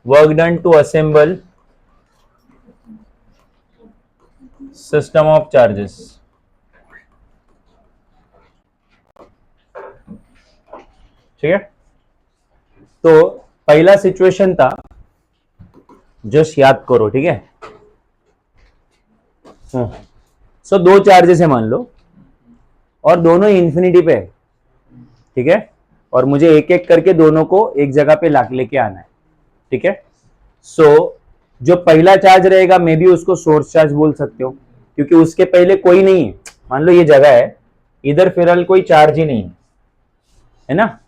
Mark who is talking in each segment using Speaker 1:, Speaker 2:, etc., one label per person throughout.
Speaker 1: Work done to assemble system of charges. ठीक है, तो पहला सिचुएशन था, जस्ट याद करो, ठीक है। सो दो चार्जेस है मान लो, और दोनों इंफिनिटी पे है, ठीक है, और मुझे एक एक करके दोनों को एक जगह पे लेके आना है, ठीक है। सो जो पहला चार्ज रहेगा मे बी उसको सोर्स चार्ज बोल सकते हो, क्योंकि उसके पहले कोई नहीं है। मान लो ये जगह है, इधर फिलहाल कोई चार्ज ही नहीं है ना,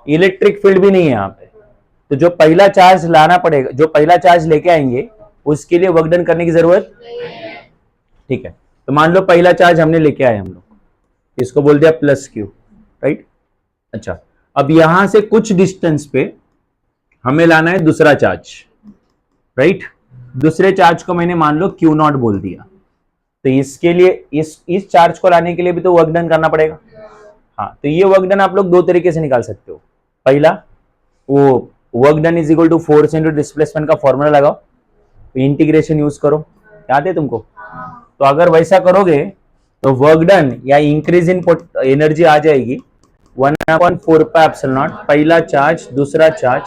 Speaker 1: इलेक्ट्रिक फील्ड भी नहीं है यहाँ पे। तो जो पहला चार्ज लाना पड़ेगा, जो पहला चार्ज लेके आएंगे, उसके लिए वर्क डन करने की जरूरत, ठीक है। तो मान लो पहला चार्ज हमने लेके आए हम लोग, इसको बोल दिया प्लस क्यू, राइट। अच्छा, अब यहां से कुछ डिस्टेंस पे हमें लाना है दूसरा चार्ज, राइट। दूसरे चार्ज को मैंने मान लो क्यू नॉट बोल दिया। तो इसके लिए इस चार्ज को लाने के लिए भी तो वर्क डन करना पड़ेगा। हाँ, तो ये वर्क डन आप लोग दो तरीके से निकाल सकते हो। पहला, वो work done is equal to force into displacement का फॉर्मूला लगाओ, इंटीग्रेशन यूज करो, याद है तुमको। तो अगर वैसा करोगे तो वर्क डन या इंक्रीज इन एनर्जी आ जाएगी 1/4 पाई एप्सिलॉन नॉट, पहला चार्ज दूसरा चार्ज।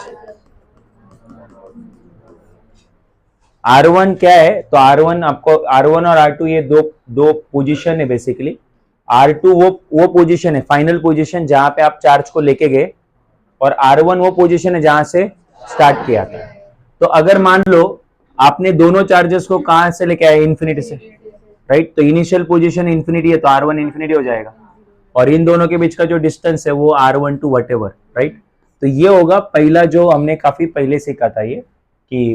Speaker 1: R1 क्या है, तो R1 आपको, R1 और R2 ये दो दो पोजीशन है बेसिकली। R2 वो पोजीशन है, फाइनल पोजीशन जहां पे आप चार्ज को लेके गए, और R1 वो पोजीशन है जहां से स्टार्ट किया था। तो अगर मान लो आपने दोनों चार्जेस को कहां से लेके आए, इन्फिनिटी से, राइट। तो इनिशियल पोजीशन इन्फिनिटी है, तो R1 इन्फिनिटी हो जाएगा, और इन दोनों के बीच का जो डिस्टेंस है वो R1 to what ever, right. तो ये होगा पहला, जो हमने काफी पहले सीखा था ये, कि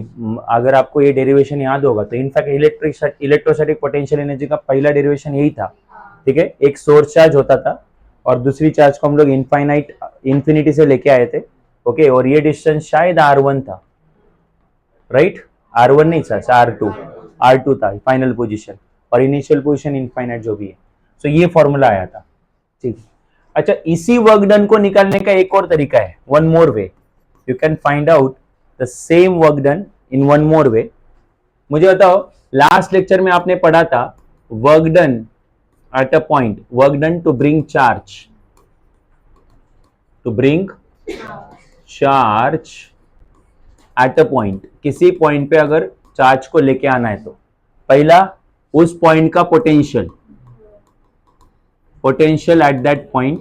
Speaker 1: अगर आपको ये डेरिवेशन याद होगा तो इनफैक्ट इलेक्ट्रोस्टैटिक पोटेंशियल एनर्जी का पहला डेरिवेशन यही था, ठीक है। एक सोर्स चार्ज होता था और दूसरी चार्ज को हम लोग इन्फिनिटी से लेके आए थे, ओके, और ये डिस्टेंस शायद R1 था, राइट। R1 नहीं था, R2 था फाइनल पोजीशन, और इनिशियल पोजीशन इनफाइनाइट जो भी है। सो ये फॉर्मूला आया था, ठीक। अच्छा, इसी वर्क डन को निकालने का एक और तरीका है, one more way, you can find out the same work done in one more way. मुझे बताओ, लास्ट लेक्चर में आपने पढ़ा था work done at a point, work done to bring charge, at a point, किसी पॉइंट पे अगर charge को लेके आना है तो पहला उस पॉइंट का potential at that point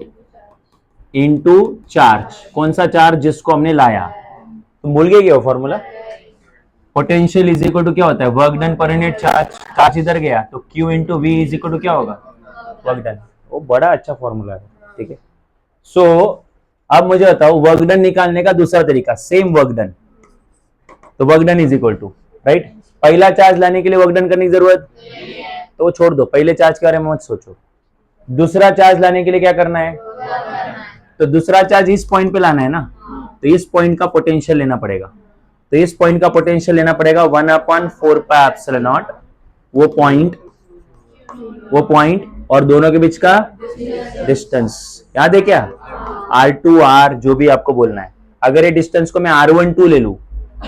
Speaker 1: into charge, कौन सा चार्ज, जिसको हमने लाया। तो भूल गए क्या वो formula, potential is equal to क्या होता है, work done per unit charge. Charge इधर गया तो Q into V is equal to क्या होगा, वर्क डन। वो बड़ा अच्छा फॉर्मूला है, ठीक है। सो अब मुझे बताओ वर्क डन निकालने का दूसरा तरीका, सेम वर्क डन। तो work done is equal to, right, पहला चार्ज लाने के लिए वर्क डन करने की जरूरत, तो वो छोड़ दो, पहले चार्ज के बारे में मत सोचो। दूसरा चार्ज लाने के लिए क्या करना है, तो दूसरा चार्ज इस पॉइंट पे लाना है ना, तो इस पॉइंट का पोटेंशियल लेना पड़ेगा। तो इस पॉइंट का पोटेंशियल लेना पड़ेगा 1/4 पाई एप्सिलॉन नॉट, वो पॉइंट और दोनों के बीच का डिस्टेंस, याद है क्या, R2 R जो भी आपको बोलना है। अगर ये डिस्टेंस को मैं R12 ले लूं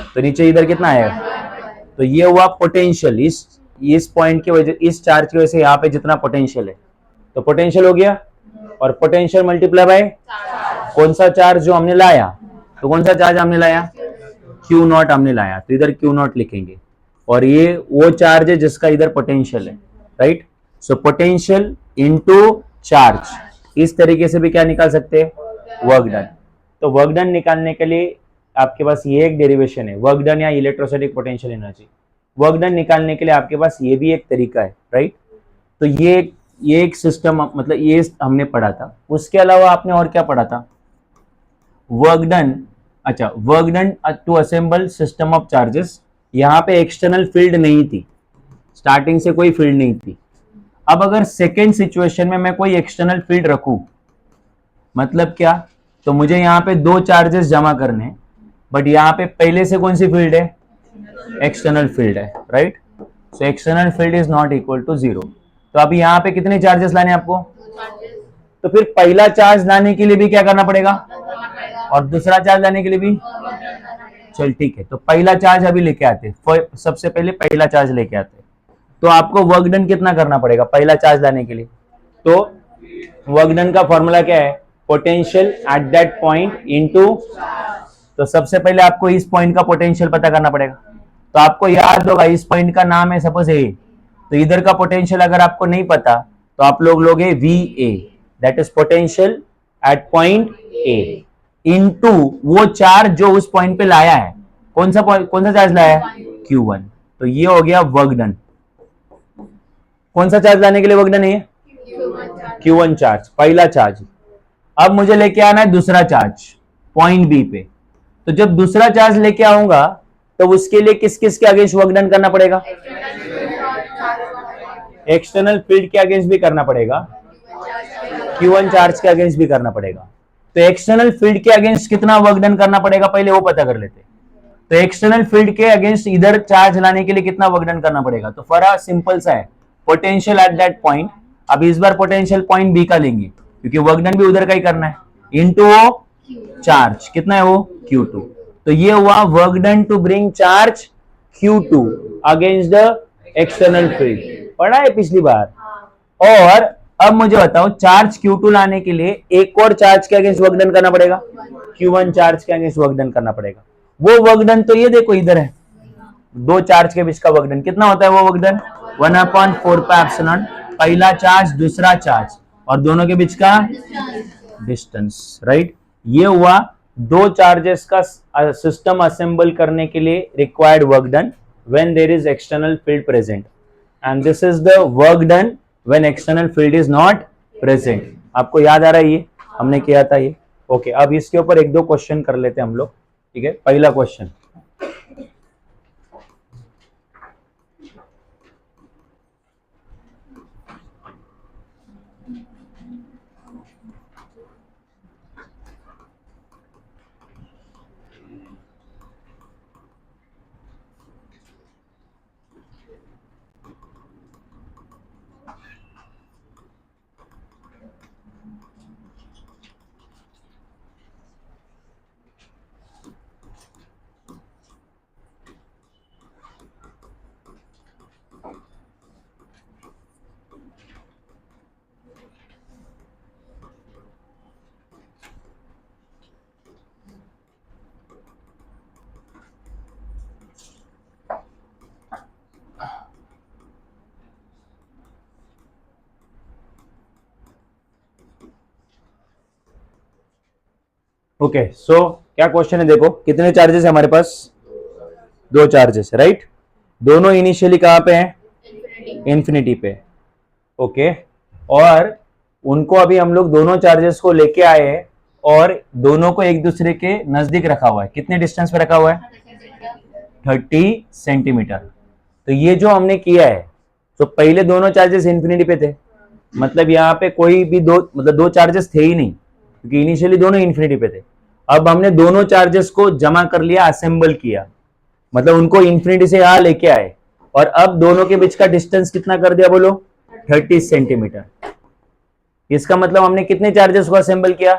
Speaker 1: तो नीचे इधर कितना आएगा, तो ये हुआ पोटेंशियल, इस पॉइंट की वजह, इस चार्ज की वजह से यहाँ पे जितना पोटेंशियल है, तो पोटेंशियल हो गया, और पोटेंशियल मल्टीप्लाई बाय कौन सा चार्ज जो हमने लाया, तो कौन सा चार्ज हमने लाया, Q नॉट हमने लाया, तो इधर Q नॉट लिखेंगे, और ये वो चार्ज है जिसका इधर पोटेंशियल है, right. So potential into charge, इस तरीके से भी क्या निकाल सकते हैं, वर्क डन। तो वर्क डन निकालने के लिए आपके पास ये एक डेरिवेशन है, वर्क डन या electrostatic potential energy. Work done निकालने के लिए आपके पास ये भी एक तरीका है, राइट। तो ये एक सिस्टम, मतलब ये हमने पढ़ा था। उसके अलावा आपने और क्या पढ़ा था, वर्क डन, अच्छा, work done to assemble system of charges. यहाँ पे एक्सटर्नल फील्ड नहीं थी, स्टार्टिंग से कोई फील्ड नहीं थी। अब अगर सेकेंड सिचुएशन में मैं कोई एक्सटर्नल फील्ड रखूं, मतलब क्या, तो मुझे यहाँ पे दो चार्जेस जमा करने, बट यहाँ पे पहले से कौन सी फील्ड है, एक्सटर्नल फील्ड है, right. So external field is not equal to 0। तो अभी यहाँ पे कितने चार्जेस लाने आपको, तो फिर पहला चार्ज लाने के लिए भी क्या करना पड़ेगा, और दूसरा चार्ज लाने के लिए भी, चल ठीक है, तो पहला चार्ज अभी लेके आते, सबसे पहले पहला चार्ज लेके आते। तो आपको वर्क डन कितना करना पड़ेगा पहला चार्ज लाने के लिए? तो वर्क डन का फॉर्मूला क्या है? Potential at that point into, तो सबसे पहले आपको इस पॉइंट का पोटेंशियल पता करना पड़ेगा। तो आपको याद होगा इस पॉइंट का नाम है सपोज ए, तो इधर का पोटेंशियल अगर आपको नहीं पता तो आप लोग लोगे V A, that is potential eight point A, into वो चार्ज जो उस पॉइंट पे लाया है। कौन सा चार्ज लाया है? Q1। तो ये हो गया वर्क डन। कौन सा चार्ज लाने के लिए वर्क डन है? Q1 चार्ज, पहला चार्ज। अब मुझे लेके आना है दूसरा चार्ज पॉइंट बी पे। तो जब दूसरा चार्ज लेके आऊंगा तो उसके लिए किस किस के अगेंस्ट वर्क डन करना पड़ेगा? एक्सटर्नल फील्ड के अगेंस्ट भी करना पड़ेगा, Q1 चार्ज के अगेंस्ट भी करना पड़ेगा। तो एक्सटर्नल फील्ड के अगेंस्ट कितना वर्क डन करना पड़ेगा पहले वो पता कर लेते। तो एक्सटर्नल फील्ड के अगेंस्ट इधर चार्ज लाने के लिए कितना वर्क डन करना पड़ेगा? तो फरा सिंपल सा है, पोटेंशियल एट दैट पॉइंट। अब इस बार पोटेंशियल पॉइंट बी का लेंगे क्योंकि वर्क डन भी उधर का ही करना है, इनटू वो चार्ज कितना है वो Q2। तो ये हुआ work done to bring charge Q2 against the external field, पढ़ा है पिछली बार। और अब मुझे बताओ चार्ज Q2 लाने के लिए एक और चार्ज के अगेंस्ट वर्क डन करना पड़ेगा, Q1 चार्ज के अगेंस्ट वर्क डन करना पड़ेगा। वो वर्क डन तो ये देखो इधर है, दो चार्ज के बीच का वर्क डन कितना होता है वो वर्क डन? 1/4 पाई एप्सिलॉन, पहला चार्ज दूसरा चार्ज और दोनों के बीच का डिस्टेंस, राइट। ये हुआ दो चार्जेस का सिस्टम असेंबल करने के लिए required work done when there is external field present, and this is the work done when external field is not present. आपको याद आ रहा है ये हमने किया था ये? ओके, अब इसके ऊपर एक दो क्वेश्चन कर लेते हैं हम लोग, ठीक है। पहला क्वेश्चन, ओके सो क्या क्वेश्चन है देखो, कितने चार्जेस है हमारे पास? दो चार्जेस, राइट। दोनों इनिशियली कहां पे हैं? इन्फिनिटी पे, ओके। और उनको अभी हम लोग दोनों चार्जेस को लेके आए और दोनों को एक दूसरे के नजदीक रखा हुआ है। कितने डिस्टेंस पे रखा हुआ है? 30 सेंटीमीटर। तो ये जो हमने किया है, तो पहले दोनों चार्जेस इन्फिनिटी पे थे, मतलब यहाँ पे कोई भी दो चार्जेस थे ही नहीं क्योंकि इनिशियली दोनों इन्फिनिटी पे थे। अब हमने दोनों चार्जेस को जमा कर लिया, असेंबल किया, मतलब उनको इन्फिनिटी से यहां लेके आए और अब दोनों के बीच का डिस्टेंस कितना कर दिया बोलो? 30 सेंटीमीटर। इसका मतलब हमने कितने चार्जेस को असेंबल किया?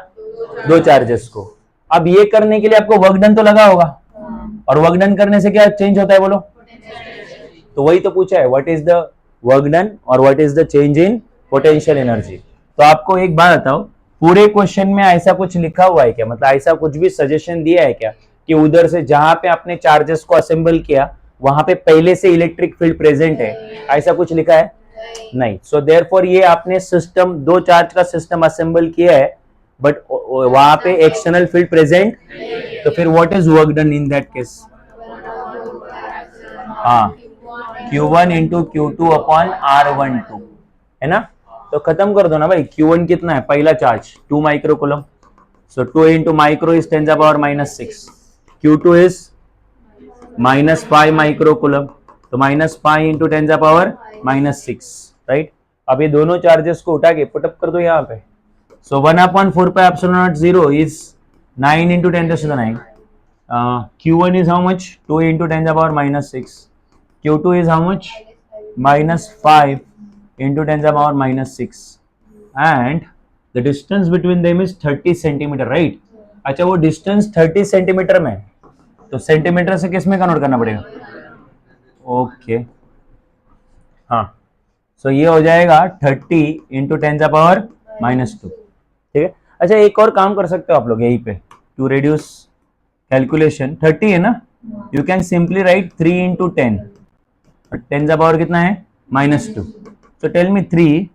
Speaker 1: दो चार्जेस को। अब ये करने के लिए आपको वर्क डन तो लगा होगा, और वर्क डन करने से क्या चेंज होता है बोलो? तो वही तो पूछा है, what is the work done और what is the change in potential energy. तो आपको एक बात बताओ, पूरे क्वेश्चन में ऐसा कुछ लिखा हुआ है क्या, मतलब ऐसा कुछ भी सजेशन दिया है क्या कि उधर से जहां पे आपने चार्जेस को असेंबल किया वहां पे पहले से इलेक्ट्रिक फील्ड प्रेजेंट है, ऐसा कुछ लिखा है? नहीं। सो देयरफॉर ये आपने सिस्टम, दो चार्ज का सिस्टम असेंबल किया है बट वहां पे एक्सटर्नल फील्ड प्रेजेंट, तो फिर what is work done in that case? हाँ, Q1 into Q2 upon R12, है ना। तो खत्म कर दो ना भाई। Q1 कितना है? पहला charge 2 micro coulomb, so 2 into micro is 10 power -6, Q2 is -5 micro coulomb, तो -5 इंटू 10 पावर -6, राइट। अब ये दोनों चार्जेस को उठा के पुटअप कर दो यहाँ पे। सो 1/4 pi epsilon not 0 is 9 into 10⁹. Q1 is how much? 2 into 10 to the power -6. Q2 is how much? -5 into 10 to the power -6. And the distance between them is 30 centimetre, right. अच्छा, वो distance 30 centimetre में, तो centimetre से किस में convert करना पड़ेगा? Okay हाँ, सो ये हो जाएगा 30 इंटू 10⁻², ठीक है। अच्छा एक और काम कर सकते हो आप लोग यहीं पे, टू रिड्यूस कैलकुलेशन, 30 है ना, you can simply write 3 into 10, 10 कितना है? -2। सो टेल मी 3,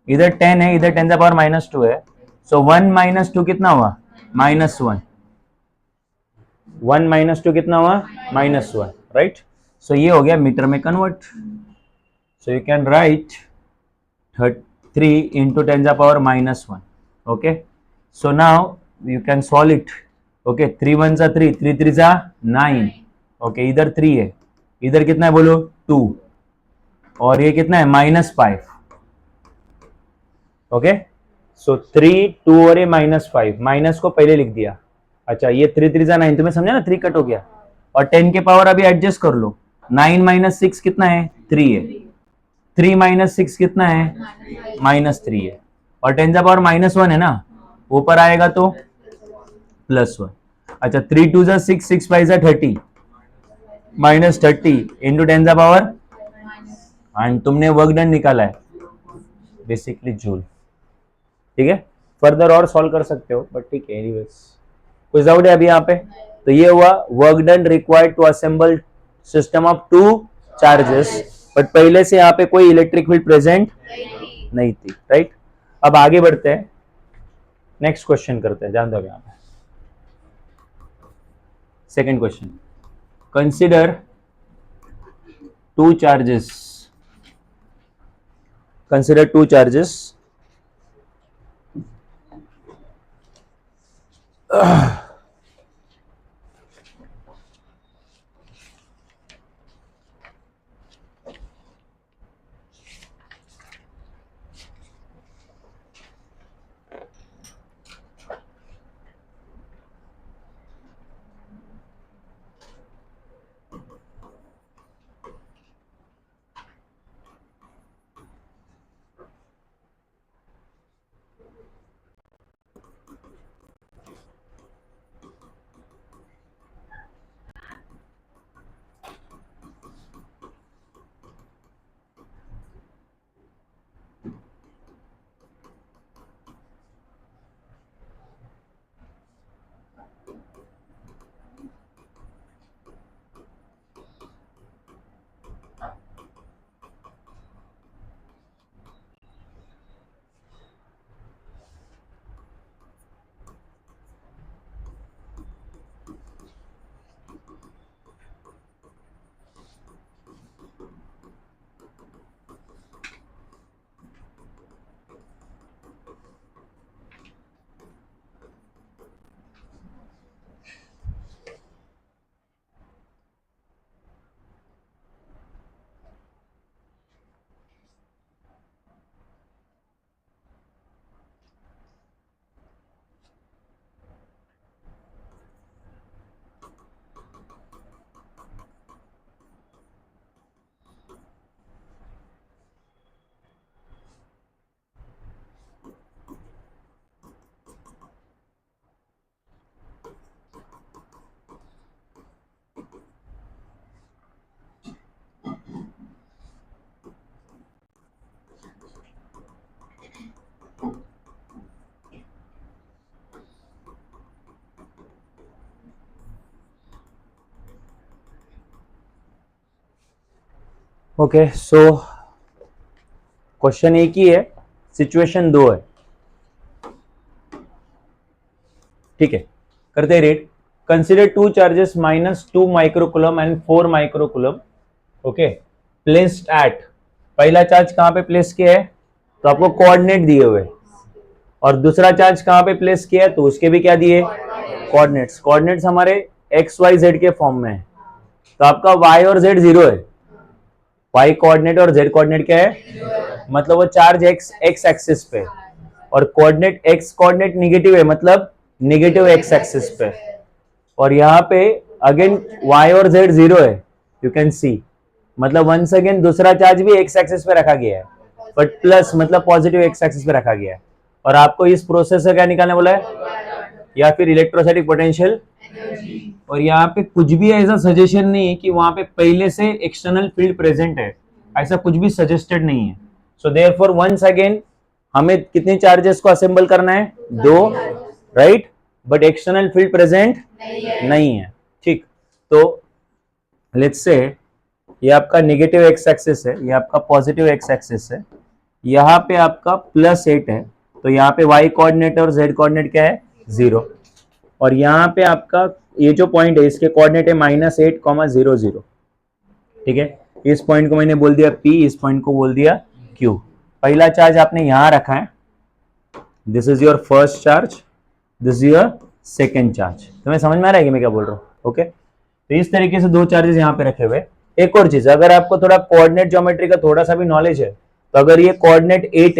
Speaker 1: इधर 10 है, इधर 10⁻² है, सो 1 - 2 कितना हुआ? -1। 1 - 2 कितना हुआ? -1, राइट। सो ये हो गया मीटर में convert. So you can write 3 into 10⁻⁻1, okay. So now you can solve it, okay. 3 1 जा 3, 3 3 जा 9, ओके। इधर 3 है, इधर कितना है बोलो? 2, और ये कितना है? -5, ओके। सो 3 2 और ये -5, माइनस को पहले लिख दिया। अच्छा ये 3 3 जा 9, तुम्हें समझा ना, 3 कट हो गया, और 10 के पावर अभी एडजस्ट कर लो। 9 - 6 कितना है? 3 है। 3 - 6 कितना है? -3 है, और 10⁻1 है ना, ऊपर आएगा तो +1। अच्छा 3 2 जा 6, 6 5 जा 30, -30 इंटू 10⁻, एंड तुमने वर्क डन निकाला है बेसिकली जूल, ठीक है। फर्दर और सॉल्व कर सकते हो, बट ठीक है। एनीवेज कुछ डाउट है अभी यहाँ पे? तो ये हुआ work done required to assemble system of 2 charges, but पहले से यहाँ पे कोई इलेक्ट्रिक फील्ड प्रेजेंट नहीं थी, राइट। अब आगे बढ़ते हैं, नेक्स्ट क्वेश्चन करते हैं, ध्यान दो यहाँ पे। Second question, consider 2 charges, consider 2 charges okay. So question एक ही है, सिचुएशन 2 है, ठीक है। करते rate, consider 2 charges -2 microcoulomb and 4 microcoulomb, okay, placed at, पहला चार्ज कहां पे प्लेस किया है? तो आपको कोऑर्डिनेट दिए हुए, और दूसरा चार्ज कहां पे प्लेस किया है? तो उसके भी क्या दिए? कोऑर्डिनेट्स। कोऑर्डिनेट्स हमारे एक्स वाई जेड के फॉर्म में है, तो आपका वाई और जेड 0 है, वाई कोऑर्डिनेट और जेड कोऑर्डिनेट क्या है? मतलब वो चार्ज एक्स एक्सिस पे, और कोऑर्डिनेट एक्स कोऑर्डिनेट निगेटिव है, मतलब निगेटिव एक्स एक्सिस पे, और यहाँ पे अगेन वाई और जेड 0 है, यू कैन सी, मतलब वंस अगेन दूसरा चार्ज भी एक्स एक्सिस पे रखा गया है, बट प्लस मतलब पॉजिटिव एक्स एक्सिस पे रखा गया है। और आपको इस प्रोसेस से क्या निकालने बोला है? या फिर इलेक्ट्रोस्टैटिक पोटेंशियल और यहाँ पे कुछ भी ऐसा सजेशन नहीं है कि वहां पे पहले से एक्सटर्नल फील्ड प्रेजेंट है, ऐसा कुछ भी सजेस्टेड नहीं है। सो देयरफॉर वंस अगेन हमें कितने चार्जेस को असेंबल करना है, 2, right, but external field present नहीं है। ठीक, तो लेट्स से ये आपका नेगेटिव एक्स एक्सिस है, ये आपका पॉजिटिव एक्स एक्सिस है, यहाँ पे आपका +8 है, तो यहाँ पे y कोऑर्डिनेट और z कोऑर्डिनेट क्या है, 0, और यहाँ पे आपका ये जो पॉइंट है इसके कोऑर्डिनेट है -8, 0, 0। ठीक है, इस पॉइंट को मैंने बोल दिया P, इस पॉइंट को बोल दिया Q। पहला चार्ज आपने यहाँ रखा है, this is your first charge, this is your second charge. तुम्हें समझ में आ रहा है कि मैं क्या बोल रहा हूँ? ओके, तो इस तरीके से 2 चार्जेस यहाँ पे रखे हुए। एक और चीज, अगर आपको थोड़ा कोऑर्डिनेट ज्योमेट्री का थोड़ा सा भी नॉलेज है, तो अगर ये कोऑर्डिनेट 8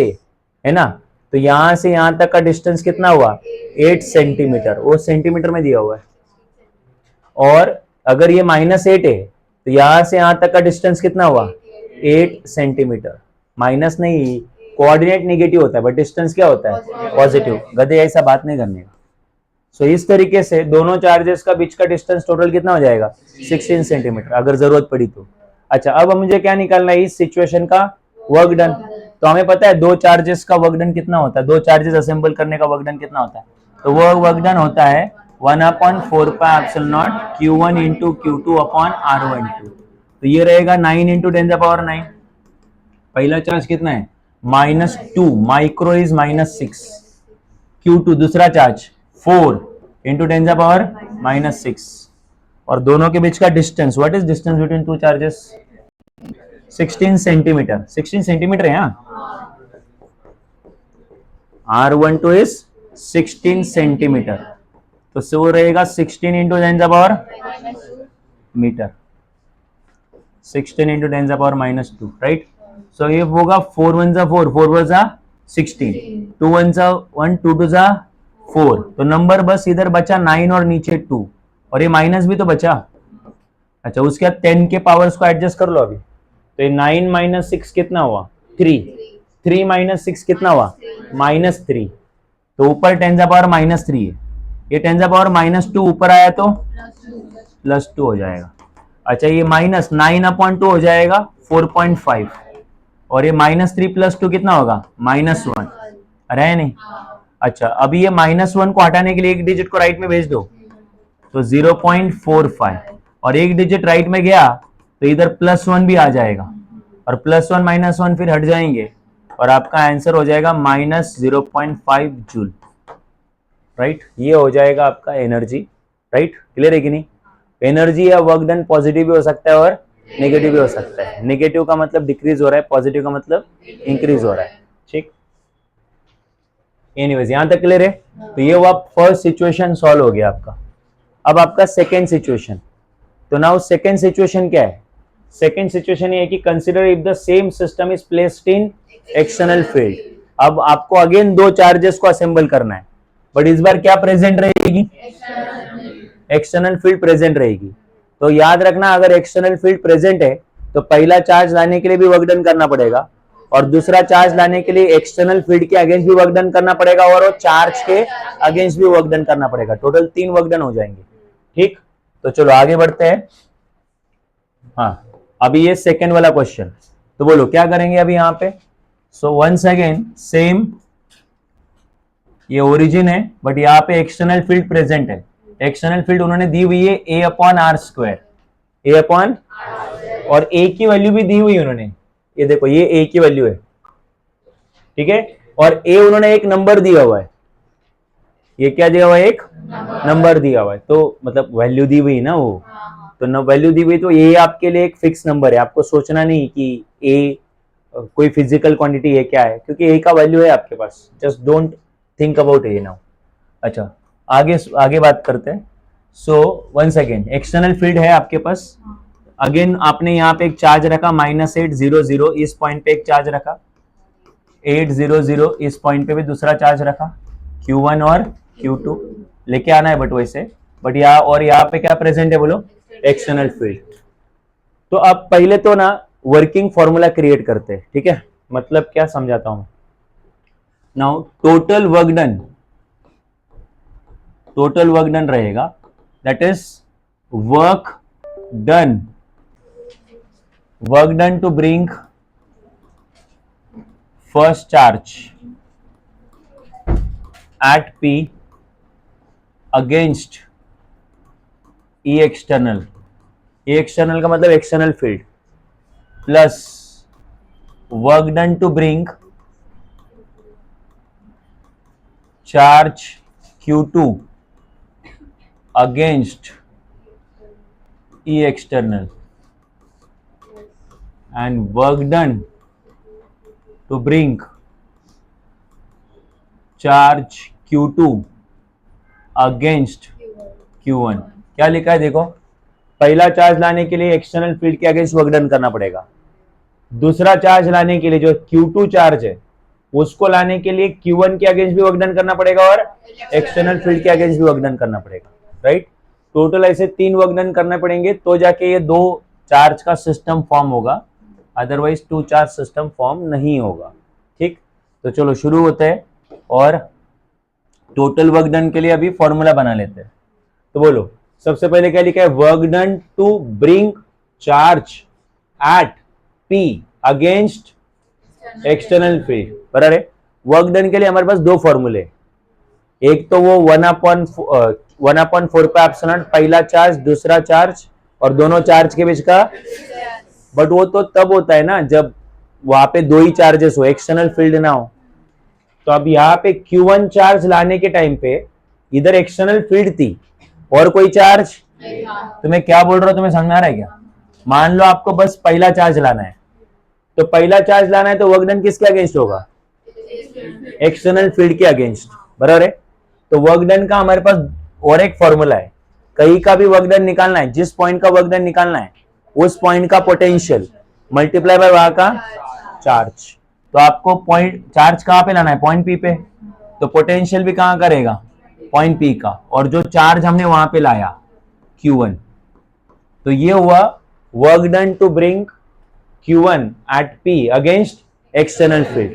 Speaker 1: है ना, तो यहां से यहां तक का डिस्टेंस कितना हुआ, 8 सेंटीमीटर, वो सेंटीमीटर में दिया हुआ है। और अगर ये -8 है, तो यहां से यहां तक का डिस्टेंस कितना हुआ, 8 सेंटीमीटर। माइनस नहीं, कोऑर्डिनेट नेगेटिव होता है बट डिस्टेंस क्या होता है, पॉजिटिव। गधे ऐसा बात नहीं करने का। सो इस तरीके से दोनों चार्जेस का बीच का डिस्टेंस टोटल कितना हो जाएगा, 16 सेंटीमीटर, अगर जरूरत पड़ी तो। अच्छा, अब मुझे क्या निकालना है, इस सिचुएशन का वर्क डन। तो हमें पता है 2 चार्जेस का वर्क डन कितना होता है, 2 चार्जेस असेंबल करने का वर्क डन कितना होता है, तो वो वर्क डन होता है 1/4πε0 Q1 × Q2/R12। तो ये रहेगा 9 × 10⁹। पहला चार्ज कितना है, -2, माइक्रो इज -6, Q2 दूसरा चार्ज 4 × 10⁻⁻6, और दोनों के बीच का distance, what is distance between 2 charges, 16 centimetre. 16 centimetre है यहाँ, R12 इज 16 सेंटीमीटर, तो वो रहेगा 16 × 10⁻⁻2 मीटर, 16 × 10⁻⁻2, राइट। सो ये होगा 4 1 जा 4, 4 4 जा 16, 2 1 जा 1, 2 2 जा 4, तो नंबर बस इधर बचा 9 और नीचे 2, और ये माइनस भी तो बचा। अच्छा, उसके बाद 10 के पावर्स को एडजस्ट कर लो अभी, तो ये 9 - 6 कितना हुआ, 3, 3 - 6 कितना हुआ, -3, तो ऊपर 10⁻⁻3 है, ये 10⁻⁻2 ऊपर आया तो +2 हो जाएगा। अच्छा, ये -9/2 हो जाएगा 4.5, और ये -3 + 2 कितना होगा, -1, अरे है नहीं। अच्छा, अभी ये -1 को हटाने के लिए एक डिजिट को राइट में भेज दो, तो 0.45, और एक डिजिट राइट में गया तो इधर +1 भी आ जाएगा, और +1 - 1 फिर हट जाएंगे, और आपका आंसर हो जाएगा -0.5 जूल, राइट। ये हो जाएगा आपका एनर्जी, राइट। क्लियर है कि नहीं? एनर्जी या वर्क डन पॉजिटिव भी हो सकता है और नेगेटिव भी हो सकता है। नेगेटिव का मतलब डिक्रीज हो रहा है, पॉजिटिव का मतलब इंक्रीज हो रहा है, ठीक। एनीवेज, यहां तक क्लियर है? तो ये वो फर्स्ट सिचुएशन सॉल्व हो गया आपका। अब आपका सेकेंड सिचुएशन, तो नाउ सेकेंड सिचुएशन क्या है? सेकेंड सिचुएशन ये है कि consider if the same system is placed in external field. अब आपको अगेन 2 चार्जेस को असेंबल करना है, बट इस बार क्या प्रेजेंट रहेगी, एक्सटर्नल फील्ड प्रेजेंट रहेगी। तो याद रखना, अगर एक्सटर्नल फील्ड प्रेजेंट है तो पहला चार्ज लाने के लिए भी वर्क डन करना पड़ेगा, और दूसरा चार्ज लाने के लिए एक्सटर्नल फील्ड के अगेंस्ट भी वर्क डन करना पड़ेगा, और चार्ज के अगेंस्ट भी वर्क डन करना पड़ेगा। टोटल 3 वर्क डन हो जाएंगे, ठीक। तो चलो आगे बढ़ते हैं। हाँ, अभी ये सेकेंड वाला क्वेश्चन, तो बोलो क्या करेंगे अभी यहाँ पे। सो वंस अगेन सेम, ये ओरिजिन है बट यहाँ पे एक्सटर्नल फील्ड प्रेजेंट है। एक्सटर्नल फील्ड उन्होंने दी हुई है A/R², A/, और A की वैल्यू भी दी हुई उन्होंने, ये देखो ये A की वैल्यू है, ठीक है, और A उन्होंने एक नंबर दिया हुआ है, ये क्या दिया हुआ है, एक नंबर दिया हुआ है, तो मतलब वैल्यू दी हुई ना वो, तो न वैल्यू दी हुई, तो ये आपके लिए एक फिक्स नंबर है। आपको सोचना नहीं कि A कोई फिजिकल क्वांटिटी है क्या है, क्योंकि A का वैल्यू है आपके पास, just don't think about A now. अच्छा, आगे बात करते हैं। So once again external field है आपके पास, अगेन आपने यहाँ पे एक चार्ज रखा -800, इस पॉइंट पे एक चार्ज रखा 800, इस पॉइंट पे भी दूसरा चार्ज रखा, Q1 और Q2 लेके आना है, बट वैसे बट यहाँ, और यहाँ पे क्या प्रेजेंट है बोलो, एक्सटर्नल फील्ड। तो अब पहले तो ना वर्किंग फॉर्मूला क्रिएट करते हैं, ठीक है। मतलब क्या समझाता हूं, now total work done total work done रहेगा, that is work done to bring first charge at P against E external. E external का मतलब external field plus work done to bring charge Q2 against E external and work done to bring charge Q2 against Q1. क्या लिखा है देखो, पहला charge लाने के लिए एक्सटर्नल फील्ड के अगेंस्ट वर्क डन करना पड़ेगा, दूसरा चार्ज लाने के लिए जो Q2 चार्ज है उसको लाने के लिए Q1 के अगेंस्ट भी वर्क डन करना पड़ेगा और एक्सटर्नल फील्ड के अगेंस्ट भी वर्क डन करना पड़ेगा, राइट. टोटल ऐसे 3 वर्क डन करने पड़ेंगे तो जाके ये 2 चार्ज का सिस्टम फॉर्म होगा, अदरवाइज 2 चार्ज सिस्टम फॉर्म नहीं होगा. ठीक, तो चलो शुरू होते हैं और टोटल वर्क डन के लिए अभी फॉर्मूला बना लेते हैं. तो बोलो सबसे पहले क्या लिखा है, work done to bring charge at P against external field. बराबर है. वर्क डन के लिए हमारे पास 2 फॉर्मूले, एक तो वो 1/4 पे एप्सिलॉन पहला चार्ज दूसरा चार्ज और दोनों चार्ज के बीच का, बट वो तो तब होता है ना जब वहां पे 2 ही चार्जेस हो, एक्सटर्नल फील्ड ना हो. तो अब यहाँ पे Q1 चार्ज लाने के टाइम पे इधर एक्सटर्नल फील्ड थी और कोई चार्ज, तो मैं क्या बोल रहा हूं तुम्हें समझ में आ रहा है क्या. मान लो आपको बस पहला चार्ज लाना है, तो पहला चार्ज लाना है तो वर्क डन किसके अगेंस्ट होगा, एक्सटर्नल फील्ड के अगेंस्ट. बराबर है. तो वर्क डन का हमारे पास और एक फॉर्मूला है, कहीं का भी वर्क डन निकालना है, जिस पॉइंट का वर्क डन निकालना है उस पॉइंट का पोटेंशियल मल्टीप्लाई बाय वहां का चार्ज. तो आपको पॉइंट चार्ज कहां पे लाना है, पॉइंट P पे, तो पोटेंशियल भी कहां करेगा, पॉइंट P का, और जो चार्ज हमने वहां पे लाया Q1. तो ये हुआ work done to bring Q1 at P against external field.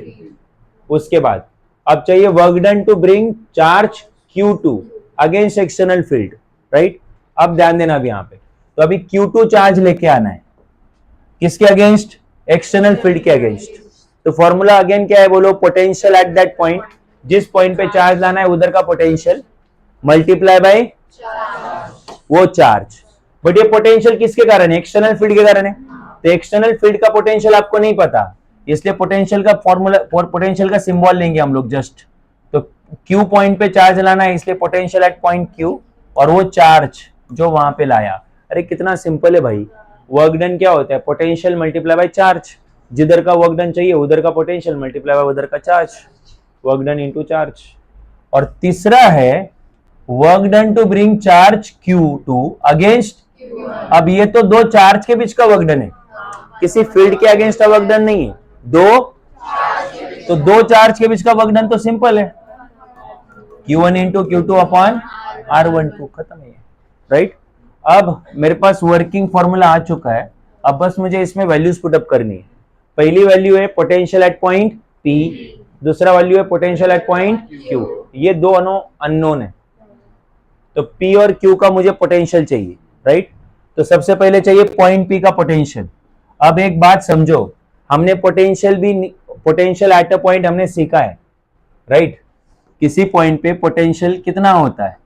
Speaker 1: उसके बाद अब चाहिए work done to bring charge Q2 against external field, right. अब ध्यान देना अभी यहाँ पे, तो अभी Q2 चार्ज लेके आना है, किसके अगेंस्ट, एक्सटर्नल फील्ड के अगेंस्ट. तो फॉर्मूला अगेन क्या है बोलो, पोटेंशियल एट दैट पॉइंट, जिस पॉइंट पे चार्ज लाना है उधर का पोटेंशियल मल्टीप्लाई बाय वो चार्ज. बट ये पोटेंशियल किसके कारण है, एक्सटर्नल फील्ड के कारण है. तो एक्सटर्नल फील्ड का पोटेंशियल आपको नहीं पता, इसलिए पोटेंशियल का फॉर्मूला, पोटेंशियल का सिंबल लेंगे हम लोग जस्ट. तो Q पॉइंट पे चार्ज लाना है इसलिए पोटेंशियल एट पॉइंट Q और वो चार्ज जो वहां पे लाया. अरे कितना सिंपल है भाई. वर्क डन क्या होता है, पोटेंशियल मल्टीप्लाई बाय चार्ज, जिधर का वर्क डन चाहिए उधर का पोटेंशियल मल्टीप्लाई बाय उधर का charge, work done into charge. और तीसरा है work done to bring charge Q2 against, अब ये तो 2 चार्ज के बीच का वर्क डन है, किसी फील्ड के अगेंस्ट का वर्क डन नहीं है, तो 2 चार्ज के बीच का वर्क डन तो सिंपल है, Q1 into Q2 upon R12, खत्म है, राइट. अब मेरे पास वर्किंग फॉर्मूला आ चुका है, अब बस मुझे इसमें वैल्यूज पुटअप करनी है. पहली वैल्यू है पोटेंशियल एट पॉइंट P, दूसरा वैल्यू है पोटेंशियल एट पॉइंट Q. ये 2 अननोन है, तो P और Q का मुझे पोटेंशियल चाहिए, राइट. तो सबसे पहले चाहिए पॉइंट P का पोटेंशियल. अब एक बात समझो, हमने पोटेंशियल एट अ पॉइंट हमने सीखा है, राइट. किसी पॉइंट पे पोटेंशियल कितना होता है,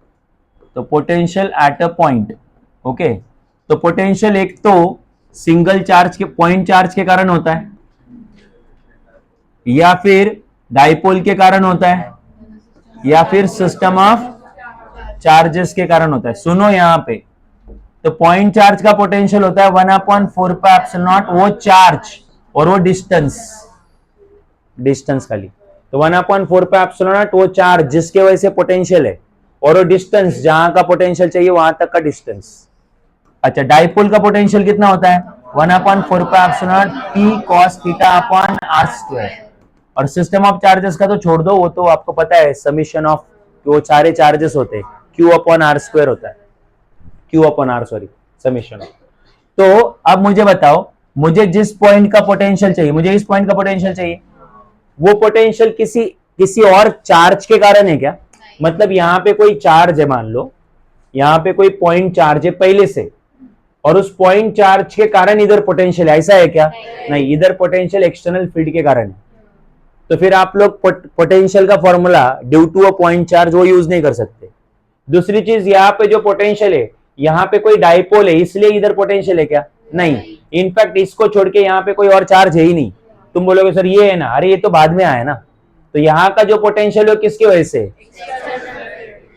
Speaker 1: तो potential at a point, okay. तो पोटेंशियल एक तो सिंगल चार्ज के पॉइंट चार्ज के कारण होता है, या फिर डाइपोल के कारण होता है, या फिर सिस्टम ऑफ चार्जेस के कारण होता है. सुनो यहाँ पे, तो पॉइंट चार्ज का पोटेंशियल होता है 1/4 पे एप्सिलॉन नॉट, वो चार्ज और वो डिस्टेंस खाली. तो 1/4 पे एप्सिलॉन नॉट वो चार्ज जिसके वजह से पोटेंशियल है, और वो डिस्टेंस जहां का पोटेंशियल चाहिए वहां तक का डिस्टेंस. अच्छा, डाइपोल का पोटेंशियल कितना होता है, 1/4 पे epsilon not P cos theta upon R². और सिस्टम ऑफ चार्जेस का तो छोड़ दो, वो तो आपको पता है समीशन ऑफ वो सारे चार्जेस होते हैं, Q अपॉन R² होता है, Q upon R, sorry, summation of. तो अब मुझे बताओ, मुझे जिस पॉइंट का पोटेंशियल चाहिए, मुझे इस पॉइंट का पोटेंशियल चाहिए, वो पोटेंशियल किसी और चार्ज के कारण है क्या, मतलब यहाँ पे कोई चार्ज है, मान लो यहाँ पे कोई पॉइंट चार्ज है पहले से, और उस पॉइंट चार्ज के कारण इधर पोटेंशियल, ऐसा है क्या? नहीं, इधर पोटेंशियल एक्सटर्नल फील्ड के कारण है। तो फिर आप लोग पोटेंशियल का formula due to a point charge वो यूज नहीं कर सकते। दूसरी चीज, यहाँ पे जो पोटेंशियल है, यहाँ पे कोई डाइपोल है इसलिए इधर पोटेंशियल है क्या? नहीं, इनफैक्ट इसको छोड़ के यहाँ पे कोई और चार्ज है ही नहीं। तुम बोलोगे सर ये है ना, अरे ये तो बाद में आया ना। तो यहाँ का जो पोटेंशियल है किसकी वजह से?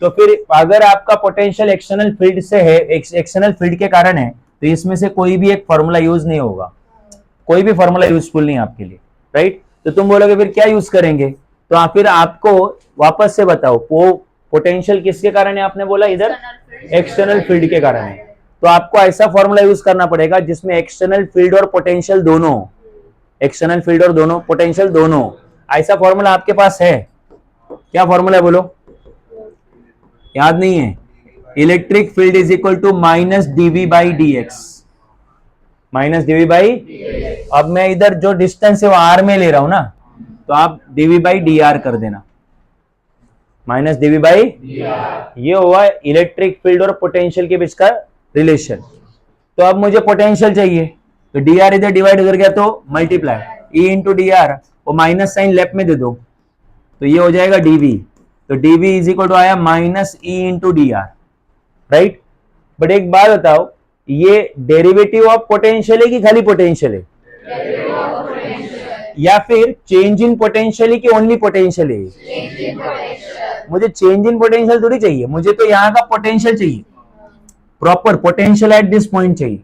Speaker 1: तो फिर अगर आपका पोटेंशियल एक्सटर्नल फील्ड से है, एक्सटर्नल फील्ड के कारण है, तो इसमें से कोई भी एक फॉर्मूला यूज नहीं होगा, कोई भी फॉर्मूला यूजफुल नहीं आपके लिए, राइट? तो तुम बोलोगे फिर क्या यूज करेंगे? तो फिर आपको वापस से बताओ, वो पोटेंशियल किसके कारण है? आपने बोला इधर एक्सटर्नल फील्ड के कारण है। तो आपको ऐसा फॉर्मूला यूज करना पड़ेगा जिसमें एक्सटर्नल फील्ड और पोटेंशियल दोनों, एक्सटर्नल फील्ड और दोनों पोटेंशियल दोनों, ऐसा फॉर्मूला आपके पास है? क्या फॉर्मूला है बोलो? याद नहीं है? Electric field is equal to minus d V by d x, minus d V by, अब मैं इधर जो डिस्टेंस है वो आर में ले रहा हूं ना, तो आप डीवी बाई डी आर कर देना, माइनस डीवी बाई, ये हुआ इलेक्ट्रिक फील्ड और पोटेंशियल के बीच का रिलेशन। तो अब मुझे पोटेंशियल चाहिए, तो डी आर इधर डिवाइड कर गया तो multiply E into d are, वो माइनस साइन लेफ्ट में दे दो, तो ये हो जाएगा डीवी। तो डीवी इज इक्वल टू आया minus E into d are, right? But एक बात बताओ, ये डेरिवेटिव ऑफ पोटेंशियल है कि खाली पोटेंशियल है? या फिर चेंज इन पोटेंशियल है कि ओनली पोटेंशियल है? मुझे चेंज इन पोटेंशियल थोड़ी चाहिए, मुझे तो यहाँ का पोटेंशियल चाहिए, proper potential at this point चाहिए,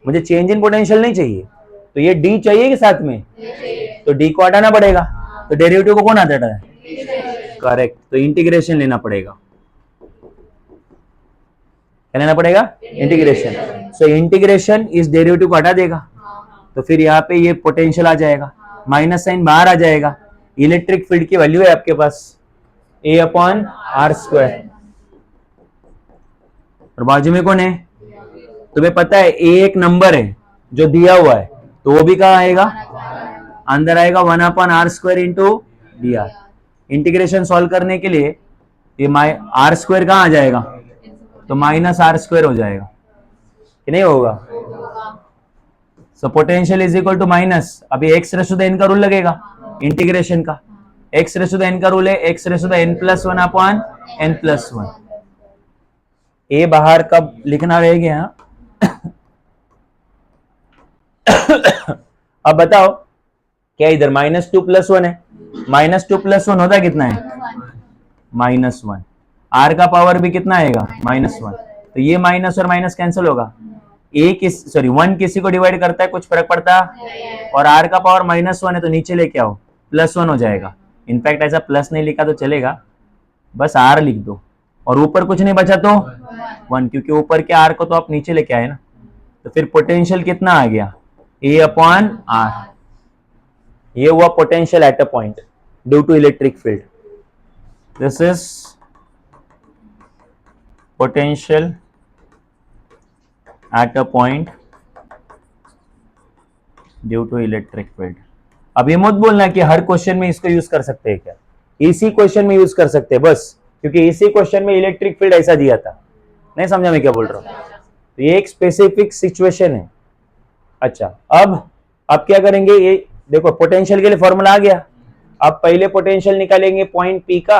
Speaker 1: मुझे चेंज इन पोटेंशियल नहीं चाहिए। तो ये डी चाहिए कि साथ में? तो डी को हटाना पड़ेगा, तो डेरिवेटिव को कौन हटाता है? करेक्ट, तो इंटीग्रेशन लेना पड़ेगा। क्या लेना पड़ेगा? इंटीग्रेशन। सो इंटीग्रेशन इस डेरिवेटिव को हटा देगा, तो फिर यहाँ पे ये पोटेंशियल आ जाएगा, माइनस साइन बाहर आ जाएगा, इलेक्ट्रिक फील्ड की वैल्यू है आपके पास ए अपॉन आर स्क्वायर, और बाजू में कौन है? तुम्हें पता है ए एक नंबर है जो दिया हुआ है, तो वो भी कहाँ आएगा? अंदर आएगा 1 upon r square into d r. Integration solve करने के लिए ये आर स्क्वायर कहाँ आ जाएगा? तो माइनस आर स्क्वायर हो जाएगा कि नहीं होगा? So potential is equal to minus, अभी एक्स रेशो द एन का रूल लगेगा इंटीग्रेशन का, एक्स रेशो द एन का रूल है x ratio the n plus 1 upon n plus 1। A बाहर कब लिखना रह गया? अब बताओ, क्या इधर माइनस 2 प्लस 1 है? माइनस 2 प्लस 1 होता है कितना है? माइनस 1। आर का पावर भी कितना आएगा? माइनस 1। तो ये माइनस और माइनस कैंसिल होगा, वन किसी को डिवाइड करता है, कुछ फर्क पड़ता है? और आर का पावर माइनस 1 है, तो नीचे लेके आओ, प्लस 1 हो जाएगा। इनफैक्ट ऐसा प्लस नहीं लिखा तो चलेगा, बस आर लिख दो, और ऊपर कुछ नहीं बचा तो 1, क्योंकि ऊपर के आर को तो आप नीचे लेके आए ना। तो फिर पोटेंशियल कितना आ गया? A upon r. ये हुआ potential at a point due to electric field. This is potential at a point due to electric field. अब ये मत बोलना कि हर क्वेश्चन में इसको यूज कर सकते हैं, क्या इसी क्वेश्चन में यूज कर सकते हैं बस, क्योंकि इसी क्वेश्चन में इलेक्ट्रिक फील्ड ऐसा दिया था। नहीं समझा मैं क्या बोल रहा हूं? तो ये एक स्पेसिफिक सिचुएशन है। अच्छा, अब क्या करेंगे? ये देखो, पोटेंशियल के लिए फॉर्मूला आ गया। अब पहले पोटेंशियल निकालेंगे पॉइंट पी का,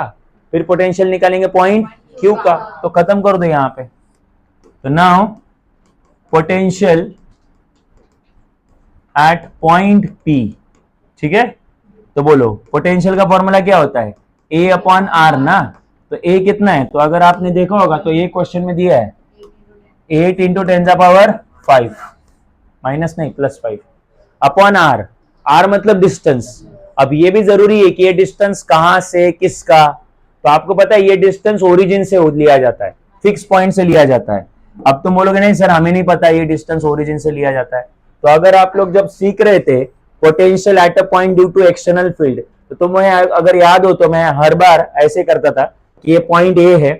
Speaker 1: फिर पोटेंशियल निकालेंगे पॉइंट क्यू का, तो खत्म कर दो यहाँ पे। तो now potential at point P, ठीक है? तो बोलो पोटेंशियल का फॉर्मूला क्या होता है? ए अपॉन आर ना। तो ए कितना है? तो अगर आपने देखा होगा तो ये क्वेश्चन में दिया है 8 इंटू 10⁵, माइनस नहीं प्लस 5 अपॉन आर। आर मतलब डिस्टेंस। अब ये भी जरूरी है कि ये डिस्टेंस कहां से किसका, तो आपको पता है ये डिस्टेंस ओरिजिन से लिया जाता है, फिक्स पॉइंट से लिया जाता है। अब तुम बोलोगे नहीं सर हमें नहीं पता ये डिस्टेंस ओरिजिन से लिया जाता है। तो अगर आप लोग जब सीख रहे थे potential at a point due to external field, तो तुम्हें अगर याद हो तो मैं हर बार ऐसे करता था कि ये पॉइंट ए है,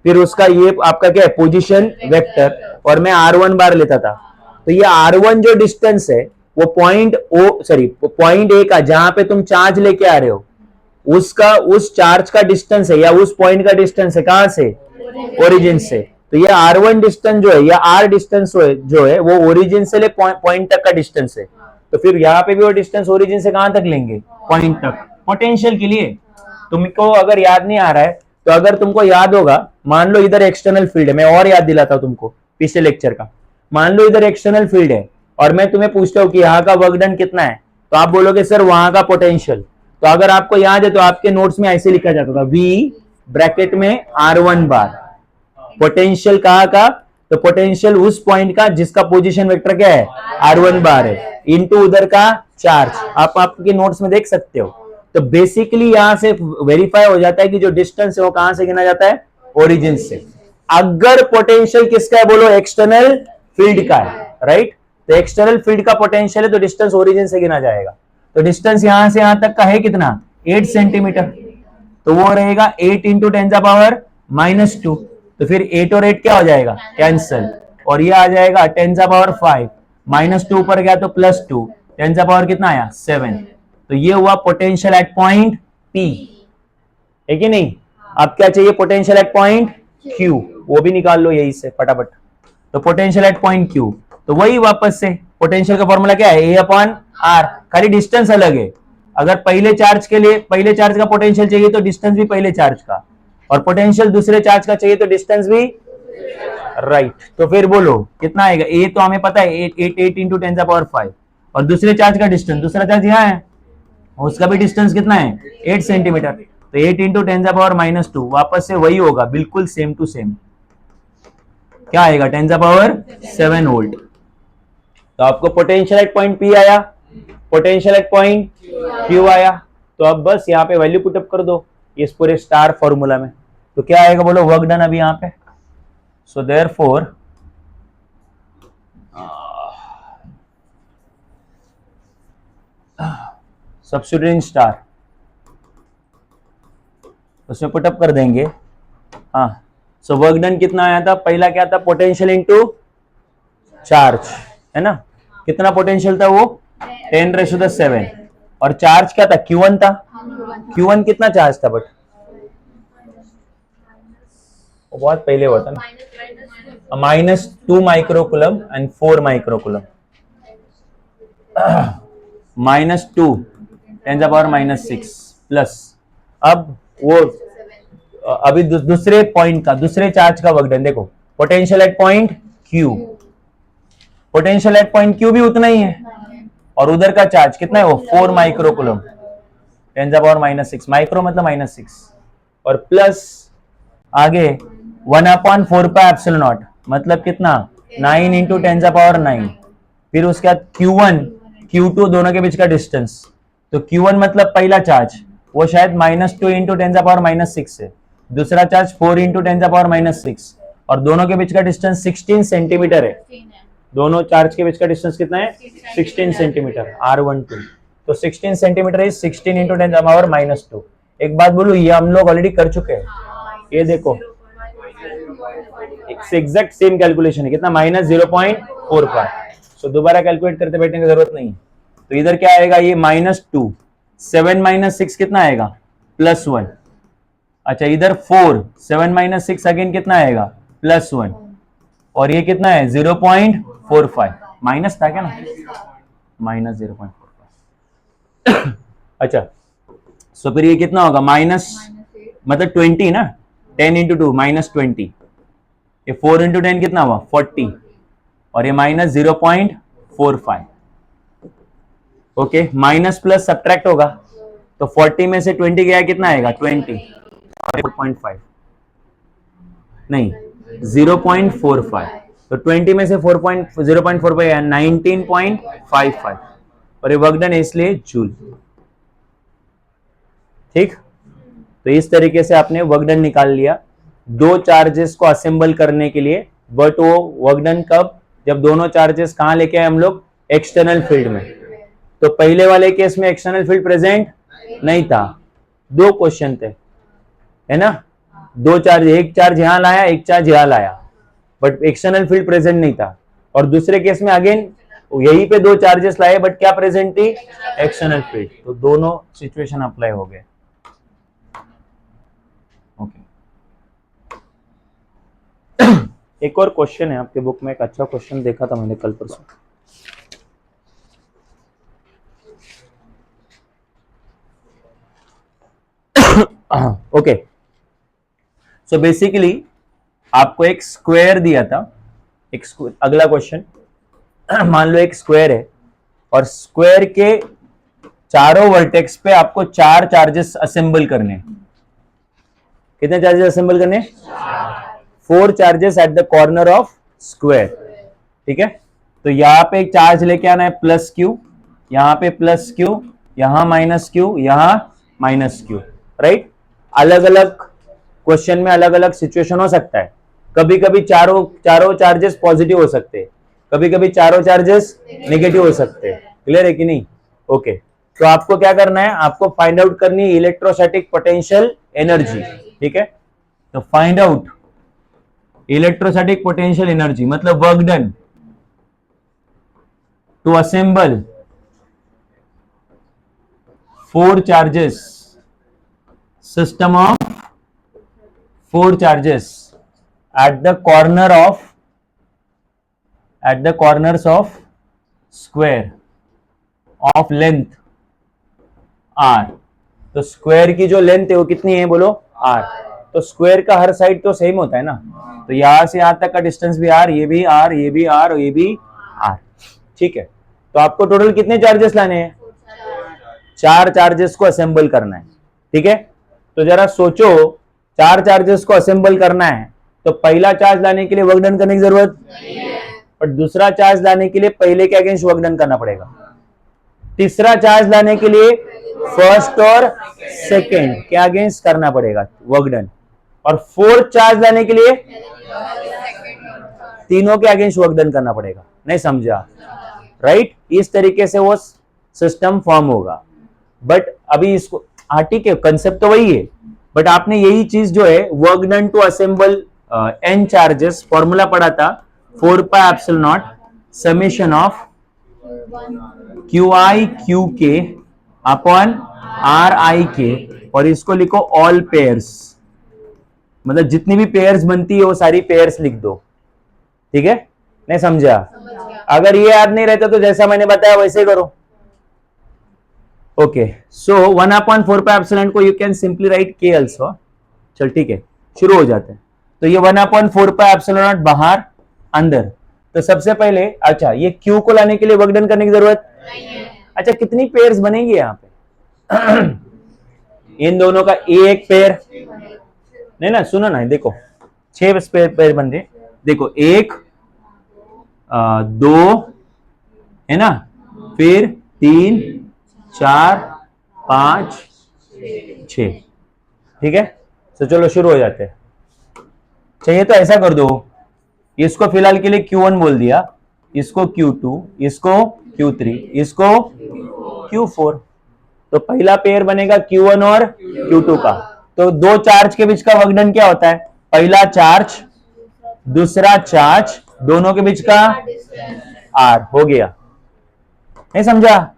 Speaker 1: फिर उसका ये आपका क्या है? पोजीशन वेक्टर, और मैं r1 बार लेता था। तो ये r1 जो डिस्टेंस है वो पॉइंट ए का, जहां पे तुम चार्ज लेके आ रहे हो, उसका उस चार्ज का डिस्टेंस है या उस पॉइंट का डिस्टेंस है, कहां से, ओरिजिन से। तो ये R1 डिस्टेंस जो है या R डिस्टेंस जो है वो ओरिजिन से ले पॉइंट तक का डिस्टेंस है। तो फिर यहाँ पे भी वो डिस्टेंस ओरिजिन से कहां तक लेंगे, पॉइंट तक, पोटेंशियल के लिए। तुमको अगर याद नहीं आ रहा है तो अगर तुमको याद होगा, मान लो इधर एक्सटर्नल फील्ड है, मैं और याद दिलाता हूं तुमको पिछले लेक्चर का। मान लो इधर एक्सटर्नल फील्ड है और मैं तुम्हें पूछता हूँ कि यहाँ का वर्क डन कितना है, तो आप बोलोगे सर वहां का पोटेंशियल। तो अगर आपको याद है तो आपके नोट्स में ऐसे लिखा जाता था, V ब्रैकेट में R1 बार, पोटेंशियल कहाँ का, तो पोटेंशियल उस पॉइंट का जिसका पोजीशन वेक्टर क्या है, R1 बार है, इनटू उधर का चार्ज। आप आपके नोट्स में देख सकते हो। तो बेसिकली यहां से वेरीफाई हो जाता है कि जो डिस्टेंस है वो कहां से गिना जाता है, ओरिजिन से। अगर पोटेंशियल किसका है बोलो, एक्सटर्नल फील्ड का है, राइट। तो एक्सटर्नल फील्ड का पोटेंशियल है तो डिस्टेंस ओरिजिन से गिना जाएगा। तो डिस्टेंस यहां से यहां तक का है कितना, 8 सेंटीमीटर। तो वो रहेगा 8 इंटू 10⁻⁻²। तो फिर 8 और 8 क्या हो जाएगा, कैंसल, और ये आ जाएगा 10⁵ -2 ऊपर गया तो +2, 10 कितना आया, 7। तो ये हुआ पोटेंशियल एट पॉइंट P, है कि नहीं। अब क्या चाहिए, पोटेंशियल एट पॉइंट Q, वो भी निकाल लो यही से फटाफट। तो पोटेंशियल एट पॉइंट Q, तो वही वापस से पोटेंशियल का फॉर्मूला क्या है, A/R, खाली डिस्टेंस अलग है। अगर पहले चार्ज के लिए पहले चार्ज का पोटेंशियल चाहिए तो डिस्टेंस भी पहले चार्ज का, और पोटेंशियल दूसरे चार्ज का चाहिए तो डिस्टेंस भी, राइट। तो फिर बोलो कितना आएगा, ए तो हमें पता है 8 इंटू 10⁵, और दूसरे चार्ज का डिस्टेंस, दूसरा चार्ज यहाँ है, उसका भी डिस्टेंस कितना है, 8 सेंटीमीटर। तो 8 इंटू 10⁻⁻², वापस से वही होगा, बिल्कुल सेम टू सेम। क्या आएगा, 10⁻7 वोल्ट। तो आपको पोटेंशियल एट पॉइंट P आया, पोटेंशियल एट पॉइंट Q आया। तो अब बस यहाँ पे वैल्यू पुटअप कर दो इस पूरे स्टार फॉर्मूला में। तो क्या आएगा बोलो, वर्क डन अभी यहाँ पे। सो देयरफॉर सब्स्टिट्यूटिंग स्टार, उसमें पुटअप कर देंगे। हाँ, सो वर्क डन कितना आया था, पहला क्या था, पोटेंशियल इनटू चार्ज, है ना। कितना पोटेंशियल था वो, 10⁻⁷, और चार्ज क्या था, Q1 था। Q1 कितना चार्ज था, बट वो बहुत पहले हुआ था ना, -2 माइक्रोकुलम एंड 4 माइक्रोकुलम, -2 10⁻⁻6 प्लस। अब वो अभी दूसरे पॉइंट का, दूसरे चार्ज का वर्क डन देखो, potential at point Q, potential at point Q भी उतना ही है, और उधर का चार्ज कितना है वो, 4 माइक्रोकुलम, 10⁻⁻6, माइक्रो मतलब -6, और प्लस आगे 1/4πε0 मतलब कितना, 9 इंटू 10⁻9। फिर उसके बाद Q1 Q2 दोनों के बीच का डिस्टेंस, तो Q1 मतलब पहला चार्ज वो शायद -2 इंटू 10⁻6 है, दूसरा चार्ज 4 इंटू 10⁻6, और दोनों के बीच का डिस्टेंस 16 सेंटीमीटर है। दोनों चार्ज के बीच का डिस्टेंस कितना है, 16 सेंटीमीटर, R12। तो 16 सेंटीमीटर इज 16 इंटू 10⁻2। एक बात बोलूं, ये हम लोग ऑलरेडी कर चुके हैं, ये देखो एग्जैक्ट सेम कैलकुलेशन है, कितना, -0.45। सो दोबारा कैलकुलेट करते बैठने की जरूरत नहीं। तो इधर क्या आएगा, ये -2, 7 - 6 कितना आएगा, +1। अच्छा इधर 4, 7 - 6 अगेन कितना आएगा, +1, और ये कितना है 0.45, माइनस था क्या ना, -0.45। अच्छा सो फिर ये कितना होगा, माइनस मतलब 20 ना, 10 इंटू 2 -20, ये 4 इंटू 10 कितना हुआ, 40, और ये -0.45। ओके, माइनस प्लस सब्ट्रैक्ट होगा, तो 40 में से 20 गया कितना आएगा, 20, 4.5 नहीं 0.45, तो 20 में से 0.45 है 19.55, और ये वर्क डन है इसलिए जूल। ठीक, तो इस तरीके से आपने वर्क डन निकाल लिया दो चार्जेस को असेंबल करने के लिए। बट वो वर्क डन कब, जब दोनों चार्जेस कहां लेके आए हम लोग, एक्सटर्नल फील्ड में। तो पहले वाले केस में एक्सटर्नल फील्ड प्रेजेंट नहीं था, दो क्वेश्चन थे, है ना, दो चार्ज, एक चार्ज यहां लाया, एक चार्ज यहां लाया, बट एक्सटर्नल फील्ड प्रेजेंट नहीं था। और दूसरे केस में अगेन यहीं पे दो चार्जेस लाए, बट क्या प्रेजेंट थी, एक्सटर्नल फील्ड। तो दोनों सिचुएशन अप्लाई हो गए। एक और क्वेश्चन है आपके बुक में, एक अच्छा क्वेश्चन देखा था मैंने कल परसों। ओके, सो बेसिकली आपको एक स्क्वायर दिया था, अगला क्वेश्चन मान लो एक स्क्वायर है और स्क्वायर के चारों वर्टेक्स पे आपको 4 चार्जेस असेंबल करने हैं। कितने चार्जेस असेंबल करने? 4 charges at the corner of square. ठीक है, तो यहां पे एक चार्ज लेके आना है प्लस क्यू, यहां पे प्लस क्यू, यहां माइनस क्यू, यहां माइनस क्यू, राइट। अलग अलग क्वेश्चन में अलग अलग सिचुएशन हो सकता है। कभी कभी चारों चार्जेस पॉजिटिव हो सकते हैं, कभी कभी चारों चार्जेस नेगेटिव हो सकते हैं। क्लियर है कि नहीं? ओके, तो आपको क्या करना है, आपको फाइंड आउट करनी है इलेक्ट्रोस्टैटिक पोटेंशियल एनर्जी। ठीक है, तो find out electrostatic potential energy मतलब work done to assemble 4 charges, system of 4 charges at the corners of square of length r। तो स्क्वायर की जो लेंथ है वो कितनी है बोलो? r। तो स्क्वायर का हर साइड तो सेम होता है ना, तो यहां से यहां तक का डिस्टेंस भी r, ये भी r, ये भी r और ये भी r। ठीक है, तो आपको टोटल कितने चार्जेस लाने हैं? 4 चार्जेस को असेंबल करना है। ठीक है, तो जरा सोचो, 4 चार्जेस को असेंबल करना है तो पहला चार्ज लाने के लिए वर्क डन करने की जरूरत नहीं है, और दूसरा चार्ज लाने के लिए पहले के अगेंस्ट वर्क डन करना पड़ेगा। तीसरा चार्ज लाने के लिए फर्स्ट और सेकंड के अगेंस्ट करना पड़ेगा वर्क डन, और फोर्थ चार्ज लाने के लिए तीनों के अगेंस्ट वर्क डन करना पड़ेगा। नहीं समझा? राइट, इस तरीके से वो सिस्टम फॉर्म होगा। बट अभी इसको, हाँ ठीक है, कंसेप्ट तो वही है, बट आपने यही चीज जो है work done to assemble n charges formula पढ़ा था, 4 pi epsilon naught summation of QI QK अपॉन RIK, और इसको लिखो ऑल पेयर्स, मतलब जितनी भी पेयर्स बनती है वो सारी पेयर्स लिख दो। ठीक है, नहीं समझा? अगर ये याद नहीं रहता तो जैसा मैंने बताया वैसे करो। ओके, सो 1/4 पाई एप्सिलॉन को you can simply write K also. चल ठीक है, शुरू हो जाते हैं। तो ये 1/4 पाई एप्सिलॉन नॉट बाहर अंदर, तो सबसे पहले अच्छा ये Q को लाने के लिए वर्क डन करने की जरूरत नहीं है। अच्छा, कितनी पेयर्स बनेंगी यहाँ पे? इन दोनों का एक पेयर नहीं ना, सुनो ना, देखो 6 पेयर बन रहे। देखो 1 2 है ना, फिर 3 4 5 6। ठीक है, तो चलो शुरू हो जाते हैं। चाहिए तो ऐसा कर दो, इसको फिलहाल के लिए Q1 बोल दिया, इसको Q2, इसको Q3, इसको Q4। तो पहला पेयर बनेगा Q1 और Q2 का। तो दो चार्ज के बीच का वर्क डन क्या होता है? पहला चार्ज दूसरा चार्ज, दोनों के बीच का R हो गया। नहीं समझा?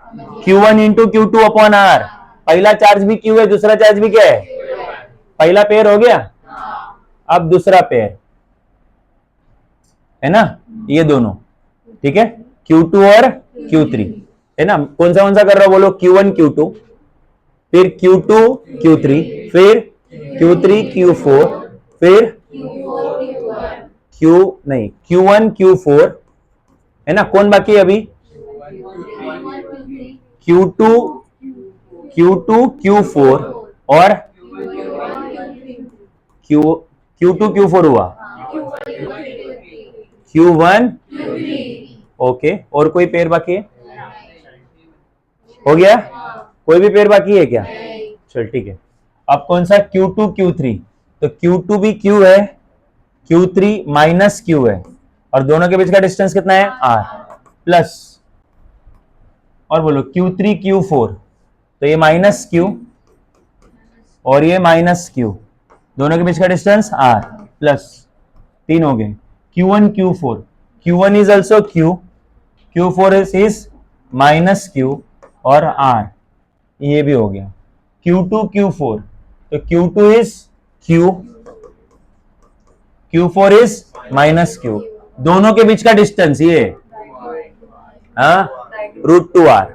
Speaker 1: Q1 into Q2 upon R। पहला चार्ज भी Q है, दूसरा चार्ज भी क्या है? पहला पेयर हो गया। अब दूसरा पेयर है ना, ये दोनों। ठीक है, Q2 और Q3 है ना। कौन सा कर रहा हूं बोलो? Q1 Q2, फिर Q2 Q3, फिर Q3 Q4, फिर Q1 Q4 है ना। कौन बाकी है अभी? Q2 Q4 और Q2 Q4 हुआ, Q1 ओके। और कोई पेयर बाकी है? हो गया? कोई भी पेयर बाकी है क्या? चल ठीक है। अब कौन सा? Q2 Q3, तो Q2 भी Q है, Q3 माइनस Q है, और दोनों के बीच का डिस्टेंस कितना है? R प्लस, और बोलो Q3 Q4, तो ये माइनस Q और ये माइनस Q, दोनों के बीच का डिस्टेंस R प्लस, 3 हो गए। Q1 Q4, Q1 is also Q, Q4 is minus Q और R, ये भी हो गया। Q2 Q4, तो Q2 is Q, Q4 is minus Q, दोनों के बीच का डिस्टेंस ये √2r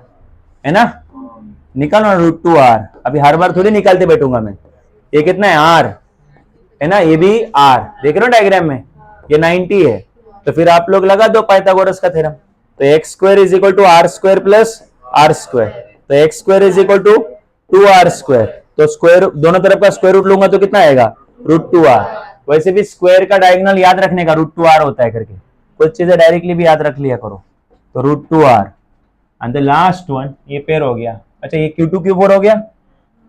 Speaker 1: है ना, निकालो ना √2r, अभी हर बार थोड़ी निकालते बैठूंगा मैं, ये कितना है r है ना, ये भी r, देख रहे हो डायग्राम में, ये 90 है, तो फिर आप लोग लगा दो पाइथागोरस का थ्योरम, तो x square is equal to r square plus r square, तो x square is equal to 2r square, तो स्क्वायर दोनों तरफ का स्क्वायर रूट लूंगा तो कितना आएगा √2r, वैसे भी स्क्वायर का डायगोनल याद रखने का √2r होता है करके, कुछ चीजें डायरेक्टली भी याद रख लिया करो, तो √2r and the last one ये पेयर हो गया, अच्छा ये Q2 Q4 हो गया,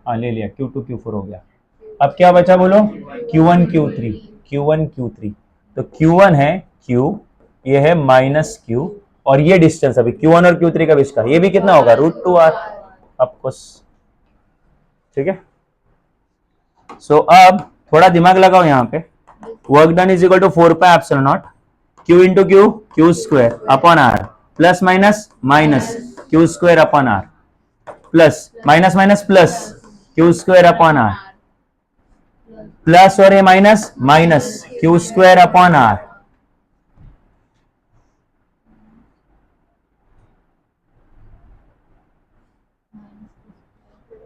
Speaker 1: हाँ ले लिया, Q2 Q4 हो गया, अब क्या बचा बोलो, Q1 Q3, Q1 Q3, तो Q1 है Q, ये है माइनस Q, और ये डिस्टेंस अभी Q1 और Q3 का बीच का, ये भी कितना होगा √2r, ऑफकोर्स, ठीक है। सो अब थोड़ा दिमाग लगाओ यहाँ पे, work done is equal to 4πε0 Q into Q, Q square upon R, plus minus minus Q square upon R, plus minus minus plus Q square upon R, plus और ये minus minus Q square upon R,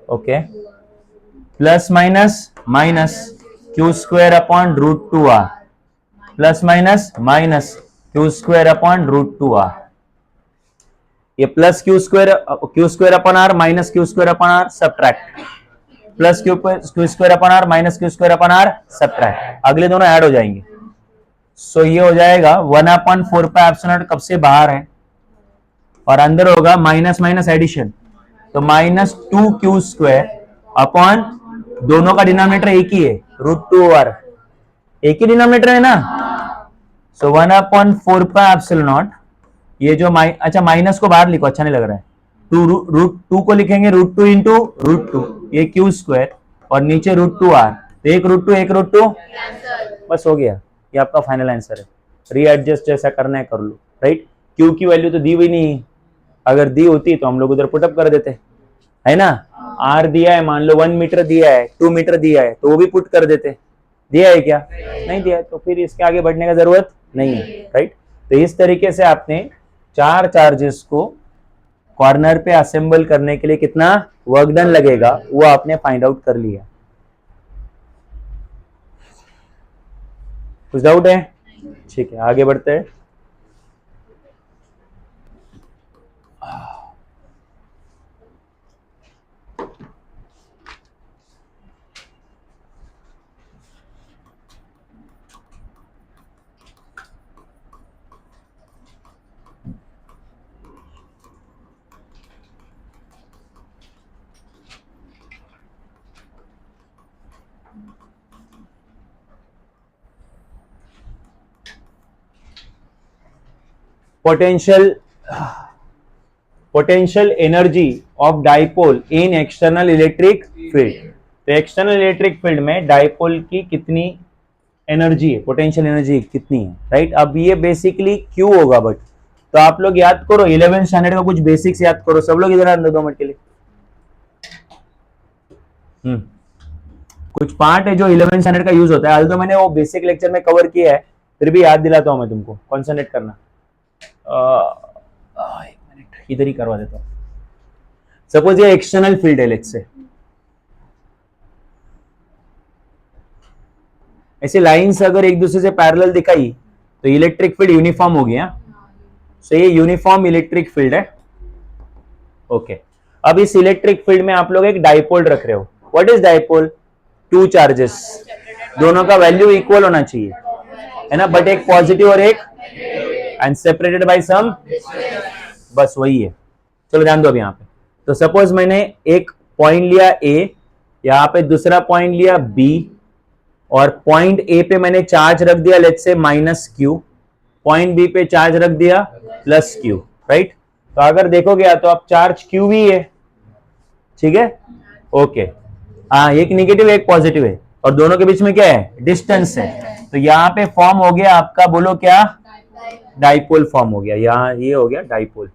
Speaker 1: okay, plus minus minus Q square upon √2r, plus minus minus Q square upon √2r, ये plus Q square upon R minus Q square upon R subtract, plus Q square upon R minus Q square upon R subtract, अगले दोनों add हो जाएंगे, सो ये हो जाएगा 1/4πε0, कब से बाहर है और अंदर होगा माइनस माइनस एडिशन, तो माइनस 2Q स्क्वायर अपॉन, दोनों का डिनोमिनेटर एक ही है √2r, एक ही डिनोमिनेटर है ना, सो 1/4πε0, ये जो अच्छा माइनस को बाहर लिखो, अच्छा नहीं लग रहा है, √2 को लिखेंगे √2 इंटू √2, ये Q स्क्वायर और नीचे √2r, तो एक √2 बस हो गया, ये आपका फाइनल आंसर है, रीएडजस्ट जैसा करना है कर लो, राइट, Q की वैल्यू तो दी हुई नहीं है, अगर दी होती तो हम लोग उधर पुटअप कर देते, है ना, R दिया है, मान लो 1 मीटर दिया है, 2 मीटर दिया है, तो वो भी पुट कर देते, दिया है क्या, नहीं दिया है, तो फिर इसके आगे बढ़ने का जरूरत नहीं है, राइट, तो इस तरीके से आपने 4 चार्जेस को कॉर्नर पे असेंबल करने के लिए कितना वर्क डन लगेगा वो आपने फाइंड आउट कर लिया, कुछ डाउट है, ठीक है आगे बढ़ते हैं। Potential energy of dipole in external electric field, तो एक्सटर्नल इलेक्ट्रिक फील्ड में डाइपोल की कितनी एनर्जी है, पोटेंशियल एनर्जी कितनी है, राइट, अब ये बेसिकली क्यू होगा, बट तो आप लोग याद करो 11th स्टैंडर्ड का कुछ बेसिक्स याद करो, सब लोग इधर आने दो 2 मिनट के लिए, कुछ पार्ट है जो 11th स्टैंडर्ड का यूज होता है, आज तो मैंने वो बेसिक लेक्चर में कवर किया है, फिर भी याद दिलाता हूं मैं तुमको, कॉन्सेंट्रेट करना, एक मिनट इधर ही करवा देता हूं, सपोज ये एक्सटर्नल फील्ड है, लेट्स से ऐसे लाइंस अगर एक दूसरे से पैरेलल दिखाई तो इलेक्ट्रिक फील्ड यूनिफॉर्म हो गया, सो ये यूनिफॉर्म इलेक्ट्रिक फील्ड है, ओके, अब इस इलेक्ट्रिक फील्ड में आप लोग एक डाइपोल रख रहे हो, व्हाट इज डाइपोल, 2 चार्जेस, दोनों का वैल्यू इक्वल होना चाहिए, है ना, बट एक पॉजिटिव और एक एंड सेपरेटेड बाय सम, बस वही है, चलो ध्यान दो अब यहाँ पे, तो सपोज मैंने एक पॉइंट लिया A, यहाँ पे दूसरा पॉइंट लिया B, और पॉइंट A पे मैंने चार्ज रख दिया let's say -Q, point B पे चार्ज रख दिया +Q, राइट, तो अगर देखोगे तो आप चार्ज Q भी है, ठीक है, ओके, हाँ एक निगेटिव एक पॉजिटिव है, और दोनों के बीच में क्या है, डिस्टेंस है, तो यहाँ पे फॉर्म हो गया आपका, बोलो क्या, डाइपोल फॉर्म हो गया, यहाँ ये हो गया डाइपोल,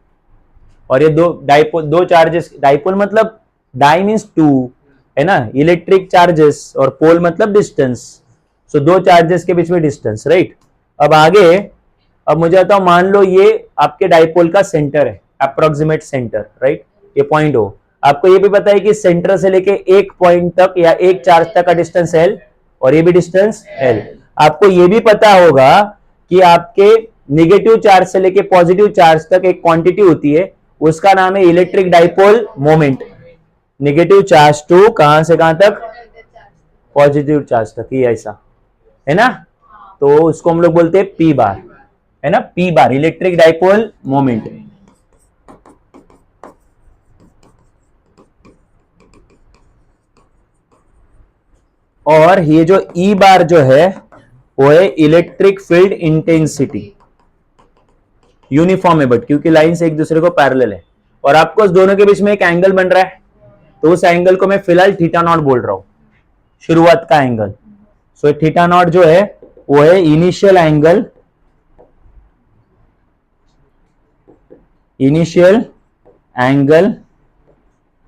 Speaker 1: और ये दो चार्जेस, डाइपोल मतलब डाई मीन्स 2 है ना, इलेक्ट्रिक चार्जेस और पोल मतलब डिस्टेंस, सो दो चार्जेस के बीच में डिस्टेंस, राइट। अब आगे, अब मुझे बताओ, मान लो ये आपके डाइपोल का सेंटर है, अप्रोक्सीमेट सेंटर, राइट, ये पॉइंट हो। आपको ये भी पता है कि सेंटर से लेके एक पॉइंट तक या एक चार्ज तक का डिस्टेंस L, और ये भी डिस्टेंस L। आपको ये भी पता होगा कि आपके नेगेटिव चार्ज से लेके पॉजिटिव चार्ज तक एक क्वांटिटी होती है, उसका नाम है electric dipole moment. Negative charge to कहां से कहां तक, पॉजिटिव चार्ज तक, ये ऐसा है ना। तो उसको हम लोग बोलते हैं P बार, है ना, P बार, इलेक्ट्रिक डाइपोल मोमेंट। और ये जो E बार जो है वो है इलेक्ट्रिक फील्ड इंटेंसिटी। यूनिफॉर्म है बट, क्योंकि लाइंस एक दूसरे को पैरेलल है, और आपको उस दोनों के बीच में एक एंगल बन रहा है, तो उस एंगल को मैं फिलहाल थीटा नॉट बोल रहा हूं, शुरुआत का एंगल। सो थीटा नॉट जो है वो है initial angle, initial angle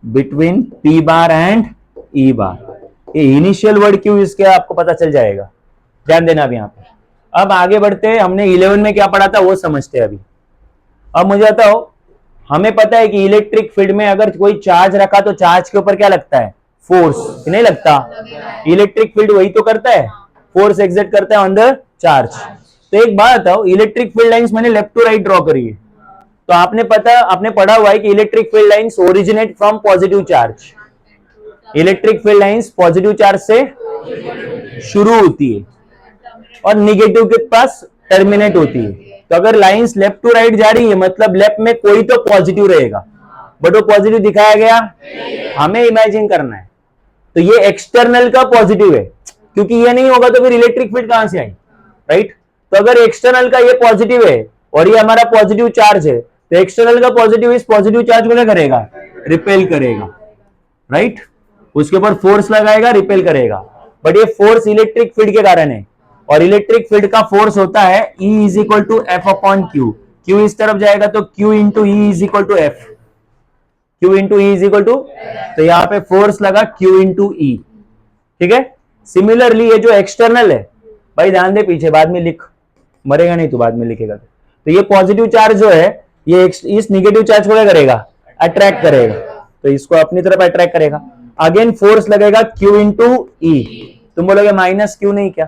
Speaker 1: between P bar and E बार। ये इनिशियल वर्ड क्यों इसके आपको पता चल जाएगा, ध्यान देना अभी यहां पे। अब आगे बढ़ते हैं, हमने 11 में क्या पढ़ा था वो समझते हैं अभी। अब मुझे बताओ, हमें पता है कि इलेक्ट्रिक फील्ड में अगर कोई चार्ज रखा तो चार्ज के ऊपर क्या लगता है, फोर्स, नहीं लगता। इलेक्ट्रिक फील्ड वही तो करता है, फोर्स एक्सर्ट करता है ऑन द चार्ज। तो एक बात बताओ, इलेक्ट्रिक फील्ड लाइंस मैंने लेफ्ट टू राइट ड्रॉ करी है, तो आपने पढ़ा हुआ है कि electric field lines originate from positive charge. Electric field lines positive charge से शुरू होती है और निगेटिव के पास टर्मिनेट होती है। तो अगर लाइंस लेफ्ट टू राइट जा रही है, मतलब लेफ्ट में कोई तो पॉजिटिव रहेगा, बट वो पॉजिटिव दिखाया गया, हमें इमेजिन करना है। तो ये एक्सटर्नल का पॉजिटिव है, क्योंकि ये नहीं होगा तो फिर इलेक्ट्रिक फील्ड कहां से आई, राइट। तो अगर एक्सटर्नल का ये पॉजिटिव है और ये हमारा पॉजिटिव चार्ज है, तो एक्सटर्नल का पॉजिटिव इस पॉजिटिव चार्ज को क्या करेगा, रिपेल करेगा, राइट। उसके ऊपर फोर्स लगाएगा, रिपेल करेगा, बट ये फोर्स इलेक्ट्रिक फील्ड के कारण है। और इलेक्ट्रिक फील्ड का फोर्स होता है E is equal to f upon q. Q इस तरफ जाएगा तो Q into E is equal to f, Q into E is equal to, तो यहाँ पे फोर्स लगा Q इंटू ई, ठीक है। सिमिलरली ये जो एक्सटर्नल है, भाई ध्यान दे, पीछे बाद में लिख, मरेगा नहीं तो बाद में लिखेगा। तो ये पॉजिटिव चार्ज जो है ये इस निगेटिव चार्ज को क्या करेगा, अट्रैक्ट करेगा, तो इसको अपनी तरफ अट्रैक्ट करेगा। अगेन फोर्स लगेगा Q इंटू ई। तुम बोलोगे माइनस क्यू नहीं क्या,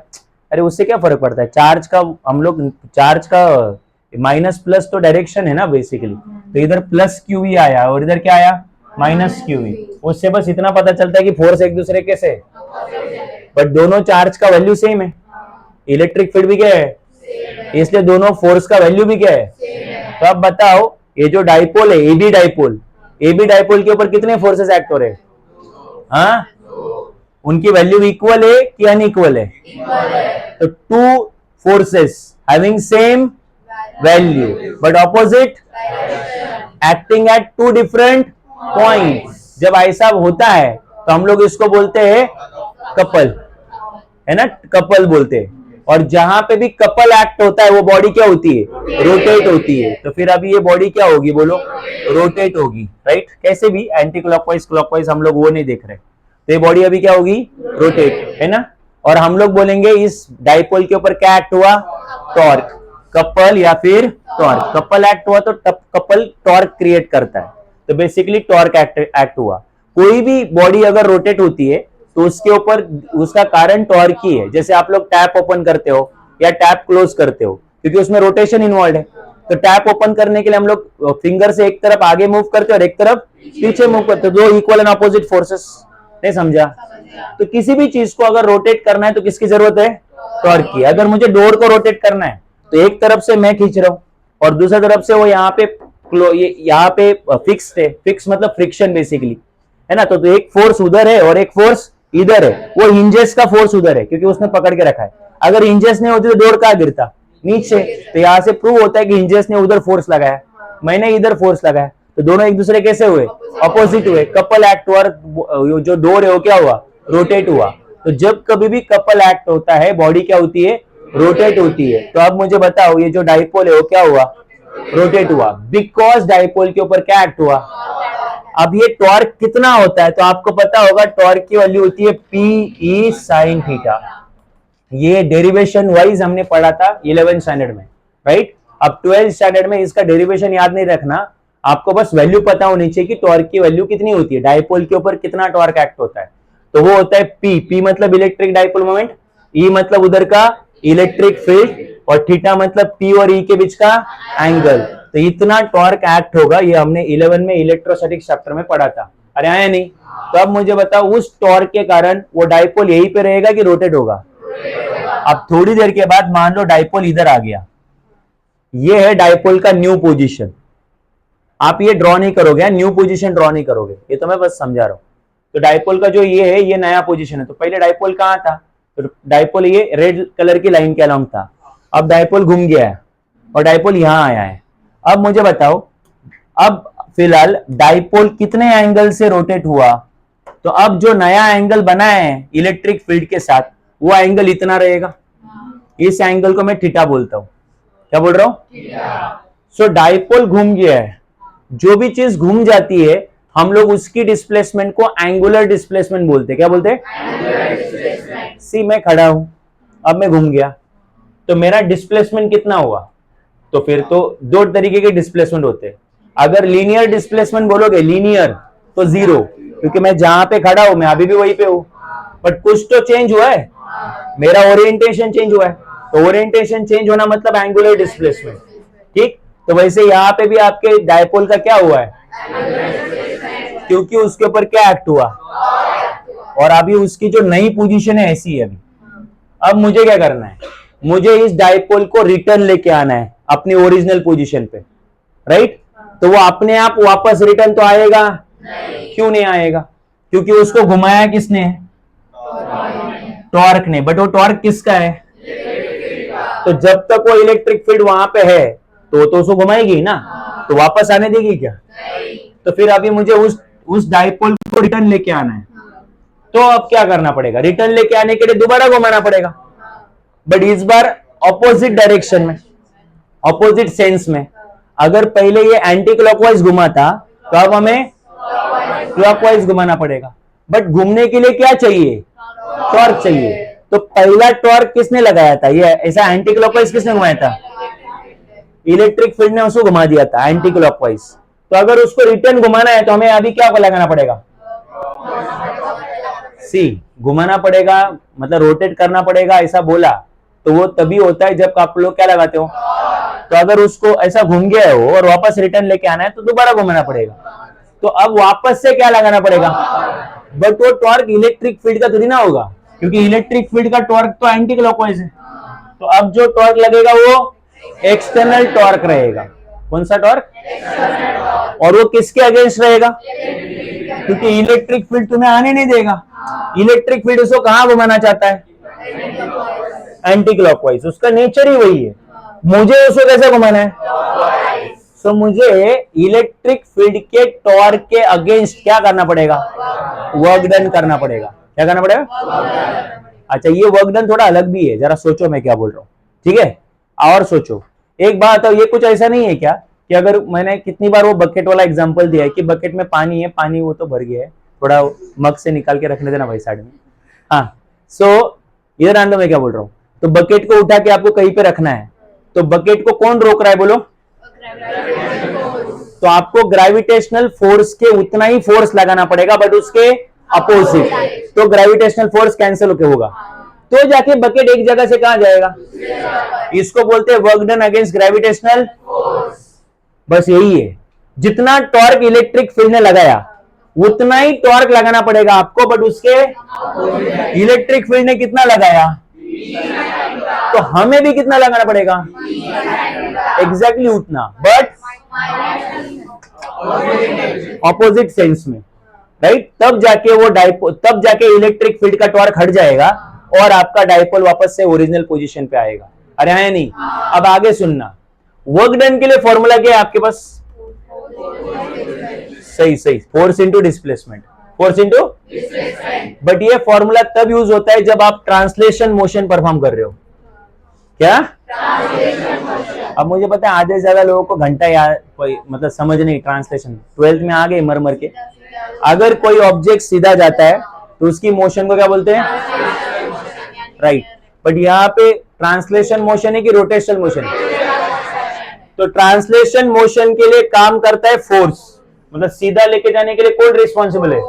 Speaker 1: अरे उससे क्या फर्क पड़ता है, चार्ज का, हम लोग चार्ज का माइनस प्लस तो डायरेक्शन है ना बेसिकली। तो इधर प्लस क्यू ही आया और इधर क्या आया, माइनस क्यू ही। उससे बस इतना पता चलता है कि फोर्स एक दूसरे के से, बट दोनों चार्ज का वैल्यू सेम है, इलेक्ट्रिक फील्ड भी क्या है, इसलिए दोनों फोर्स का वैल्यू भी क्या है। तो अब बताओ, ये जो डाइपोल है एबी डाइपोल के ऊपर कितने फोर्सेस एक्ट हो रहे हैं, हाँ, उनकी वैल्यू इक्वल है कि अनइक्वल है, तो two forces having same value but opposite acting at two different points. जब ऐसा होता है तो हम लोग इसको बोलते हैं कपल, है ना, कपल बोलते हैं। और जहां पे भी कपल एक्ट होता है वो बॉडी क्या होती है, रोटेट होती है। तो फिर अभी ये बॉडी क्या होगी, बोलो, रोटेट होगी, राइट। कैसे भी, एंटी क्लॉकवाइज क्लॉकवाइज हम लोग वो नहीं देख रहे, तो ये बॉडी अभी क्या होगी, रोटेट, है ना। और हम लोग बोलेंगे इस डाइपोल के ऊपर क्या एक्ट हुआ, टॉर्क, कपल या फिर टॉर्क। कपल एक्ट हुआ तो कपल टॉर्क क्रिएट करता है, तो बेसिकली टॉर्क एक्ट हुआ। कोई भी बॉडी अगर रोटेट होती है तो उसके ऊपर उसका कारण टॉर्क ही है। जैसे आप लोग टैप ओपन करते हो या टैप क्लोज करते हो, क्योंकि उसमें रोटेशन इन्वॉल्व है। तो टैप ओपन करने के लिए हम लोग फिंगर से एक तरफ आगे मूव करते हैं और एक तरफ पीछे मूव करते हो, दो इक्वल एंड अपोजिट फोर्सेस, नहीं समझा। तो किसी भी चीज को अगर रोटेट करना है तो किसकी जरूरत है, टॉर्क की। अगर मुझे डोर को रोटेट करना है तो एक तरफ से मैं खींच रहा हूं और दूसरी तरफ से वो यहाँ पे फिक्स है, फिक्स मतलब फ्रिक्शन बेसिकली, है ना। तो एक फोर्स उधर है और एक फोर्स इधर है, वो हिंजेस का फोर्स उधर है क्योंकि उसने पकड़ के रखा है। अगर हिंजेस नहीं होती तो डोर कहां गिरता, नीचे। तो यहां से प्रूव होता है कि हिंजेस ने उधर फोर्स लगाया, मैंने इधर फोर्स लगाया, तो दोनों एक दूसरे कैसे हुए, अपोजिट हुए। कपल एक्ट हुआ, जो डोर है वो क्या हुआ, रोटेट हुआ। तो जब कभी भी कपल एक्ट होता है बॉडी क्या होती है, रोटेट होती है। तो अब मुझे बताओ, ये जो डाइपोल है वो क्या हुआ, रोटेट हुआ, बिकॉज डाइपोल के ऊपर क्या एक्ट हुआ। अब ये टॉर्क कितना होता है, तो आपको पता होगा टॉर्क की वैल्यू होती है P E sin थीटा। ये डेरिवेशन वाइज हमने पढ़ा था 11th स्टैंडर्ड में, राइट। अब 12th स्टैंडर्ड में इसका डेरिवेशन याद नहीं रखना, आपको बस वैल्यू पता होनी चाहिए कि टॉर्क की वैल्यू कितनी होती है, डायपोल के ऊपर कितना टॉर्क एक्ट होता है। तो वो होता है पी, पी मतलब इलेक्ट्रिक डायपोल मोमेंट, ई मतलब उधर का इलेक्ट्रिक फील्ड, और थीटा मतलब पी और ई के बीच का एंगल। तो इतना टॉर्क एक्ट होगा, ये हमने 11 में इलेक्ट्रोस्टैटिक्स चैप्टर में पढ़ा था। अरे आया नहीं? तो अब मुझे बताओ उस टॉर्क के कारण वो डायपोल यहीं पे रहेगा कि रोटेट होगा? अब थोड़ी देर के बाद मान लो डायपोल इधर आ गया, ये है डायपोल का न्यू पोजीशन। आप ये ड्रॉ नहीं करोगे, न्यू पोजीशन ड्रॉ नहीं करोगे, ये तो मैं बस समझा रहा हूं। तो डायपोल का जो ये है, ये नया पोजीशन है। तो पहले डायपोल कहां था? तो डायपोल ये रेड कलर की लाइन के अलोंग था। अब डायपोल घूम गया है और डायपोल यहां आया है। अब मुझे बताओ, अब फिलहाल डायपोल कितने एंगल से रोटेट हुआ? तो अब जो नया एंगल बना है इलेक्ट्रिक फील्ड के साथ, वो एंगल इतना रहेगा। इस एंगल को मैं थीटा बोलता हूं। क्या बोल रहा हूं? सो डायपोल घूम गया है। जो भी चीज घूम जाती है, हम लोग उसकी डिस्प्लेसमेंट को एंगुलर डिस्प्लेसमेंट बोलते हैं। क्या बोलते हैं? सी मैं खड़ा हूं, अब मैं घूम गया, तो मेरा डिस्प्लेसमेंट कितना हुआ? तो फिर तो दो तरीके के डिस्प्लेसमेंट होते हैं। अगर लीनियर डिस्प्लेसमेंट बोलोगे, लीनियर, तो जीरो, क्योंकि मैं जहां पे खड़ा हूं मैं अभी भी वहीं पे हूं, बट कुछ तो चेंज हुआ है, मेरा ओरिएंटेशन चेंज हुआ है। तो ओरिएंटेशन चेंज होना मतलब एंगुलर डिस्प्लेसमेंट, ठीक। तो वैसे यहां पे भी आपके डायपोल का क्या हुआ है? क्योंकि उसके ऊपर क्या एक्ट हुआ, और अभी उसकी जो नई पोजीशन है ऐसी है अभी। अब मुझे क्या करना है? मुझे इस डायपोल को रिटर्न लेके आना है अपनी ओरिजिनल पोजीशन पे, राइट। तो वो अपने आप वापस रिटर्न तो आएगा नहीं। क्यों नहीं आएगा? क्योंकि उसको घुमाया किसने? टॉर्क ने। बट वो टॉर्क किसका है? तो जब तक वो इलेक्ट्रिक फील्ड वहां पे है तो उसको घुमाएगी ना, तो वापस आने देगी क्या? तो फिर अभी मुझे उस डायपोल को रिटर्न लेके आना है। तो अब क्या करना पड़ेगा? रिटर्न लेके आने के लिए दोबारा घुमाना पड़ेगा, बट इस बार ऑपोजिट डायरेक्शन में, ऑपोजिट सेंस में। अगर पहले ये एंटी क्लॉकवाइज घुमा था, तो अब हमें क्लॉकवाइज घुमाना पड़ेगा। बट घूमने के लिए क्या चाहिए? टॉर्क चाहिए। तो पहला टॉर्क किसने लगाया था? ये ऐसा एंटी क्लॉकवाइज किसने घुमाया था? इलेक्ट्रिक फील्ड ने उसको घुमा दिया था एंटी क्लॉकवाइज। तो अगर उसको रिटर्न घुमाना है तो हमें अभी क्या लगाना पड़ेगा? सी, घुमाना पड़ेगा, मतलब रोटेट करना पड़ेगा, ऐसा बोला। तो वो तभी होता है जब आप लोग क्या लगाते हो। तो अगर उसको ऐसा घूम गया हो और वापस रिटर्न लेके आना है तो दोबारा घुमाना पड़ेगा। तो अब वापस से क्या लगाना पड़ेगा? बट वो टॉर्क इलेक्ट्रिक फील्ड का थोड़ी ना होगा, क्योंकि इलेक्ट्रिक फील्ड का टॉर्क तो एंटी क्लॉकवाइज है। तो अब जो टॉर्क लगेगा वो एक्सटर्नल टॉर्क रहेगा। कौन सा टॉर्क? और वो किसके अगेंस्ट रहेगा? क्योंकि इलेक्ट्रिक फील्ड तुम्हें आने नहीं देगा। इलेक्ट्रिक फील्ड उसको कहां घुमाना चाहता है? Anti clockwise. उसका नेचर ही वही है। मुझे उसको कैसे घुमाना है? तो मुझे इलेक्ट्रिक फील्ड के टॉर्क के अगेंस्ट क्या करना पड़ेगा? वर्क डन करना पड़ेगा। क्या करना पड़ेगा? अच्छा, ये वर्क डन थोड़ा अलग भी है, जरा सोचो मैं क्या बोल रहा हूं, ठीक है? और सोचो एक बात, ये कुछ ऐसा नहीं है क्या कि अगर मैंने कितनी बार वो बकेट वाला एग्जांपल दिया है कि बकेट में पानी है, पानी वो तो भर गया है, थोड़ा मग से निकाल के रखने देना भाई साइड में। हाँ, सो इधर आंदो, मैं क्या बोल रहा हूँ। तो बकेट को उठा के आपको कहीं पे रखना है, तो बकेट को कौन रोक रहा है बोलो? तो आपको ग्रेविटेशनल फोर्स के उतना ही फोर्स लगाना पड़ेगा, बट उसके अपोजिट। तो ग्रेविटेशनल फोर्स कैंसिल होके होगा, तो जाके बकेट एक जगह से कहां जाएगा? इसको बोलते हैं work done against gravitational force. बस यही है। जितना टॉर्क इलेक्ट्रिक फील्ड ने लगाया उतना ही टॉर्क लगाना पड़ेगा आपको, बट उसके इलेक्ट्रिक फील्ड ने कितना लगाया? तो हमें भी कितना लगाना पड़ेगा? एग्जैक्टली उतना, बट ऑपोजिट सेंस में, राइट। तब जाके वो डायपोल, तब जाके इलेक्ट्रिक फील्ड का टॉर्क हट जाएगा और आपका डायपोल वापस से ओरिजिनल पोजीशन पे आएगा। अरे है नहीं? अब आगे सुनना। वर्क डन के लिए फॉर्मूला क्या है आपके पास? सही सही, force into displacement, force into. But ये फॉर्मूला तब यूज होता है जब आप ट्रांसलेशन मोशन परफॉर्म कर रहे हो। क्या? अब मुझे पता है आधे से ज्यादा लोगों को घंटा याद, कोई मतलब समझ नहीं ट्रांसलेशन, 12th में आ गए मर मर के। अगर कोई ऑब्जेक्ट सीधा जाता है तो उसकी मोशन को क्या बोलते हैं? राइट। बट यहाँ पे ट्रांसलेशन मोशन है कि रोटेशनल मोशन है? तो ट्रांसलेशन मोशन के लिए काम करता है फोर्स, मतलब सीधा लेके जाने के लिए कौन रिस्पॉन्सिबल है?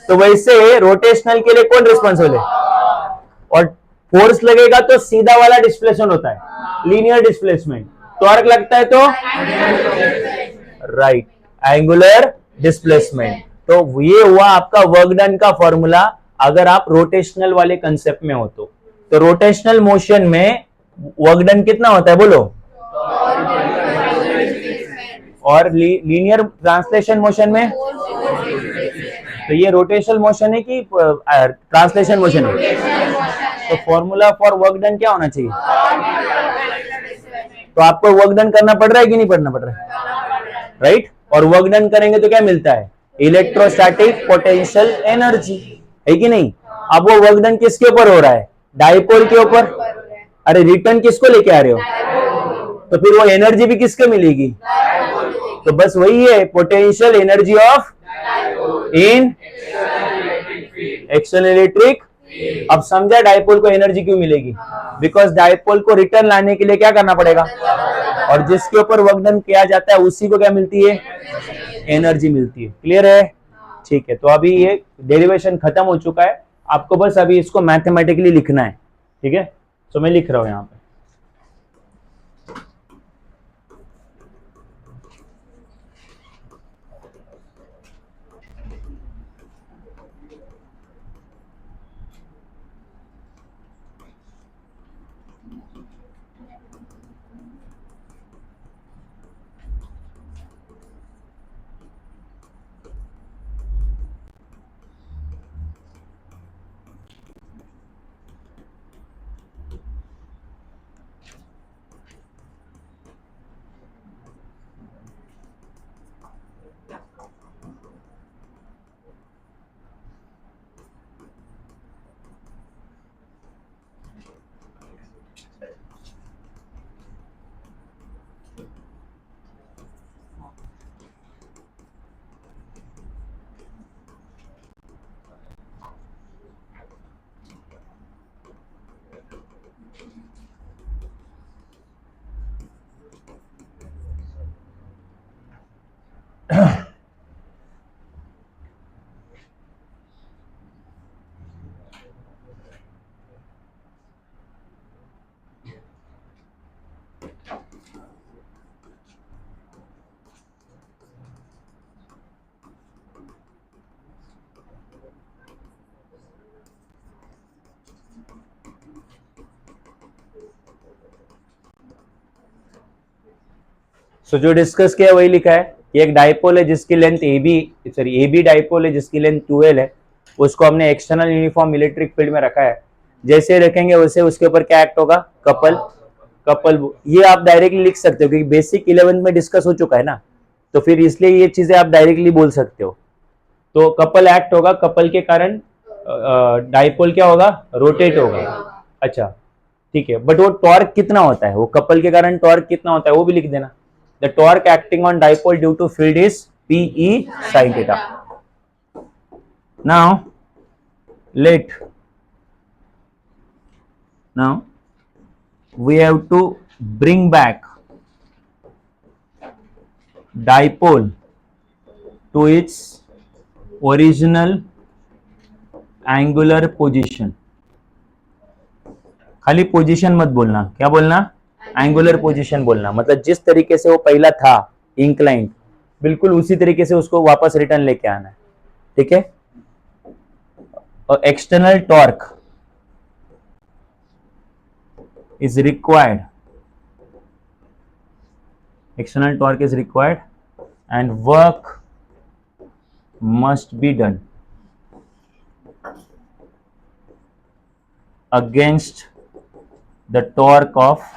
Speaker 1: तो वैसे रोटेशनल के लिए कौन रिस्पॉन्सिबल है? और फोर्स लगेगा तो सीधा वाला डिस्प्लेसमेंट होता है, लीनियर डिस्प्लेसमेंट। टॉर्क लगता है तो राइट, एंगुलर डिस्प्लेसमेंट। तो ये हुआ आपका वर्क डन का फॉर्मूला अगर आप रोटेशनल वाले कंसेप्ट में हो तो रोटेशनल मोशन में वर्क डन कितना होता है बोलो? और लीनियर ट्रांसलेशन मोशन में? तो ये रोटेशनल मोशन है कि ट्रांसलेशन मोशन है? तो फॉर्मूला फॉर वर्क डन क्या होना चाहिए? तो आपको वर्क डन करना पड़ रहा है कि नहीं करना पड़ रहा है? राइट। और वर्क डन करेंगे तो क्या मिलता है? इलेक्ट्रोस्टैटिक पोटेंशियल एनर्जी, है कि नहीं? अब वो वर्क डन किसके ऊपर हो रहा है? डाइपोल के ऊपर। अरे रिटर्न किसको लेके आ रहे हो? तो फिर वो एनर्जी भी किसके मिलेगी? तो बस वही है, potential energy of in external electric. अब समझा डाइपोल को एनर्जी क्यों मिलेगी? बिकॉज डाइपोल को रिटर्न लाने के लिए क्या करना पड़ेगा? और जिसके ऊपर वर्क डन किया जाता है उसी को क्या मिलती है? एनर्जी मिलती है। क्लियर है? ठीक है, तो अभी ये डेरिवेशन खत्म हो चुका है, आपको बस अभी इसको मैथमेटिकली लिखना है। ठीक है, तो मैं लिख रहा हूं यहां पे। सो जो डिस्कस किया वही लिखा है। एक डाइपोल है जिसकी लेंथ ए बी डाइपोल है जिसकी लेंथ 12 है, उसको हमने एक्सटर्नल यूनिफॉर्म इलेक्ट्रिक फील्ड में रखा है। जैसे रखेंगे वैसे उसके ऊपर क्या एक्ट होगा? कपल। ये आप डायरेक्टली लिख सकते हो क्योंकि बेसिक 11th में डिस्कस हो चुका है ना, तो फिर इसलिए ये चीजें आप डायरेक्टली बोल सकते हो। तो कपल एक्ट होगा, कपल के कारण डाइपोल क्या होगा? रोटेट होगा। अच्छा ठीक है, बट वो टॉर्क कितना होता है? वो कपल के कारण टॉर्क कितना होता है वो भी लिख देना। The torque acting on dipole due to field is Pe sin theta. Now we have to bring back dipole to its original angular position. खाली पोजीशन मत बोलना, क्या बोलना? एंगुलर पोजीशन बोलना। मतलब जिस तरीके से वो पहला था इंक्लाइंड, बिल्कुल उसी तरीके से उसको वापस रिटर्न लेके आना है। ठीक है, और external torque is required, external torque is required and work must be done against the torque of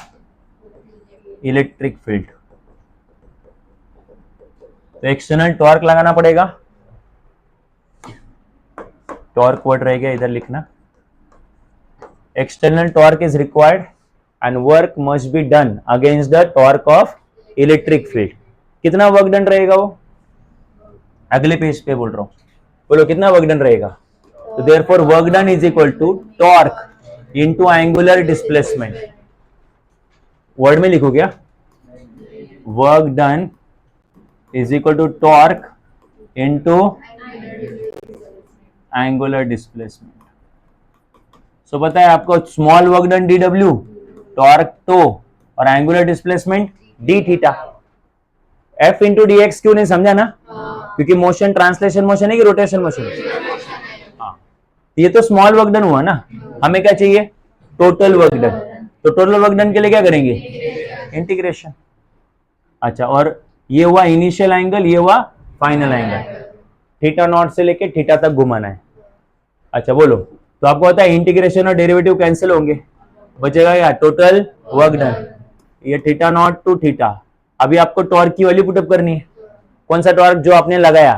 Speaker 1: electric field. तो एक्सटर्नल टॉर्क लगाना पड़ेगा। टॉर्क वर्ड रहेगा इधर लिखना। External torque is required and work must be done against the torque of electric field. कितना work done रहेगा वो? अगले पेज पे बोल रहा हूं, बोलो कितना वर्क डन रहेगा? तो therefore work done is equal to torque into angular displacement. Word में लिखो क्या, work done is equal to torque into angular displacement. So पता है आपको small work done D W, torque tau, और angular displacement D theta. F into D X क्यों नहीं समझा ना, क्योंकि मोशन ट्रांसलेशन मोशन है कि रोटेशन मोशन। हाँ, ये तो स्मॉल वर्क डन हुआ ना, हमें क्या चाहिए, टोटल वर्क डन। तो टोटल वर्क डन के लिए क्या करेंगे, इंटीग्रेशन। अच्छा, और ये हुआ इनिशियल एंगल, ये हुआ फाइनल एंगल, थीटा नॉट से लेके थीटा तक घुमाना है। अच्छा बोलो, तो आपको पता है इंटीग्रेशन और डेरिवेटिव कैंसिल होंगे, बचेगा क्या, टोटल वर्क डन। ये थीटा नॉट टू थीटा। अभी आपको टॉर्क की वैल्यू पुटअप करनी है, कौन सा टॉर्क, जो आपने लगाया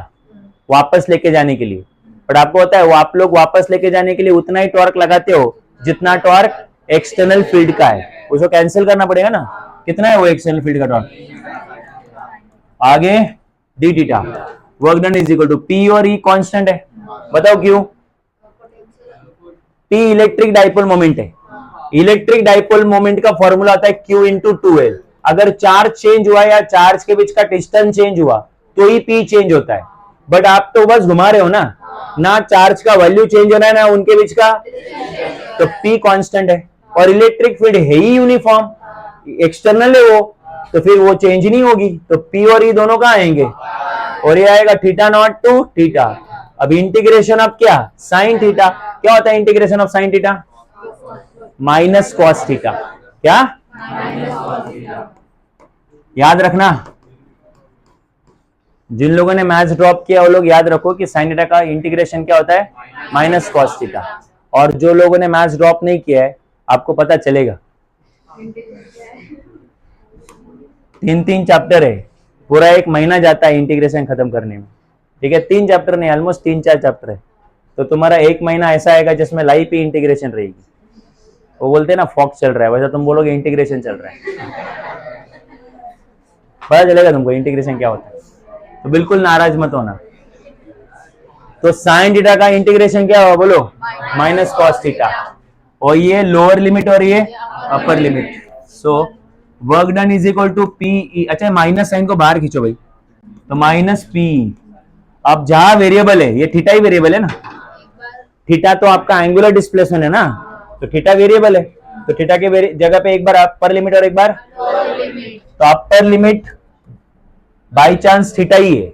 Speaker 1: वापस लेके जाने के लिए। बट आपको पता है वो आप लोग वापस लेके जाने के लिए उतना ही टॉर्क लगाते हो जितना टॉर्क एक्सटर्नल फील्ड का है, उसको कैंसिल करना पड़ेगा ना। कितना है वो एक्सटर्नल फील्ड का टॉर्क, आगे d theta. Work done is equal to p, और ई कांस्टेंट है, बताओ क्यों, पी इलेक्ट्रिक डाइपोल मोमेंट है। इलेक्ट्रिक डाइपोल मोमेंट का फॉर्मूला आता है क्यू इंटू टू एल। अगर चार्ज चेंज हुआ या चार्ज के बीच का डिस्टेंस चेंज हुआ तो ही पी चेंज होता है। बट आप तो बस घुमा रहे हो ना चार्ज का वैल्यू चेंज होना है ना उनके बीच का, तो पी कांस्टेंट है। और इलेक्ट्रिक फील्ड है ही यूनिफॉर्म, एक्सटर्नल है वो, तो फिर वो चेंज नहीं होगी। तो पी और ई दोनों कहां आएंगे, और ये आएगा थीटा नॉट टू थीटा। अब इंटीग्रेशन ऑफ क्या, साइन थीटा। क्या होता है integration of sine theta, minus cos theta. क्या, याद रखना, जिन लोगों ने मैथ्स ड्रॉप किया वो लोग याद रखो कि साइन थीटा का इंटीग्रेशन क्या होता है, माइनस कॉस थीटा। और जो लोगों ने मैथ्स ड्रॉप नहीं किया है आपको पता चलेगा, 3 चैप्टर है, पूरा 1 महीना जाता है इंटीग्रेशन खत्म करने में। ठीक है, 3 चैप्टर नहीं, ऑलमोस्ट 3-4 चैप्टर है, तो तुम्हारा 1 महीना ऐसा आएगा जिसमें लाइफ ही इंटीग्रेशन रहेगी। वो बोलते हैं ना फॉक्स चल रहा है, वैसा तुम बोलोगे इंटीग्रेशन चल रहा है, पता चलेगा तुमको इंटीग्रेशन क्या होता है। तो बिल्कुल नाराज मत होना। तो साइन थीटा का इंटीग्रेशन क्या होगा बोलो, माइनस कॉस थीटा, और ये लोअर लिमिट और ये upper limit. So work done is equal to p. अच्छा, माइनस साइन को बाहर खींचो भाई, तो माइनस पी। अब जहां वेरिएबल है, ये थीटा ही वेरिएबल है ना, थीटा तो आपका एंगुलर डिस्प्लेसमेंट है ना, तो थीटा वेरिएबल है, तो थीटा के जगह पे एक बार अपर लिमिट और एक बार, तो upper limit by chance theta ही है,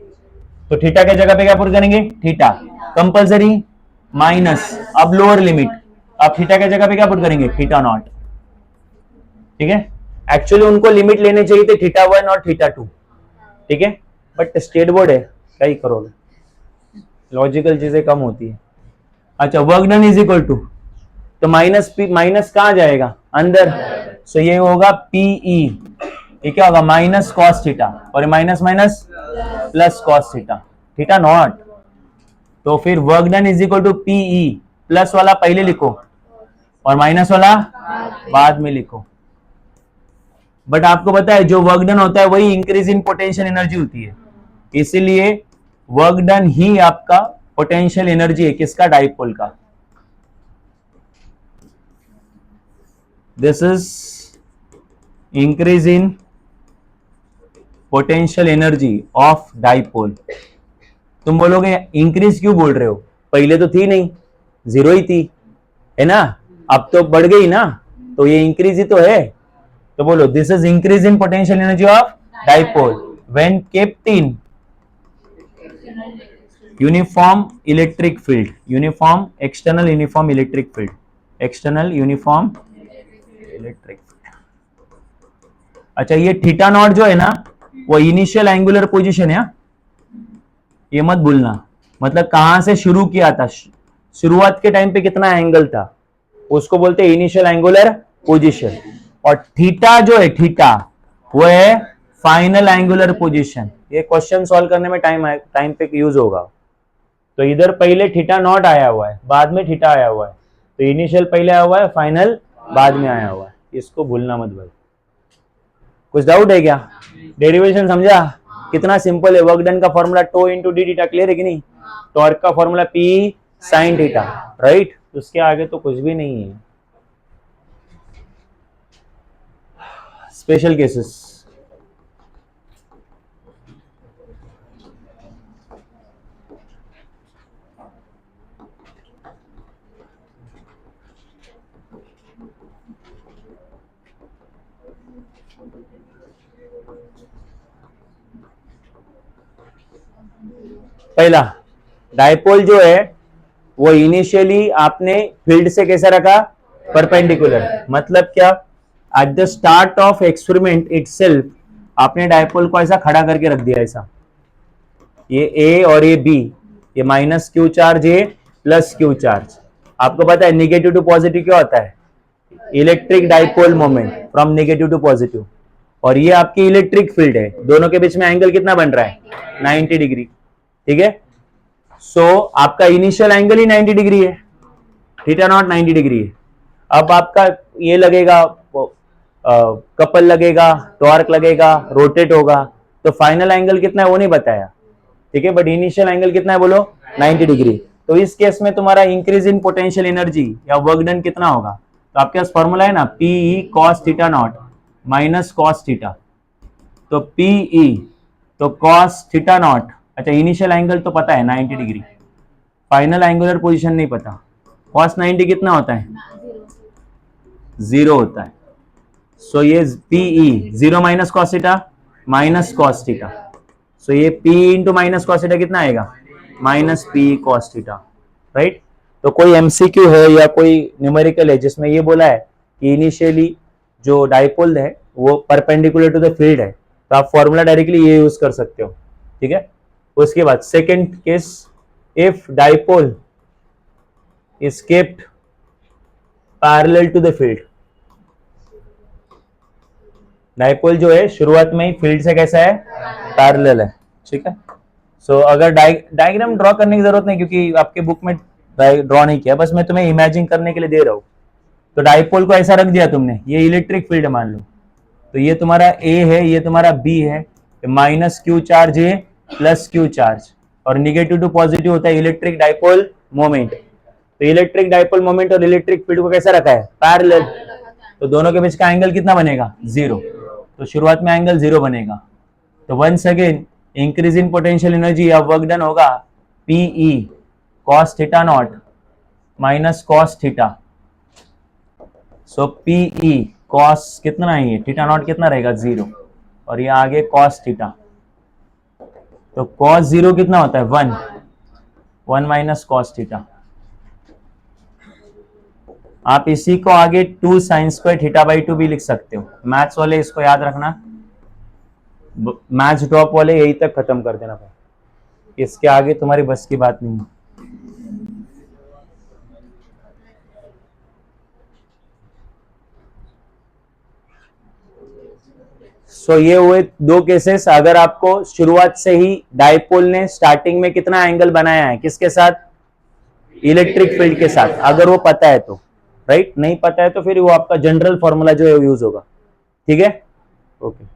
Speaker 1: तो थीटा के जगह पे क्या पुट करेंगे, थीटा कंपल्सरी माइनस। अब लोअर लिमिट, अब थीटा के जगह पे क्या पुट करेंगे, थीटा नॉट। ठीक है, एक्चुअली उनको लिमिट लेने चाहिए थे थीटा 1 और थीटा 2, ठीक है, बट स्टेट बोर्ड है, क्या ही करोगे, लॉजिकल चीजें कम होती है। अच्छा, work done is equal to, तो माइनस पी, माइनस कहां जाएगा, अंदर, सो ये होगा पीई, ये क्या होगा, माइनस कॉस थीटा, और minus minus plus cos theta, theta naught. तो फिर work done is equal to p E, plus वाला पहले लिखो और माइनस वाला बाद में लिखो। बट आपको पता है जो वर्क डन होता है वही इंक्रीज इन पोटेंशियल एनर्जी होती है, इसीलिए वर्क डन ही आपका पोटेंशियल एनर्जी है, किसका, डाइपोल का। This is increase in potential energy of dipole. तुम बोलोगे इंक्रीज क्यों बोल रहे हो, पहले तो थी नहीं, 0 ही थी, है ना, अब तो बढ़ गई ना, तो ये इंक्रीज ही तो है। तो बोलो this is increase in potential energy of dipole when kept in uniform electric field, uniform external uniform electric field, external uniform electric field. अच्छा, ये थीटा नॉट जो है ना वो इनिशियल एंगुलर पोजीशन है, ये मत भूलना, मतलब कहां से शुरू किया था, शुरुआत के टाइम पे कितना एंगल था, उसको बोलते हैं इनिशियल एंगुलर पोजीशन। और थीटा जो है, थीटा वो है फाइनल एंगुलर पोजीशन। ये क्वेश्चन सॉल्व करने में टाइम पे यूज होगा। तो इधर पहले थीटा नॉट आया हुआ है, बाद में थीटा आया हुआ है, तो इनिशियल पहले आया हुआ है, फाइनल बाद में आया हुआ है, इसको भूलना मत भाई। कुछ डाउट है क्या, डेरिवेशन समझा, कितना सिंपल है। वर्क डन का formula tau into d theta, clear है कि नहीं, टॉर्क का formula p sine theta, right, उसके आगे तो कुछ भी नहीं है। Special cases. पहला, डायपोल जो है वो इनिशियली आपने फील्ड से कैसा रखा, परपेंडिकुलर। मतलब क्या, at the start of experiment itself आपने डायपोल को ऐसा खड़ा करके रख दिया ऐसा, ये ए और ये बी, ये माइनस क्यू चार्ज, ये प्लस क्यू चार्ज। आपको पता है निगेटिव टू पॉजिटिव क्या होता है, electric dipole moment from negative to positive. और ये आपकी इलेक्ट्रिक फील्ड है, दोनों के बीच में एंगल कितना बन रहा है, 90 डिग्री। ठीक है, सो आपका इनिशियल एंगल ही 90 डिग्री है, थीटा नॉट 90 डिग्री है। अब आपका ये लगेगा, कपल लगेगा, टॉर्क लगेगा, रोटेट होगा, तो फाइनल एंगल कितना है वो नहीं बताया। ठीक है, बट इनिशियल एंगल कितना है बोलो, 90 डिग्री। तो इस केस में तुम्हारा इंक्रीज इन पोटेंशियल एनर्जी या वर्क डन कितना होगा, तो आपके पास फॉर्मूला है ना, p E cos theta naught minus cos theta. तो पीई तो कॉस थीटा नॉट, अच्छा इनिशियल एंगल तो पता है 90 डिग्री, फाइनल एंगुलर पोजीशन नहीं पता। कॉस 90 कितना होता है, 0 होता है। सो ये PE 0 minus cos theta minus cos theta, so ये P into minus cos theta कितना आएगा, minus P cos theta. Right, तो कोई एमसीक्यू है या कोई न्यूमेरिकल है जिसमें ये बोला है कि इनिशियली जो डायपोल है वो परपेंडिकुलर टू द फील्ड है, तो आप फॉर्मूला डायरेक्टली ये यूज कर सकते हो। ठीक है, उसके बाद second case, if dipole is kept parallel to the field. Dipole जो है शुरुआत में ही फील्ड से कैसा है, पैरेलल है। ठीक है, सो अगर डायग्राम ड्रॉ करने की जरूरत नहीं क्योंकि आपके बुक में ड्रॉ नहीं किया, बस मैं तुम्हें इमेजिन करने के लिए दे रहा हूं। तो डायपोल को ऐसा रख दिया तुमने, ये इलेक्ट्रिक फील्ड मान लो, तो ये तुम्हारा ए है, ये तुम्हारा बी है, माइनस क्यू चार्ज है प्लस क्यू चार्ज, और निगेटिव टू पॉजिटिव होता है इलेक्ट्रिक डायपोल मोमेंट। तो इलेक्ट्रिक डायपोल मोमेंट और इलेक्ट्रिक फील्ड को कैसा रखा है, पैरेलल, तो दोनों के बीच का एंगल कितना बनेगा, 0। तो शुरुआत में एंगल 0 बनेगा। तो once again increase in potential energy या वर्क डन होगा p E cos theta naught minus cos theta. So p E cos कितना है, ये थीटा नॉट कितना रहेगा, 0, और ये आगे कॉस थीटा। तो कॉस 0 कितना होता है, 1 माइनस कॉस थीटा। आप इसी को आगे 2 साइन स्क्वायर थीटा बाई 2 भी लिख सकते हो। मैथ्स वाले इसको याद रखना, मैथ्स ड्रॉप वाले यही तक खत्म कर देना भाई, इसके आगे तुम्हारी बस की बात नहीं है। सो ये हुए 2 केसेस। अगर आपको शुरुआत से ही डायपोल ने स्टार्टिंग में कितना एंगल बनाया है, किसके साथ, इलेक्ट्रिक फील्ड के साथ, अगर वो पता है तो, राइट, नहीं पता है तो फिर वो आपका जनरल फॉर्मूला जो है यूज होगा। ठीक है, ओके।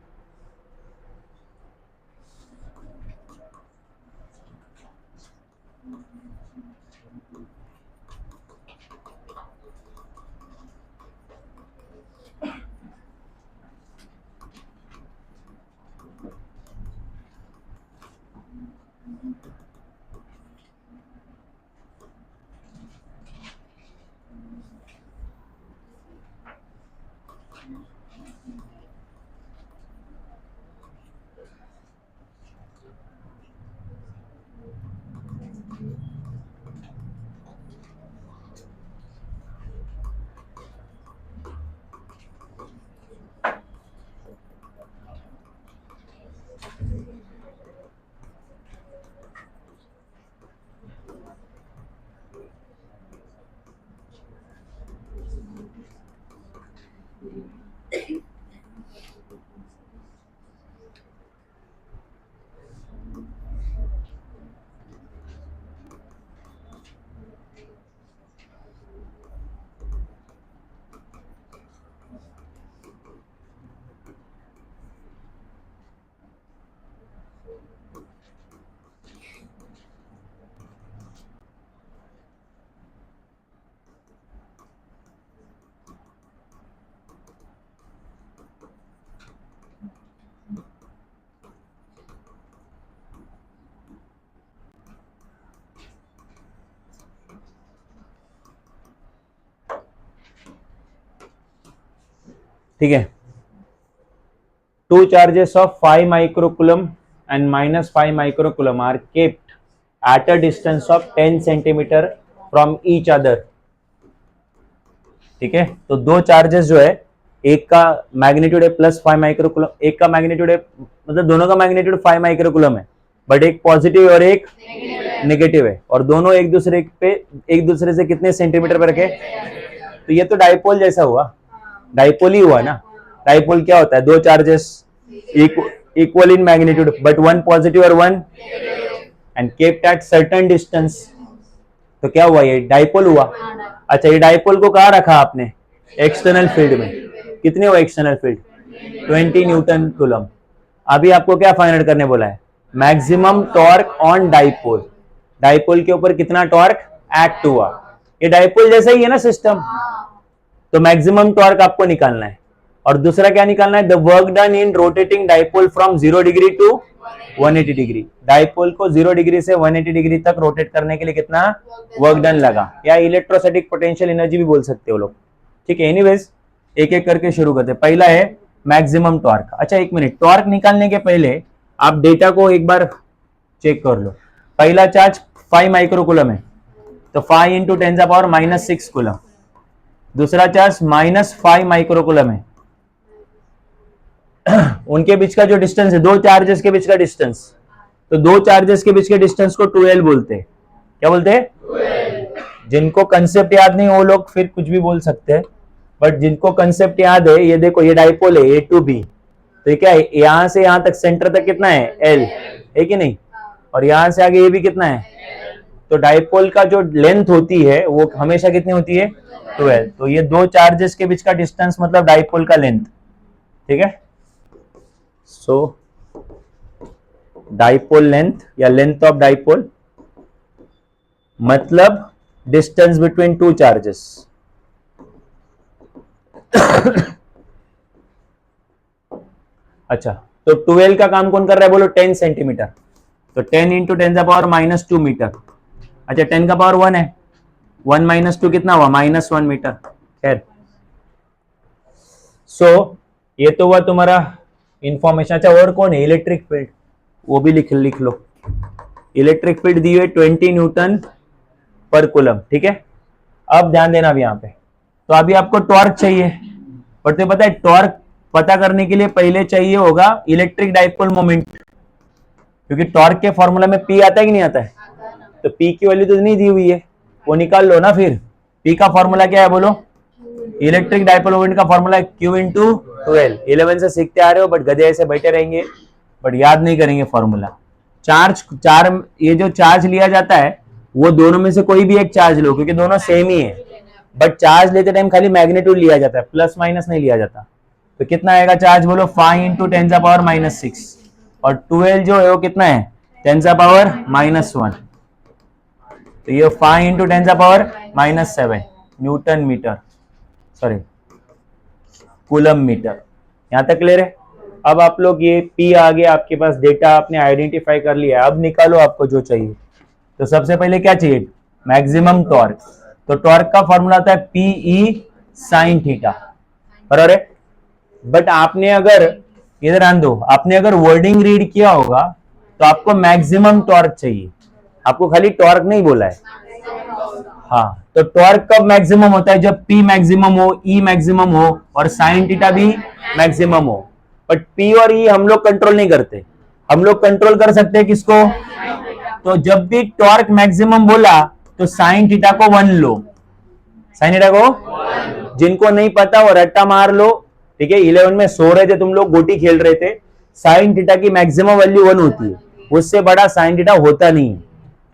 Speaker 1: ठीक है। Two charges of 5 microcoulomb and -5 microcoulomb are kept at a distance of 10 centimetre from each other. ठीक है, तो दो चार्जेस जो है, एक का मैग्नीट्यूड है +5 माइक्रोकुलम, एक का मैग्नीट्यूड है, मतलब दोनों का मैग्नीट्यूड 5 माइक्रोकुलम है, बट एक पॉजिटिव और एक नेगेटिव है, और दोनों एक दूसरे से कितने सेंटीमीटर पर रखे। तो ये तो डाइपोल जैसा हुआ, डाइपोल ही हुआ ना। डाइपोल क्या होता है, दो charges equal in magnitude but one positive और one and kept at certain distance. तो क्या हुआ, ये डाइपोल हुआ। अच्छा, ये डाइपोल को कहाँ रखा आपने, एक्सटर्नल फील्ड में। कितने हुआ एक्सटर्नल फील्ड, 20 न्यूटन कूलम। अभी आपको क्या फाइंड आउट करने बोला है, maximum torque on dipole. Dipole के ऊपर कितना टॉर्क एक्ट हुआ, ये डाइपोल जैसा ही है ना सिस्टम, तो मैक्सिमम टॉर्क आपको निकालना है। और दूसरा क्या निकालना है, the work done in rotating dipole from 0 degree to 180 degree. Dipole को 0 डिग्री से 180 डिग्री तक रोटेट करने के लिए कितना वर्क डन लगा, या इलेक्ट्रोस्टैटिक पोटेंशियल एनर्जी भी बोल सकते हो लोग। ठीक है, एनीवेज एक एक करके शुरू करते हैं। पहला है मैक्सिमम टॉर्क। अच्छा एक मिनट, टॉर्क निकालने के पहले आप डेटा को एक बार चेक कर लो। पहला चार्ज 5 माइक्रोकुलम है, तो 5 इंटू 10⁻⁻6 कूलम। दूसरा चार्ज -5 माइक्रोकुलम है। उनके बीच का जो डिस्टेंस है, दो चार्जेस के बीच का डिस्टेंस, तो दो चार्जेस के बीच के डिस्टेंस को 2L बोलते हैं। क्या बोलते हैं, जिनको कंसेप्ट याद नहीं वो लोग फिर कुछ भी बोल सकते हैं, बट जिनको कंसेप्ट याद है, ये देखो ये डाइपोल है A to B, तो ये क्या है, यहां से यहां तक सेंटर तक कितना है L है कि नहीं, और यहां से आगे ये भी कितना है। तो डाइपोल का जो लेंथ होती है वो हमेशा कितनी होती है, 12। तो ये दो चार्जेस के बीच का डिस्टेंस मतलब डाइपोल का लेंथ। ठीक है, सो डाइपोल लेंथ या लेंथ ऑफ डाइपोल मतलब डिस्टेंस बिटवीन टू चार्जेस। अच्छा, तो 12 का काम कौन कर रहा है बोलो, 10 सेंटीमीटर, तो 10 इंटू 10⁻⁻2 मीटर। अच्छा 10 का पावर 1 है, 1 - 2 कितना हुआ, -1 मीटर। खैर, सो ये तो हुआ तुम्हारा इंफॉर्मेशन। अच्छा और कौन है, इलेक्ट्रिक फील्ड, वो भी लिख लो। इलेक्ट्रिक फील्ड दी हुई 20 न्यूटन पर कूलम। ठीक है, अब ध्यान देना अब यहाँ पे, तो अभी आपको टॉर्क चाहिए, बट तो पता है टॉर्क पता करने के लिए पहले चाहिए होगा इलेक्ट्रिक डाइपोल मोमेंट, क्योंकि टॉर्क के फॉर्मूला में P आता है कि नहीं आता है, तो P की वैल्यू तो नहीं दी हुई है, वो निकाल लो ना। फिर P का फॉर्मूला क्या है बोलो, इलेक्ट्रिक डाइपोल मोमेंट का फॉर्मूला Q इंटू 12। 11 से सीखते आ रहे हो, बट गधे ऐसे बैठे रहेंगे, बट याद नहीं करेंगे फॉर्मूला। ये जो चार्ज लिया जाता है वो दोनों में से कोई भी एक चार्ज लो, क्योंकि दोनों सेम ही है, बट चार्ज लेते टाइम खाली मैग्नीट्यूड लिया जाता है, प्लस माइनस नहीं लिया जाता। तो कितना आएगा चार्ज बोलो, 5 इंटू 10⁻⁻6, और 12 जो है वो कितना है, 10⁻⁻1। तो ये 5 इंटू 10⁻⁻7 newton metre, sorry coulomb metre. यहां तक क्लियर है। अब आप लोग ये P आ गया आपके पास, डेटा आपने आइडेंटिफाई कर लिया, अब निकालो आपको जो चाहिए। तो सबसे पहले क्या चाहिए, मैक्सिमम टॉर्क। तो टॉर्क का फॉर्मूला आता है PE sin थीटा, बराबर है। बट आपने अगर इधर आन दो, आपने अगर वर्डिंग रीड किया होगा तो आपको मैक्सिमम टॉर्क चाहिए, आपको खाली टॉर्क नहीं बोला है। हाँ, तो टॉर्क कब मैक्सिमम होता है, जब P मैक्सिमम हो, E मैक्सिमम हो और sin थीटा भी मैक्सिमम हो। बट P और E हम लोग कंट्रोल नहीं करते, हम लोग कंट्रोल कर सकते हैं किसको, तो जब भी टॉर्क मैक्सिमम बोला तो sin थीटा को 1 लो, sin थीटा को, जिनको नहीं पता वो रट्टा मार लो। ठीक है, 11 में सो रहे थे तुम लोग, गोटी खेल रहे थे, sin थीटा की मैक्सिमम वैल्यू 1 होती है, उससे बड़ा sin थीटा होता नहीं है।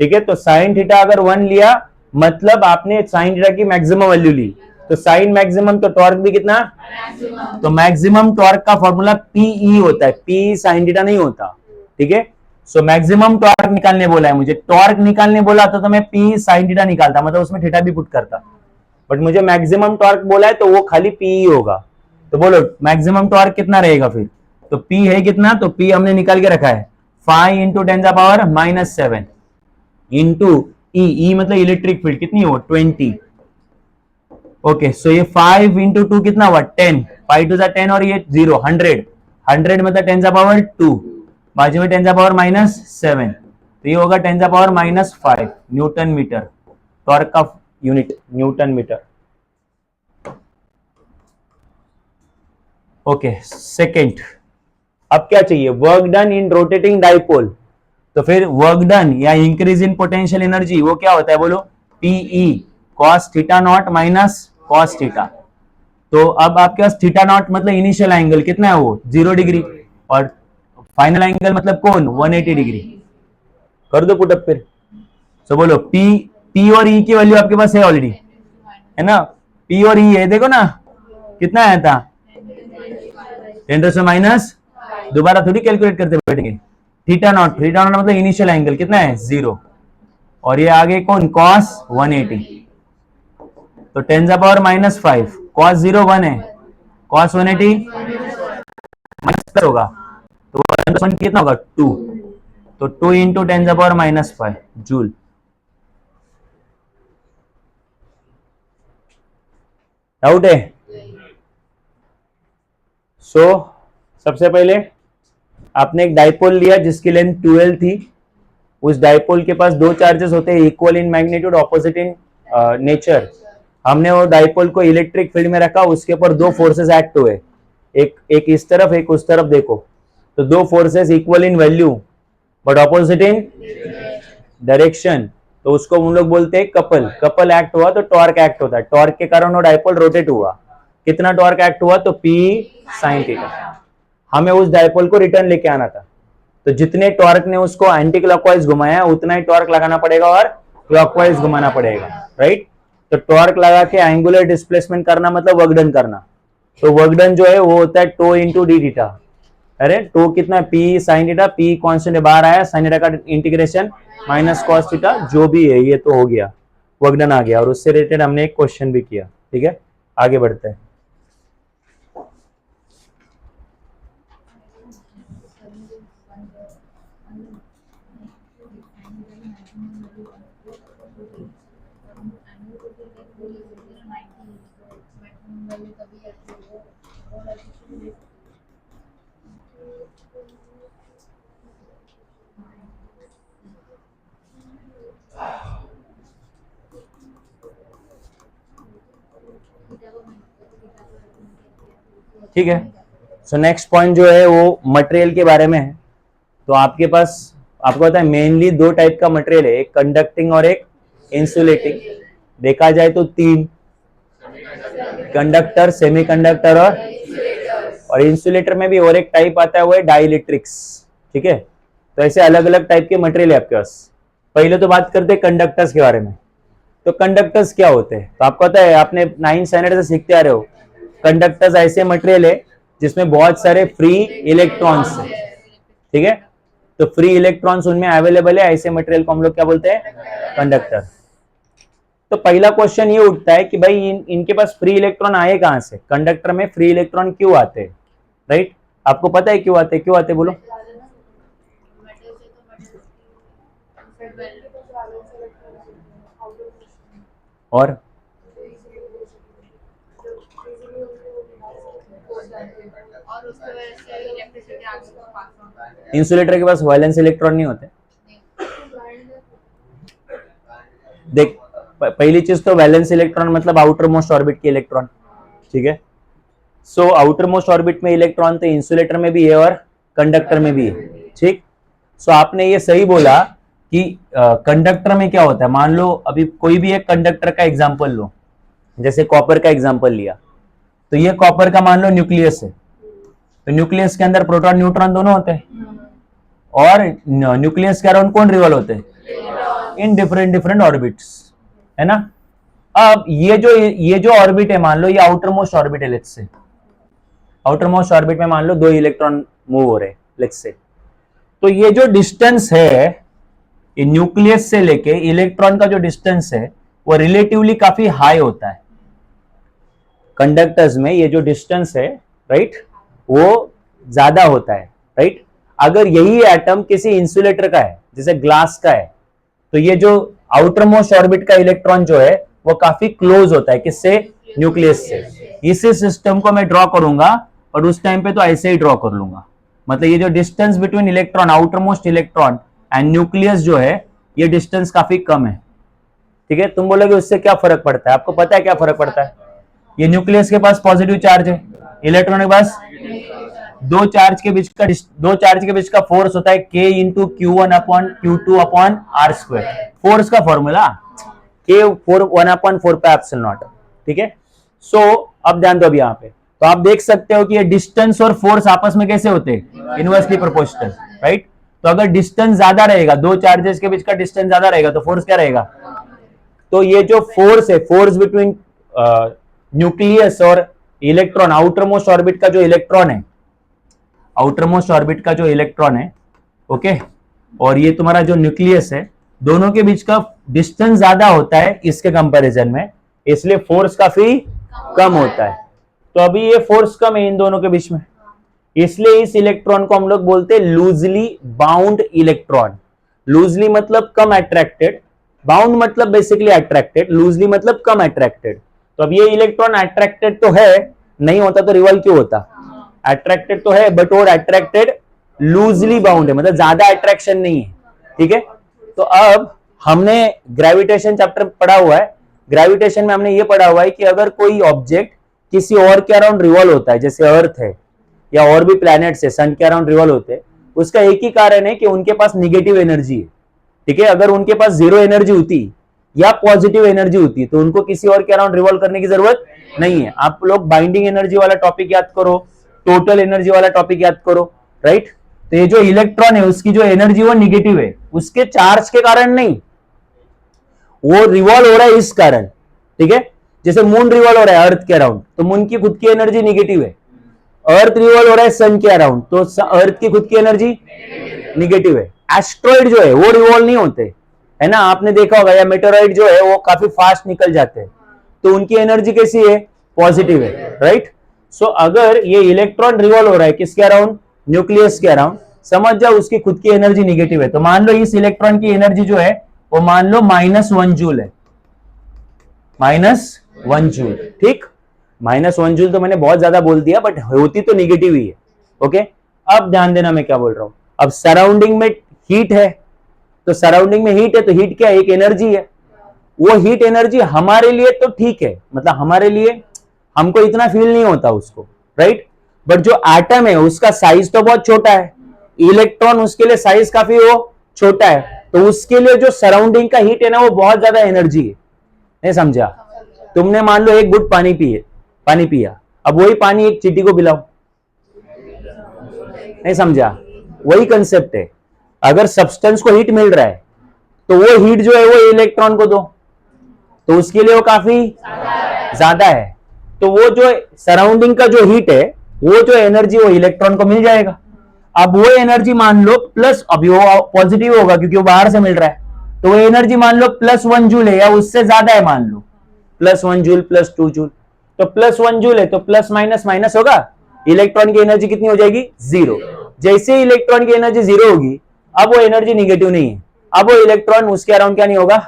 Speaker 1: ठीक है, तो sin थीटा अगर 1 लिया मतलब आपने sin थीटा की मैक्सिमम वैल्यू ली, तो sin मैक्सिमम तो टॉर्क भी कितना, तो मैक्सिमम टॉर्क का फॉर्मूला PE होता है, P sin थीटा नहीं होता। ठीक है, सो मैक्सिमम टॉर्क निकालने बोला है मुझे, टॉर्क निकालने बोला तो मैं P sin थीटा निकालता, मतलब उसमें थीटा भी पुट करता, बट मुझे मैक्सिमम टॉर्क बोला है तो वो खाली PE होगा। तो बोलो मैक्सिमम टॉर्क कितना रहेगा फिर, तो P है कितना, तो P हमने निकाल के रखा है 5 इंटू 10⁻⁻7 इंटू E मतलब इलेक्ट्रिक फील्ड कितनी हो 20, ओके, सो ये 5 इंटू 2 कितना हुआ 10, 5 टू 10 और ये 0 100, 100 मतलब 10 का पावर 2, बाजू में 10 का पावर -7, तो ये होगा 10 का पावर -5 न्यूटन मीटर, टॉर्क का unit newton metre. Okay, second, अब क्या चाहिए, work done in rotating dipole, तो फिर वर्क डन या इंक्रीज इन पोटेंशियल एनर्जी वो क्या होता है बोलो, p E cos theta naught minus cos theta. तो अब आपके पास थीटा नॉट मतलब इनिशियल एंगल कितना है वो 0 डिग्री, और फाइनल एंगल मतलब कौन 180 डिग्री। कर दो पुटअप फिर, तो बोलो पी और ई की वैल्यू आपके पास है ऑलरेडी, है ना, पी और ई है, देखो ना कितना आया था 10⁻⁻, दोबारा थोड़ी कैलकुलेट करते बैठेंगे। थीटा नॉट मतलब इनिशियल एंगल कितना है 0, और ये आगे कौन कॉस 180, तो 10⁻⁻5 कॉस 0 1 है, कॉस 180 माइनस होगा, तो 1 कितना होगा 2, तो 2 इंटू 10⁻⁻5 जूल। डाउट है? सो सबसे पहले आपने एक डाइपोल लिया जिसकी लेंथ 12 थी, उस डाइपोल के पास दो चार्जेस होते हैं equal in magnitude opposite in nature. हमने वो डाइपोल को इलेक्ट्रिक फील्ड में रखा, उसके ऊपर दो फोर्सेस एक्ट हुए, एक इस तरफ एक उस तरफ, देखो तो दो forces equal in value but opposite in direction, तो उसको हम लोग बोलते हैं कपल एक्ट हुआ तो टॉर्क एक्ट होता है, टॉर्क के कारण वो डाइपोल रोटेट हुआ, कितना टॉर्क एक्ट हुआ तो P sin थीटा। हमें उस डाइपोल को रिटर्न लेके आना था, तो जितने टॉर्क ने उसको एंटी क्लॉकवाइज घुमाया उतना ही टॉर्क लगाना पड़ेगा और क्लॉकवाइज घुमाना पड़ेगा, राइट। तो टॉर्क लगा के एंगुलर डिस्प्लेसमेंट करना मतलब वर्क डन करना, तो वर्क डन जो है वो होता है टो इंटू डी थीटा। अरे टो कितना है P sin theta, P constant बाहर आया, sin थीटा का इंटीग्रेशन माइनस कॉस थीटा, जो भी है ये तो हो गया, वर्क डन आ गया, और उससे रिलेटेड हमने एक क्वेश्चन भी किया। ठीक है, आगे बढ़ते हैं। ठीक है, सो नेक्स्ट पॉइंट जो है वो मटेरियल के बारे में है। तो आपके पास आपको पता है मेनली दो टाइप का मटेरियल है, एक कंडक्टिंग और एक इंसुलेटिंग। देखा जाए तो तीन, कंडक्टर, सेमीकंडक्टर और इंसुलेटर में भी और एक टाइप आता है वो है डाइलेक्ट्रिक्स। ठीक है, तो ऐसे अलग अलग टाइप के मटेरियल है आपके पास। पहले तो बात करते हैं कंडक्टर्स के बारे में। तो कंडक्टर्स क्या होते हैं, तो आपको पता है, आपने 9th स्टैंडर्ड से सीखते आ रहे हो, कंडक्टर्स ऐसे मटेरियल है जिसमें बहुत सारे फ्री इलेक्ट्रॉन्स है। ठीक है, तो फ्री इलेक्ट्रॉन्स उनमें अवेलेबल है, ऐसे मटेरियल को हम लोग क्या बोलते हैं, कंडक्टर। तो पहला क्वेश्चन ये उठता है कि भाई इनके पास फ्री इलेक्ट्रॉन आए कहां से, कंडक्टर में फ्री इलेक्ट्रॉन क्यों आते हैं, राइट। आपको पता है क्यों आते बोलो। और इंसुलेटर के पास वैलेंस इलेक्ट्रॉन नहीं होते। देख, पहली चीज तो वैलेंस इलेक्ट्रॉन मतलब आउटर मोस्ट ऑर्बिट के इलेक्ट्रॉन। ठीक है, सो आउटर मोस्ट ऑर्बिट में इलेक्ट्रॉन तो इंसुलेटर में भी है और कंडक्टर में भी है। ठीक, सो आपने ये सही बोला कि कंडक्टर में क्या होता है, मान लो अभी कोई भी एक कंडक्टर का एग्जांपल लो, जैसे कॉपर का एग्जांपल लिया, तो ये कॉपर का मान लो न्यूक्लियस है, तो न्यूक्लियस के अंदर प्रोटॉन न्यूट्रॉन दोनों होते हैं, और न्यूक्लियस के अराउंड कौन रिवॉल्व होते हैं, इन डिफरेंट ऑर्बिट्स, है ना। अब ये जो ऑर्बिट है, मान लो ये आउटर मोस्ट ऑर्बिट है, let's say outer most orbit में मान लो दो इलेक्ट्रॉन मूव हो रहे हैं, लेट्स से, तो ये जो डिस्टेंस है न्यूक्लियस से लेके इलेक्ट्रॉन का जो डिस्टेंस है वो रिलेटिवली काफी हाई होता है कंडक्टर्स में। ये जो डिस्टेंस है, राइट, वो ज्यादा होता है, राइट। अगर यही एटम किसी इंसुलेटर का है, जैसे ग्लास का है, तो ये जो आउटर मोस्ट ऑर्बिट का इलेक्ट्रॉन जो है वो काफी क्लोज होता है, किससे, न्यूक्लियस से। इसी सिस्टम को मैं ड्रॉ करूंगा और उस टाइम पे तो ऐसे ही ड्रॉ कर लूंगा। मतलब ये जो distance between electron, outer most electron and nucleus जो है, ये डिस्टेंस काफी कम है। ठीक है, तुम बोलोगे उससे क्या फर्क पड़ता है? आपको पता है क्या फर्क पड़ता है? ये न्यूक्लियस के पास पॉजिटिव चार्ज है, इलेक्ट्रॉन के पास दो चार्ज के बीच का फोर्स होता है K into Q1 upon Q2 upon R square. Force का फॉर्मूला K 1/4πε0। ठीक है, सो अब ध्यान दो अब यहाँ पे, तो आप देख सकते हो कि ये डिस्टेंस और फोर्स आपस में कैसे होते हैं? Inversely proportional, right? तो अगर डिस्टेंस ज्यादा रहेगा, दो चार्जेस के बीच का डिस्टेंस ज्यादा रहेगा, तो फोर्स क्या रहेगा? तो ये जो फोर्स है, फोर्स बिटवीन न्यूक्लियस और इलेक्ट्रॉन, आउटर मोस्ट ऑर्बिट का जो इलेक्ट्रॉन है, आउटर मोस्ट ऑर्बिट का जो इलेक्ट्रॉन है, ओके, और ये तुम्हारा जो न्यूक्लियस है, दोनों के बीच का डिस्टेंस ज्यादा होता है इसके कंपैरिजन में, इसलिए फोर्स काफी कम होता है। तो अभी ये फोर्स कम है इन दोनों के बीच में, इसलिए इस इलेक्ट्रॉन को हम लोग बोलते हैं लूजली बाउंड इलेक्ट्रॉन। लूजली मतलब कम अट्रैक्टेड, बाउंड मतलब बेसिकली अट्रैक्टेड, लूजली मतलब कम अट्रैक्टेड। तो अब ये इलेक्ट्रॉन अट्रैक्टेड तो है, नहीं होता तो रिवॉल्व क्यों होता? अट्रैक्टेड तो है, बट और अट्रैक्टेड लूजली बाउंड है, मतलब ज्यादा अट्रैक्शन नहीं है। ठीक है, तो अब हमने ग्रेविटेशन चैप्टर पढ़ा हुआ है, ग्रेविटेशन में हमने ये पढ़ा हुआ है कि अगर कोई ऑब्जेक्ट किसी और के अराउंड रिवॉल्व होता है, जैसे अर्थ है या और भी प्लैनेट्स है सन के अराउंड रिवॉल्व होते हैं, उसका एक ही कारण है कि उनके पास निगेटिव एनर्जी है। ठीक है, अगर उनके पास जीरो एनर्जी होती या पॉजिटिव एनर्जी होती तो उनको किसी और के अराउंड रिवॉल्व करने की जरूरत नहीं है। आप लोग बाइंडिंग एनर्जी वाला टॉपिक याद करो, टोटल एनर्जी वाला टॉपिक याद करो, राइट? तो ये जो इलेक्ट्रॉन है उसकी जो एनर्जी वो निगेटिव है, उसके चार्ज के कारण नहीं, वो रिवॉल्व हो रहा है इस कारण। ठीक है, जैसे मून रिवॉल्व हो रहा है अर्थ के अराउंड, तो मून की खुद की एनर्जी निगेटिव है। अर्थ रिवॉल्व हो रहा है सन के अराउंड, तो अर्थ की खुद की एनर्जी निगेटिव है। एस्ट्रॉइड जो है वो रिवॉल्व नहीं होते, है ना? आपने देखा होगा, या मेटेरॉइड जो है वो काफी फास्ट निकल जाते हैं, तो उनकी एनर्जी कैसी है? पॉजिटिव है, राइट? सो अगर ये इलेक्ट्रॉन रिवॉल्व हो रहा है किसके अराउंड? न्यूक्लियस के अराउंड, समझ जाओ उसकी खुद की एनर्जी निगेटिव है। तो मान लो इस इलेक्ट्रॉन की एनर्जी जो है वो मान लो -1 जूल है, -1 जूल। ठीक, -1 जूल तो मैंने बहुत ज्यादा बोल दिया, बट होती तो निगेटिव ही है। ओके, अब ध्यान देना मैं क्या बोल रहा हूं। अब सराउंडिंग में हीट है, तो सराउंडिंग में हीट है तो हीट क्या है? एक एनर्जी है। वो हीट एनर्जी हमारे लिए तो ठीक है, मतलब हमारे लिए हमको इतना फील नहीं होता उसको, राइट? बट जो एटम है उसका साइज तो बहुत छोटा है, इलेक्ट्रॉन उसके लिए साइज काफी वो छोटा है, तो उसके लिए जो सराउंडिंग का हीट है ना वो बहुत ज्यादा एनर्जी है। नहीं समझा? तुमने मान लो एक गुट पानी पिया, अब वही पानी एक चींटी को पिलाओ, नहीं समझा? वही कंसेप्ट है। अगर सब्सटेंस को हीट मिल रहा है तो वो हीट जो है वो इलेक्ट्रॉन को दो, तो उसके लिए वो काफी ज्यादा है, तो वो जो सराउंडिंग का जो हीट है, वो जो एनर्जी वो इलेक्ट्रॉन को मिल जाएगा। अब वो एनर्जी मान लो प्लस, अभी वो पॉजिटिव होगा क्योंकि वो बाहर से मिल रहा है, तो वो एनर्जी मान लो +1 जूल है या उससे ज्यादा है, मान लो +1 जूल +2 जूल, तो +1 जूल है तो प्लस माइनस माइनस होगा, इलेक्ट्रॉन की एनर्जी कितनी हो जाएगी? 0। जैसे ही इलेक्ट्रॉन की एनर्जी 0 होगी, अब वो एनर्जी निगेटिव नहीं है, अब वो इलेक्ट्रॉन उसके अराउंड क्या नहीं होगा?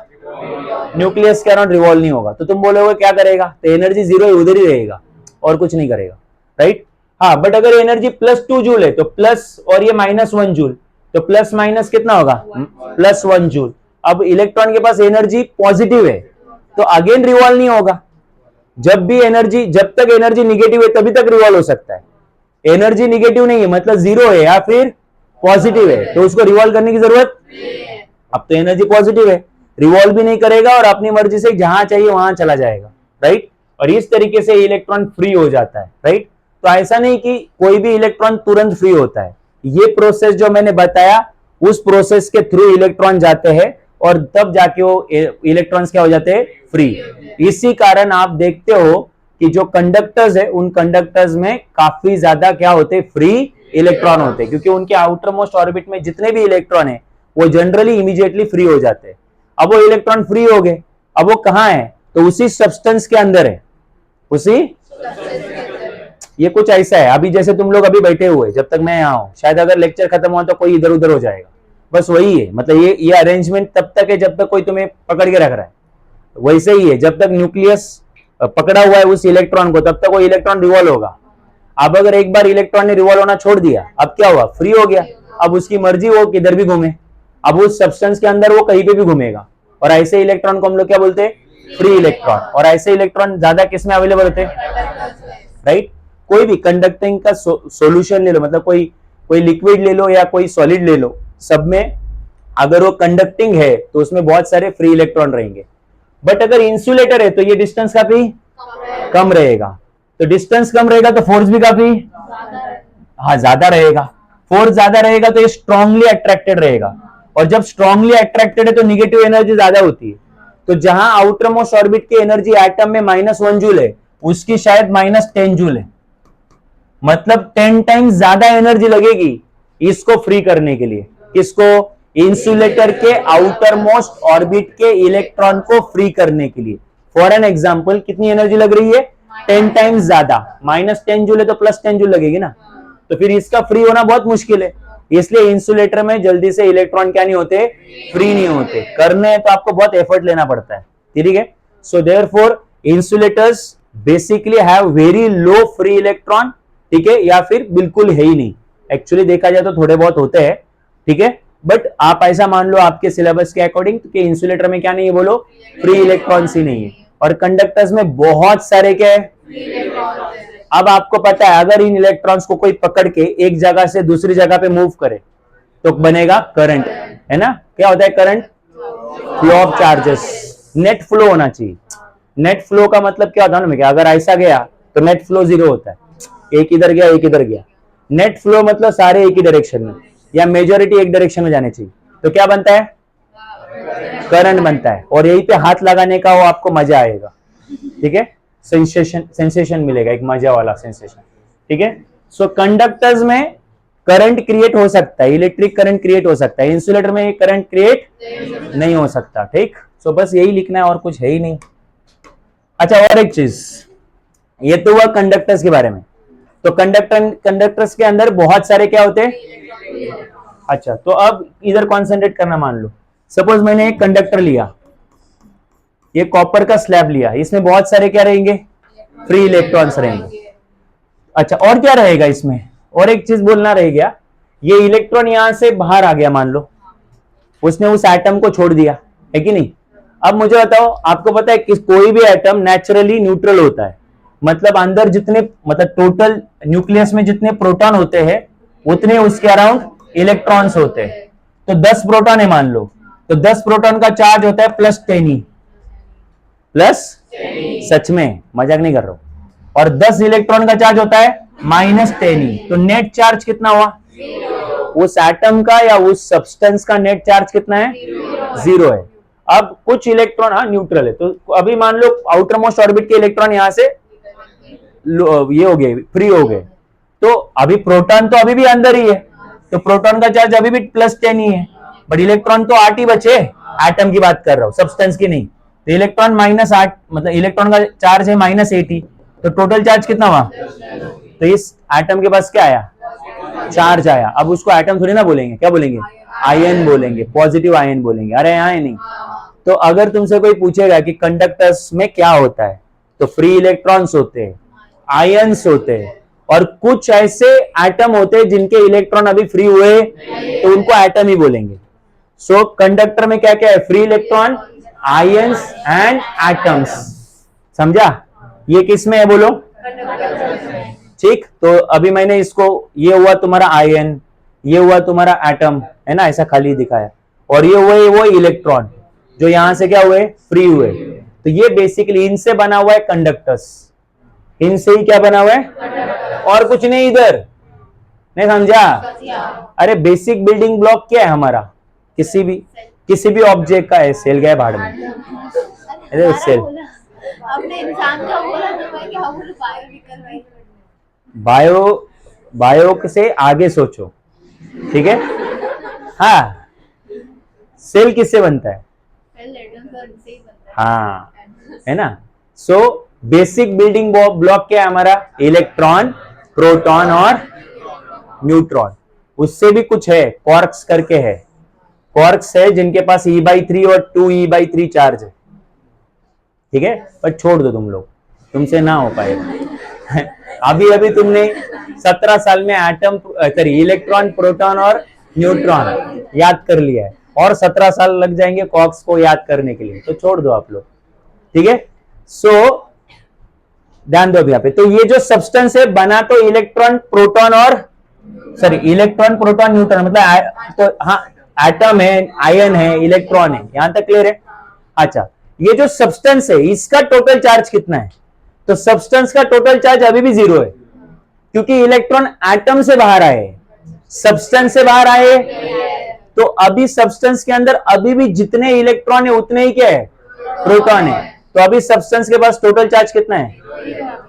Speaker 1: न्यूक्लियस के अराउंड रिवॉल्व नहीं होगा। तो तुम बोलोगे क्या करेगा? तो एनर्जी 0 है, उधर ही रहेगा और कुछ नहीं करेगा, राइट? हाँ, बट अगर एनर्जी +2 जूल है तो प्लस, और ये -1 जूल, तो प्लस माइनस कितना होगा? +1 जूल। अब इलेक्ट्रॉन के पास एनर्जी पॉजिटिव है तो अगेन रिवॉल्व नहीं होगा। जब तक एनर्जी निगेटिव है तभी तक रिवॉल्व हो सकता है। एनर्जी निगेटिव नहीं है मतलब 0 है या फिर पॉजिटिव है, तो उसको रिवॉल्व करने की जरूरत, अब तो एनर्जी पॉजिटिव है, रिवॉल्व भी नहीं करेगा और अपनी मर्जी से जहां चाहिए वहां चला जाएगा, राइट? और इस तरीके से इलेक्ट्रॉन फ्री हो जाता है, राइट? तो ऐसा नहीं कि कोई भी इलेक्ट्रॉन तुरंत फ्री होता है, ये प्रोसेस जो मैंने बताया उस प्रोसेस के थ्रू इलेक्ट्रॉन जाते हैं और तब जाके वो इलेक्ट्रॉन्स क्या हो जाते हैं? फ्री। इसी कारण आप देखते हो कि जो कंडक्टर्स है उन कंडक्टर्स में काफी ज्यादा क्या होते हैं? फ्री इलेक्ट्रॉन होते हैं, क्योंकि उनके आउटर मोस्ट ऑर्बिट में जितने भी इलेक्ट्रॉन है वो जनरली इमीडिएटली फ्री हो जाते हैं। अब वो इलेक्ट्रॉन फ्री हो गए, अब वो कहां है? तो उसी सब्सटेंस के अंदर है, उसी ये कुछ ऐसा है, अभी जैसे तुम लोग अभी बैठे हुए, जब तक मैं यहाँ हूं, शायद अगर लेक्चर खत्म हुआ तो कोई इधर उधर हो जाएगा, बस वही है। मतलब ये अरेंजमेंट तब तक है जब तक कोई तुम्हें पकड़ के रख रहा है, वैसे ही है जब तक न्यूक्लियस पकड़ा हुआ है उस इलेक्ट्रॉन को, तब तक वो इलेक्ट्रॉन रिवॉल्व होगा। अब अगर एक बार इलेक्ट्रॉन ने रिवॉल्व होना छोड़ दिया, अब क्या हुआ, फ्री हो गया। अब उसकी मर्जी वो किधर भी घूमे, अब उस सब्सटेंस के अंदर वो कहीं पे भी घूमेगा। और ऐसे इलेक्ट्रॉन को हम लोग क्या बोलते हैं, फ्री इलेक्ट्रॉन। और ऐसे इलेक्ट्रॉन ज्यादा किस में अवेलेबल होते हैं, राइट। कोई भी कंडक्टिंग का सॉल्यूशन ले लो, मतलब कोई लिक्विड ले लो या कोई सॉलिड ले लो, सब में अगर वो कंडक्टिंग है तो उसमें बहुत सारे फ्री इलेक्ट्रॉन रहेंगे। बट अगर इंसुलेटर है तो ये डिस्टेंस काफी कम रहेगा। तो डिस्टेंस कम रहेगा तो फोर्स भी काफी हाँ ज्यादा रहेगा। फोर्स ज्यादा रहेगा तो ये स्ट्रांगली अट्रैक्टेड रहेगा, और जब स्ट्रांगली अट्रैक्टेड है तो निगेटिव एनर्जी ज्यादा होती है। तो जहां आउटर मोस्ट ऑर्बिट की एनर्जी एटम में -1 जूल है, उसकी शायद -10 जूल है। मतलब 10 टाइम्स ज्यादा एनर्जी लगेगी इसको फ्री करने के लिए। किसको, इंसुलेटर के आउटर मोस्ट ऑर्बिट के इलेक्ट्रॉन को फ्री करने के लिए। फॉर एन एग्जांपल कितनी एनर्जी लग रही है, 10 टाइम्स ज्यादा। -10 जूल है तो +10 जूल लगेगी ना, तो फिर इसका फ्री होना बहुत मुश्किल है। इसलिए इंसुलेटर में जल्दी से इलेक्ट्रॉन क्या नहीं होते, फ्री नहीं होते। करने हैं तो आपको बहुत एफर्ट लेना पड़ता है, ठीक है। So therefore insulators basically have very low free electron, ठीक है, या फिर बिल्कुल है ही नहीं। एक्चुअली देखा जाए तो थोड़े बहुत होते हैं, ठीक है, बट आप ऐसा मान लो आपके सिलेबस के अकॉर्डिंग कि इंसुलेटर में क्या नहीं है, बोलो, फ्री इलेक्ट्रॉन्स ही नहीं है। और कंडक्टर्स में बहुत सारे क्या है, अब आपको पता है अगर इन इलेक्ट्रॉन्स को कोई पकड़ के एक जगह से दूसरी जगह पे मूव करे तो बनेगा करंट, है ना। क्या होता है current, flow of charges. Net flow होना चाहिए। नेट फ्लो का मतलब क्या होता है ना, अगर ऐसा गया तो नेट फ्लो 0 होता है, एक इधर गया एक इधर गया। नेट फ्लो मतलब सारे एक ही डायरेक्शन में या मेजोरिटी एक डायरेक्शन में जाने चाहिए, तो क्या बनता है, करंट बनता है। और यहीं पे हाथ लगाने का वो आपको मजा आएगा, ठीक है, सेंसेशन मिलेगा, एक मजा वाला सेंसेशन, ठीक है। सो कंडक्टर्स में करंट क्रिएट हो सकता है, इलेक्ट्रिक करंट क्रिएट हो सकता है, इंसुलेटर में करंट क्रिएट नहीं हो सकता, ठीक। सो बस यही लिखना है और कुछ है ही नहीं। अच्छा, और एक चीज, ये तो हुआ कंडक्टर्स के बारे में। तो कंडक्टर्स के अंदर बहुत सारे क्या होते हैं। अच्छा, तो अब इधर कॉन्सेंट्रेट करना। मान लो सपोज मैंने एक कंडक्टर लिया, ये कॉपर का स्लैब लिया, इसमें बहुत सारे क्या रहेंगे, फ्री इलेक्ट्रॉन्स रहेंगे। अच्छा, और क्या रहेगा इसमें, और एक चीज बोलना रह गया, ये इलेक्ट्रॉन यहां से बाहर आ गया, मान लो उसने उस एटम को छोड़ दिया, है कि नहीं। अब मुझे बताओ, आपको पता है कि कोई भी एटम नेचुरली न्यूट्रल होता है, मतलब अंदर जितने, मतलब टोटल न्यूक्लियस में जितने प्रोटॉन होते हैं उतने उसके अराउंड इलेक्ट्रॉन्स होते हैं। तो 10 प्रोटॉन है मान लो, तो 10 प्रोटॉन का चार्ज होता है +10 प्लस, सच में मजाक नहीं कर रहा हूं। और 10 इलेक्ट्रॉन का चार्ज होता है -10। तो नेट चार्ज कितना हुआ, उस एटम का या उस सब्सटेंस का नेट चार्ज कितना है, 0 है। अब कुछ इलेक्ट्रॉन हाँ न्यूट्रल है, तो अभी मान लो आउटर मोस्ट ऑर्बिट के इलेक्ट्रॉन यहां से ये हो गए, फ्री हो गए, तो अभी प्रोटॉन तो अभी भी अंदर ही है, तो प्रोटॉन का चार्ज अभी भी +10 ही है, बट इलेक्ट्रॉन तो 8 ही बचे। एटम की बात कर रहा हूं, सब्सटेंस की नहीं। तो इलेक्ट्रॉन -8, मतलब इलेक्ट्रॉन का चार्ज है -80, तो टोटल चार्ज कितना हुआ, तो इस एटम के पास क्या आया, चार्ज आया। अब उसको एटम थोड़ी ना बोलेंगे, क्या बोलेंगे, आयन बोलेंगे, पॉजिटिव आयन बोलेंगे। अरे यहाँ नहीं। तो अगर तुमसे कोई पूछेगा कि कंडक्टर्स में क्या होता है, तो फ्री इलेक्ट्रॉन्स होते हैं, आयन्स होते हैं, और कुछ ऐसे एटम होते हैं जिनके इलेक्ट्रॉन अभी फ्री हुए तो उनको एटम ही बोलेंगे। सो कंडक्टर में क्या क्या है, free electron, ions and atoms. समझा, ये किस में है बोलो, ठीक। तो अभी मैंने इसको, ये हुआ तुम्हारा आयन, ये हुआ तुम्हारा एटम, है ना, ऐसा खाली दिखाया, और ये हुए वो इलेक्ट्रॉन जो यहां से क्या हुए, फ्री हुए। तो ये बेसिकली इनसे बना हुआ है कंडक्टर्स, इनसे ही क्या बना हुआ है, और कुछ नहीं इधर, नहीं समझा। अरे बेसिक बिल्डिंग ब्लॉक क्या है हमारा, किसी भी ऑब्जेक्ट का है, सेल गया भाड़ में, अरे सेल,
Speaker 2: आपने इंसान का बोला तो मैं क्या बोलूं, बायोलॉजिकल
Speaker 1: बायो से आगे सोचो, ठीक है। हाँ, सेल किससे बनता है, हाँ, है ना। सो बेसिक बिल्डिंग ब्लॉक क्या है हमारा, इलेक्ट्रॉन, प्रोटॉन और न्यूट्रॉन। उससे भी कुछ है, क्वार्क्स करके है, क्वार्क्स है जिनके पास E/3 और 2E/3 चार्ज है, ठीक है, पर छोड़ दो तुम लोग। तुमसे ना हो पाएगा। अभी अभी तुमने 17 साल में एटम सॉरी इलेक्ट्रॉन, प्रोटॉन और न्यूट्रॉन याद कर लिया है, और 17 साल लग जाएंगे कॉक्स को याद करने के लिए, तो छोड़ दो आप लोग, ठीक है। सो ध्यान दो यहाँ पे, तो ये जो सब्सटेंस है बना तो इलेक्ट्रॉन, प्रोटॉन और सॉरी इलेक्ट्रॉन, प्रोटॉन, न्यूट्रॉन, मतलब तो हाँ एटम है, आयन है, इलेक्ट्रॉन है, यहां तक क्लियर है। अच्छा, ये जो सब्सटेंस है इसका टोटल चार्ज कितना है? तो सब्सटेंस का टोटल चार्ज अभी भी 0 है, क्योंकि इलेक्ट्रॉन एटम से बाहर आए, सब्सटेंस से बाहर आए, तो अभी सब्सटेंस के अंदर अभी भी जितने इलेक्ट्रॉन है उतने ही क्या है? प्रोटॉन है। तो अभी सब्सटेंस के पास टोटल चार्ज कितना है?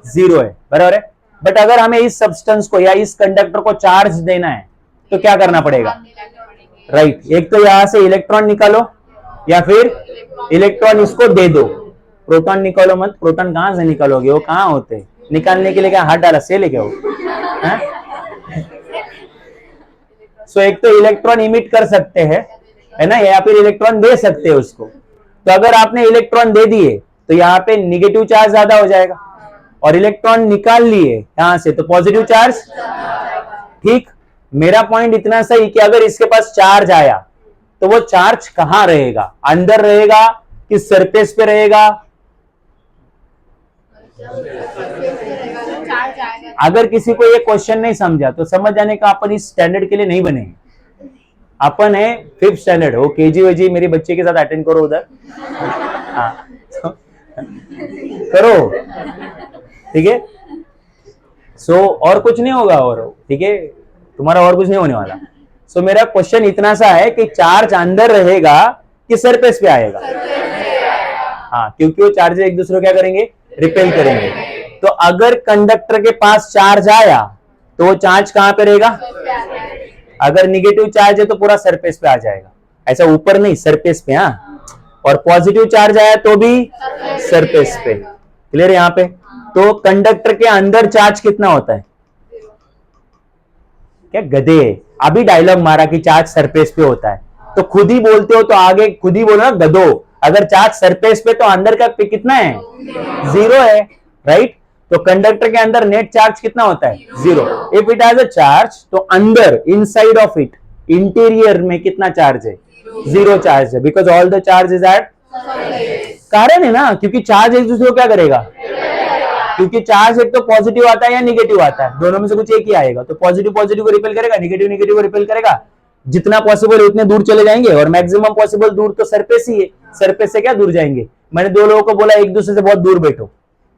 Speaker 1: 0 है, बराबर है। बट अगर हमें इस सब्सटेंस को या इस कंडक्टर को चार्ज देना है तो क्या करना पड़ेगा? राइट, एक तो यहां से इलेक्ट्रॉन निकालो या फिर इलेक्ट्रॉन इसको दे दो। प्रोटॉन निकालो मत, प्रोटॉन कहां से निकालोगे? वो कहां होते हैं? निकालने के लिए क्या हाथ डाला से लेके हो? सो एक तो इलेक्ट्रॉन इमिट कर सकते हैं, है ना, या फिर इलेक्ट्रॉन दे सकते हैं उसको। तो अगर आपने इलेक्ट्रॉन दे दिए तो यहाँ पे निगेटिव चार्ज ज्यादा हो जाएगा, और इलेक्ट्रॉन निकाल लिए यहां से तो पॉजिटिव चार्ज। ठीक, मेरा पॉइंट इतना सही कि अगर इसके पास चार्ज आया तो वो चार्ज कहां रहेगा? अंदर रहेगा कि सरफेस पे रहेगा? अगर किसी को ये क्वेश्चन नहीं समझा तो समझ जाने का अपन इस स्टैंडर्ड के लिए नहीं बने, अपन है 5th स्टैंडर्ड। वो केजी वेजी मेरे बच्चे के साथ अटेंड करो उधर, हाँ तो करो, ठीक है। सो और कुछ नहीं होगा, और ठीक है तुम्हारा और कुछ नहीं होने वाला। सो मेरा क्वेश्चन इतना सा है कि चार्ज अंदर रहेगा कि सरफेस पे आएगा? हाँ, क्योंकि वो चार्ज एक दूसरे को क्या करेंगे? रिपेल करेंगे। तो अगर कंडक्टर के पास चार्ज आया तो वो चार्ज कहां पे रहेगा? अगर निगेटिव चार्ज है तो पूरा सरफेस पे आ जाएगा, ऐसा ऊपर नहीं, सरफेस पे। हाँ, और पॉजिटिव चार्ज आया तो भी सरफेस पे। क्लियर है यहाँ पे? तो कंडक्टर के अंदर चार्ज कितना होता है? क्या गधे, अभी डायलॉग मारा कि चार्ज सरफेस पे होता है, तो खुद ही बोलते हो तो आगे खुद ही बोलो ना गधो। अगर चार्ज सरफेस पे तो अंदर का कितना है? 0 है, राइट। तो कंडक्टर के अंदर नेट चार्ज कितना होता है? 0। If it has a charge तो अंदर इनसाइड ऑफ इट इंटीरियर में कितना चार्ज है? 0 चार्ज है, because all the charge is at. कारण है ना, क्योंकि चार्ज एक दूसरे को क्या करेगा? क्योंकि चार्ज एक तो पॉजिटिव आता है या निगेटिव आता है, दोनों में से कुछ एक ही आएगा। तो पॉजिटिव पॉजिटिव को रिपेल करेगा, निगेटिव निगेटिव को रिपेल करेगा। जितना पॉसिबल है उतने दूर चले जाएंगे, और मैक्सिमम पॉसिबल दूर तो सरफेस ही है। सरफेस से क्या दूर जाएंगे? मैंने 2 लोगों को बोला एक दूसरे से बहुत दूर बैठो,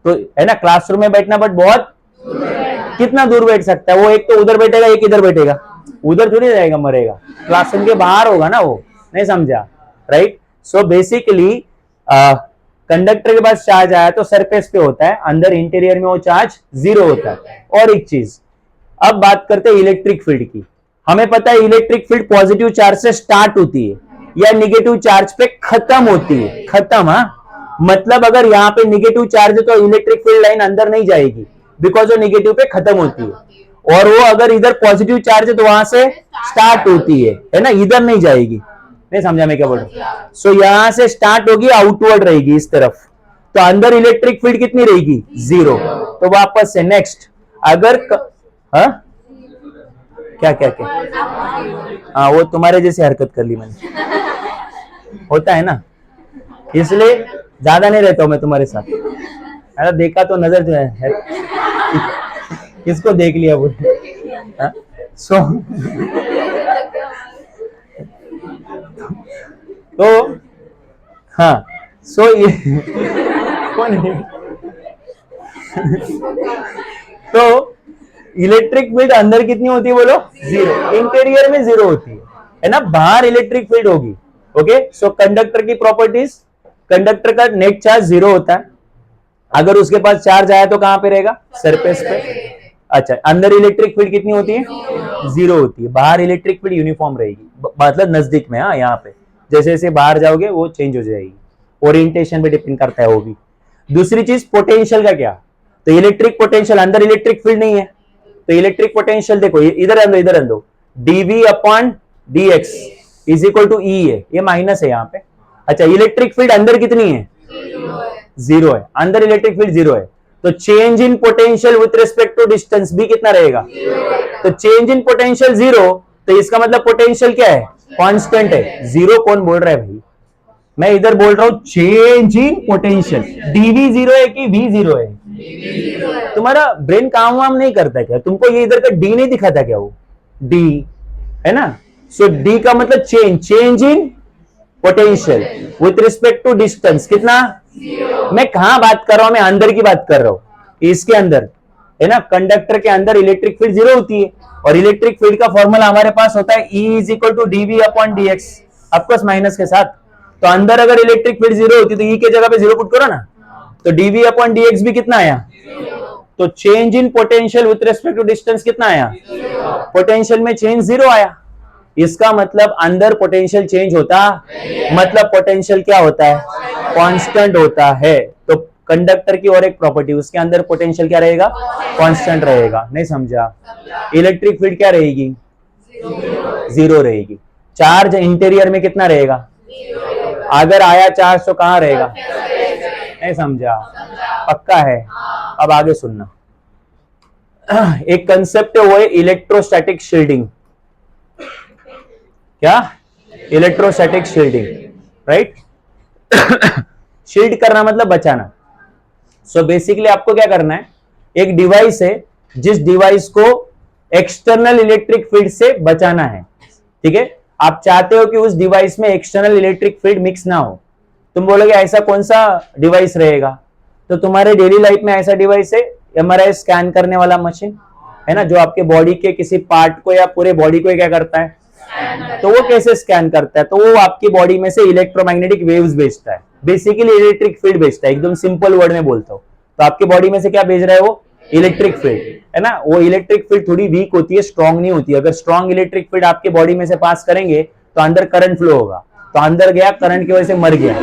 Speaker 1: तो है ना, क्लासरूम में बैठना, बट बहुत कितना दूर बैठ सकता है? वो एक तो उधर बैठेगा, एक इधर बैठेगा, उधर थोड़ी जाएगा, मरेगा। क्लासरूम के बाहर होगा ना वो, नहीं समझा? राइट। सो बेसिकली कंडक्टर के पास चार्ज आया तो सरफेस पे होता है, अंदर इंटीरियर में वो चार्ज 0 होता है। और एक चीज, अब बात करते हैं इलेक्ट्रिक फील्ड की। हमें पता है इलेक्ट्रिक फील्ड पॉजिटिव चार्ज से स्टार्ट होती है या निगेटिव चार्ज पे खत्म होती है। खत्म, हाँ, मतलब अगर यहाँ पे निगेटिव चार्ज है तो इलेक्ट्रिक फील्ड लाइन अंदर नहीं जाएगी, बिकॉज वो निगेटिव पे खत्म होती है। और वो अगर इधर पॉजिटिव चार्ज है तो वहां से स्टार्ट होती है ना, इधर नहीं जाएगी। नहीं समझा मैं क्या बोल रहा हूँ? सो यहां से स्टार्ट होगी, आउटवर्ड रहेगी इस तरफ, तो अंदर इलेक्ट्रिक फील्ड कितनी रहेगी? 0। तो वापस से नेक्स्ट, अगर हाँ क्या क्या क्या, हाँ वो तुम्हारे जैसे हरकत कर ली मैंने, होता है ना, इसलिए ज्यादा नहीं रहता हूं मैं तुम्हारे साथ। अरे देखा तो नजर जो है किसको देख लिया वो। सो तो हाँ, सो ये कौन है? तो इलेक्ट्रिक फील्ड अंदर कितनी होती है बोलो? 0। इंटीरियर में 0 होती है ना, बाहर इलेक्ट्रिक फील्ड होगी। ओके, सो कंडक्टर की प्रॉपर्टीज, कंडक्टर का नेट चार्ज 0 होता है। अगर उसके पास चार्ज आया तो कहां पे रहेगा? सरफेस पे। अच्छा, अंदर इलेक्ट्रिक फील्ड कितनी होती है? 0 होती है। बाहर इलेक्ट्रिक फील्ड यूनिफॉर्म रहेगी, मतलब नजदीक में। हाँ, यहाँ पे जैसे जैसे बाहर जाओगे वो चेंज हो जाएगी, ओरिएंटेशन पे डिपेंड करता है वो भी। दूसरी चीज पोटेंशियल का क्या? तो इलेक्ट्रिक पोटेंशियल, अंदर इलेक्ट्रिक फील्ड नहीं है तो इलेक्ट्रिक पोटेंशियल देखो, इधर आंदो, इधर आंदो, dv upon dx is equal to E है, ये माइनस है यहाँ पे। अच्छा, इलेक्ट्रिक फील्ड अंदर कितनी है? 0 है। अंदर इलेक्ट्रिक फील्ड 0 है, तो change in potential with respect to distance भी कितना रहेगा? तो चेंज इन पोटेंशियल जीरो, तो इसका मतलब पोटेंशियल क्या है? कांस्टेंट है। जीरो कौन बोल रहा है भाई? मैं इधर बोल रहा हूं change in potential. D V zero है कि वी जीरो है? तुम्हारा ब्रेन काम वाम नहीं करता क्या? तुमको ये इधर का डी नहीं दिखाता क्या? वो डी है ना। सो डी का मतलब change in potential with respect to distance कितना? मैं कहां बात कर रहा हूं? मैं अंदर की बात कर रहा हूं। इसके अंदर है ना, कंडक्टर के अंदर इलेक्ट्रिक फील्ड जीरो होती है, और इलेक्ट्रिक फील्ड का फॉर्मूला हमारे पास होता है E is equal to d V upon d x, of course minus के साथ। तो अंदर अगर इलेक्ट्रिक फील्ड जीरो होती तो E के जगह पे जीरो पुट करो ना, तो डीवी अपॉन डीएक्स भी कितना आया? तो change in potential with respect to distance कितना आया? पोटेंशियल में चेंज जीरो आया। इसका मतलब अंदर पोटेंशियल चेंज होता, मतलब पोटेंशियल क्या होता है? कांस्टेंट होता है। तो कंडक्टर की और एक प्रॉपर्टी, उसके अंदर पोटेंशियल क्या रहेगा? कांस्टेंट रहेगा। नहीं समझा? इलेक्ट्रिक फील्ड क्या रहेगी? जीरो रहेगी। चार्ज इंटीरियर में कितना रहेगा? अगर आया चार्ज तो कहां रहेगा? नहीं समझा? पक्का है? अब आगे सुनना। एक कंसेप्ट है, वो है इलेक्ट्रोस्टैटिक शील्डिंग। क्या? Electrostatic shielding, right. शील्ड करना मतलब बचाना। सो बेसिकली आपको क्या करना है, एक डिवाइस है जिस डिवाइस को एक्सटर्नल इलेक्ट्रिक फील्ड से बचाना है, ठीक है। आप चाहते हो कि उस डिवाइस में एक्सटर्नल इलेक्ट्रिक फील्ड मिक्स ना हो। तुम बोलोगे ऐसा कौन सा डिवाइस रहेगा? तो तुम्हारे डेली लाइफ में ऐसा डिवाइस है एमआरआई स्कैन करने वाला मशीन, है ना, जो आपके बॉडी के किसी पार्ट को या पूरे बॉडी को क्या करता है? तो वो कैसे स्कैन करता है? तो वो आपकी बॉडी में से इलेक्ट्रोमैग्नेटिक वेव्स भेजता है, बेसिकली इलेक्ट्रिक फील्ड भेजता है। एकदम सिंपल वर्ड में बोलता हूं तो आपकी बॉडी में से क्या भेज रहा है? वो इलेक्ट्रिक फील्ड, है ना। वो इलेक्ट्रिक फील्ड थोड़ी वीक होती है, स्ट्रांग नहीं होती है। अगर स्ट्रांग इलेक्ट्रिक फील्ड आपके बॉडी में से पास करेंगे तो अंदर करंट फ्लो होगा, तो अंदर गया करंट की वजह से मर गया,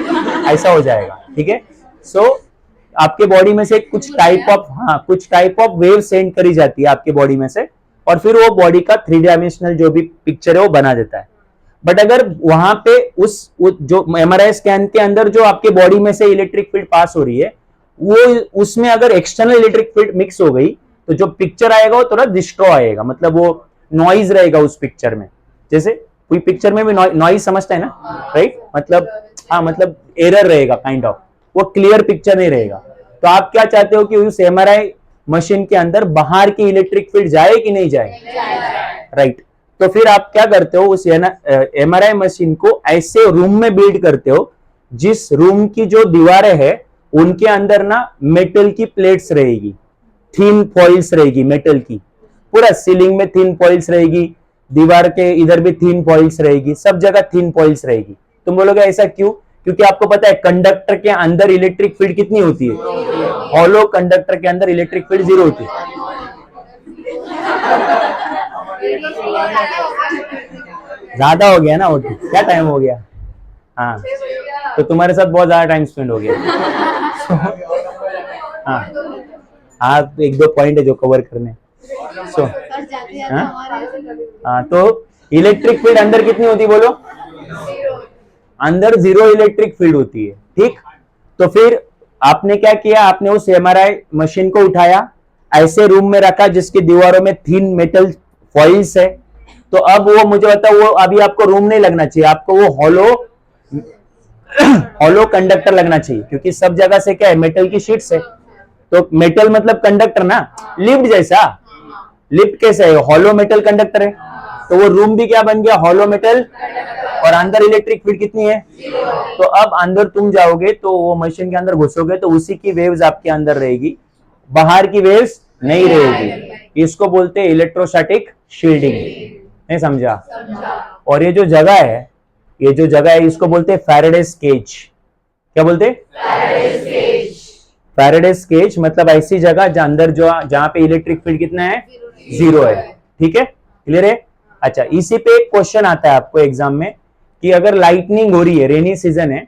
Speaker 1: ऐसा हो जाएगा, ठीक है। सो आपके बॉडी में से कुछ टाइप ऑफ वेव सेंड करी जाती है आपके बॉडी में से, और फिर वो बॉडी का 3 डायमेंशनल जो भी पिक्चर है वो बना देता है। बट अगर वहां पे जो एमआरआई स्कैन के अंदर जो आपके बॉडी में से इलेक्ट्रिक फील्ड पास हो रही है, वो उसमें अगर एक्सटर्नल इलेक्ट्रिक फील्ड मिक्स हो गई तो जो पिक्चर आएगा वो थोड़ा डिस्ट्रॉय आएगा, मतलब वो नॉइज रहेगा उस पिक्चर में। जैसे कोई पिक्चर में भी नॉइज समझता है ना, राइट, मतलब हाँ, मतलब एरर रहेगा काइंड ऑफ, वो क्लियर पिक्चर नहीं रहेगा। तो आप क्या चाहते हो कि उस एमआरआई मशीन के अंदर बाहर की इलेक्ट्रिक फील्ड जाए कि नहीं जाए? राइट। तो फिर आप क्या करते हो, उस एमआरआई मशीन को ऐसे रूम में बिल्ड करते हो जिस रूम की जो दीवारें है उनके अंदर ना मेटल की प्लेट्स रहेगी, थिन फॉइल्स रहेगी मेटल की, पूरा सीलिंग में थिन फॉइल्स रहेगी, दीवार के इधर भी थिन फॉइल्स रहेगी, सब जगह थिन फॉइल्स रहेगी। तुम बोलोगे ऐसा क्यों? क्योंकि आपको पता है कंडक्टर के अंदर इलेक्ट्रिक फील्ड कितनी होती है? हॉलो कंडक्टर के अंदर इलेक्ट्रिक फील्ड जीरो होती है। ज्यादा हो गया ना, वो क्या टाइम हो गया? हाँ, तो तुम्हारे साथ बहुत ज्यादा टाइम स्पेंड हो गया। हाँ, तो 1-2 पॉइंट है जो कवर करने। सो हाँ, तो इलेक्ट्रिक फील्ड अंदर कितनी होती है बोलो? अंदर जीरो इलेक्ट्रिक फील्ड होती है, ठीक। तो फिर आपने क्या किया, आपने उस एमआरआई मशीन को उठाया, ऐसे रूम में रखा जिसकी दीवारों में थिन मेटल फॉइल्स है। तो अब वो मुझे बताओ, वो अभी आपको रूम नहीं लगना चाहिए, आपको वो हॉलो कंडक्टर लगना चाहिए, क्योंकि सब जगह से क्या है, मेटल की शीट्स है। तो मेटल मतलब कंडक्टर ना, लिफ्ट जैसा। लिफ्ट कैसे है? हॉलो मेटल कंडक्टर है। तो वो रूम भी क्या बन गया? हॉलो मेटल, और अंदर इलेक्ट्रिक फील्ड कितनी है? तो अब अंदर तुम जाओगे तो वो मशीन के अंदर घुसोगे तो उसी की वेव्स आपके अंदर रहेगी, बाहर की वेव्स नहीं रहेगी। इसको बोलते हैं इलेक्ट्रोस्टैटिक शील्डिंग। नहीं समझा? और ये जो जगह है इसको बोलते हैं फैराडेज केज। क्या बोलते हैं? फैराडेज केज मतलब ऐसी जगह जहां अंदर जहां पे इलेक्ट्रिक फील्ड कितना है? जीरो है, ठीक है, क्लियर है। अच्छा, इसी पे एक क्वेश्चन आता है आपको एग्जाम में कि अगर लाइटनिंग हो रही है, रेनी सीजन है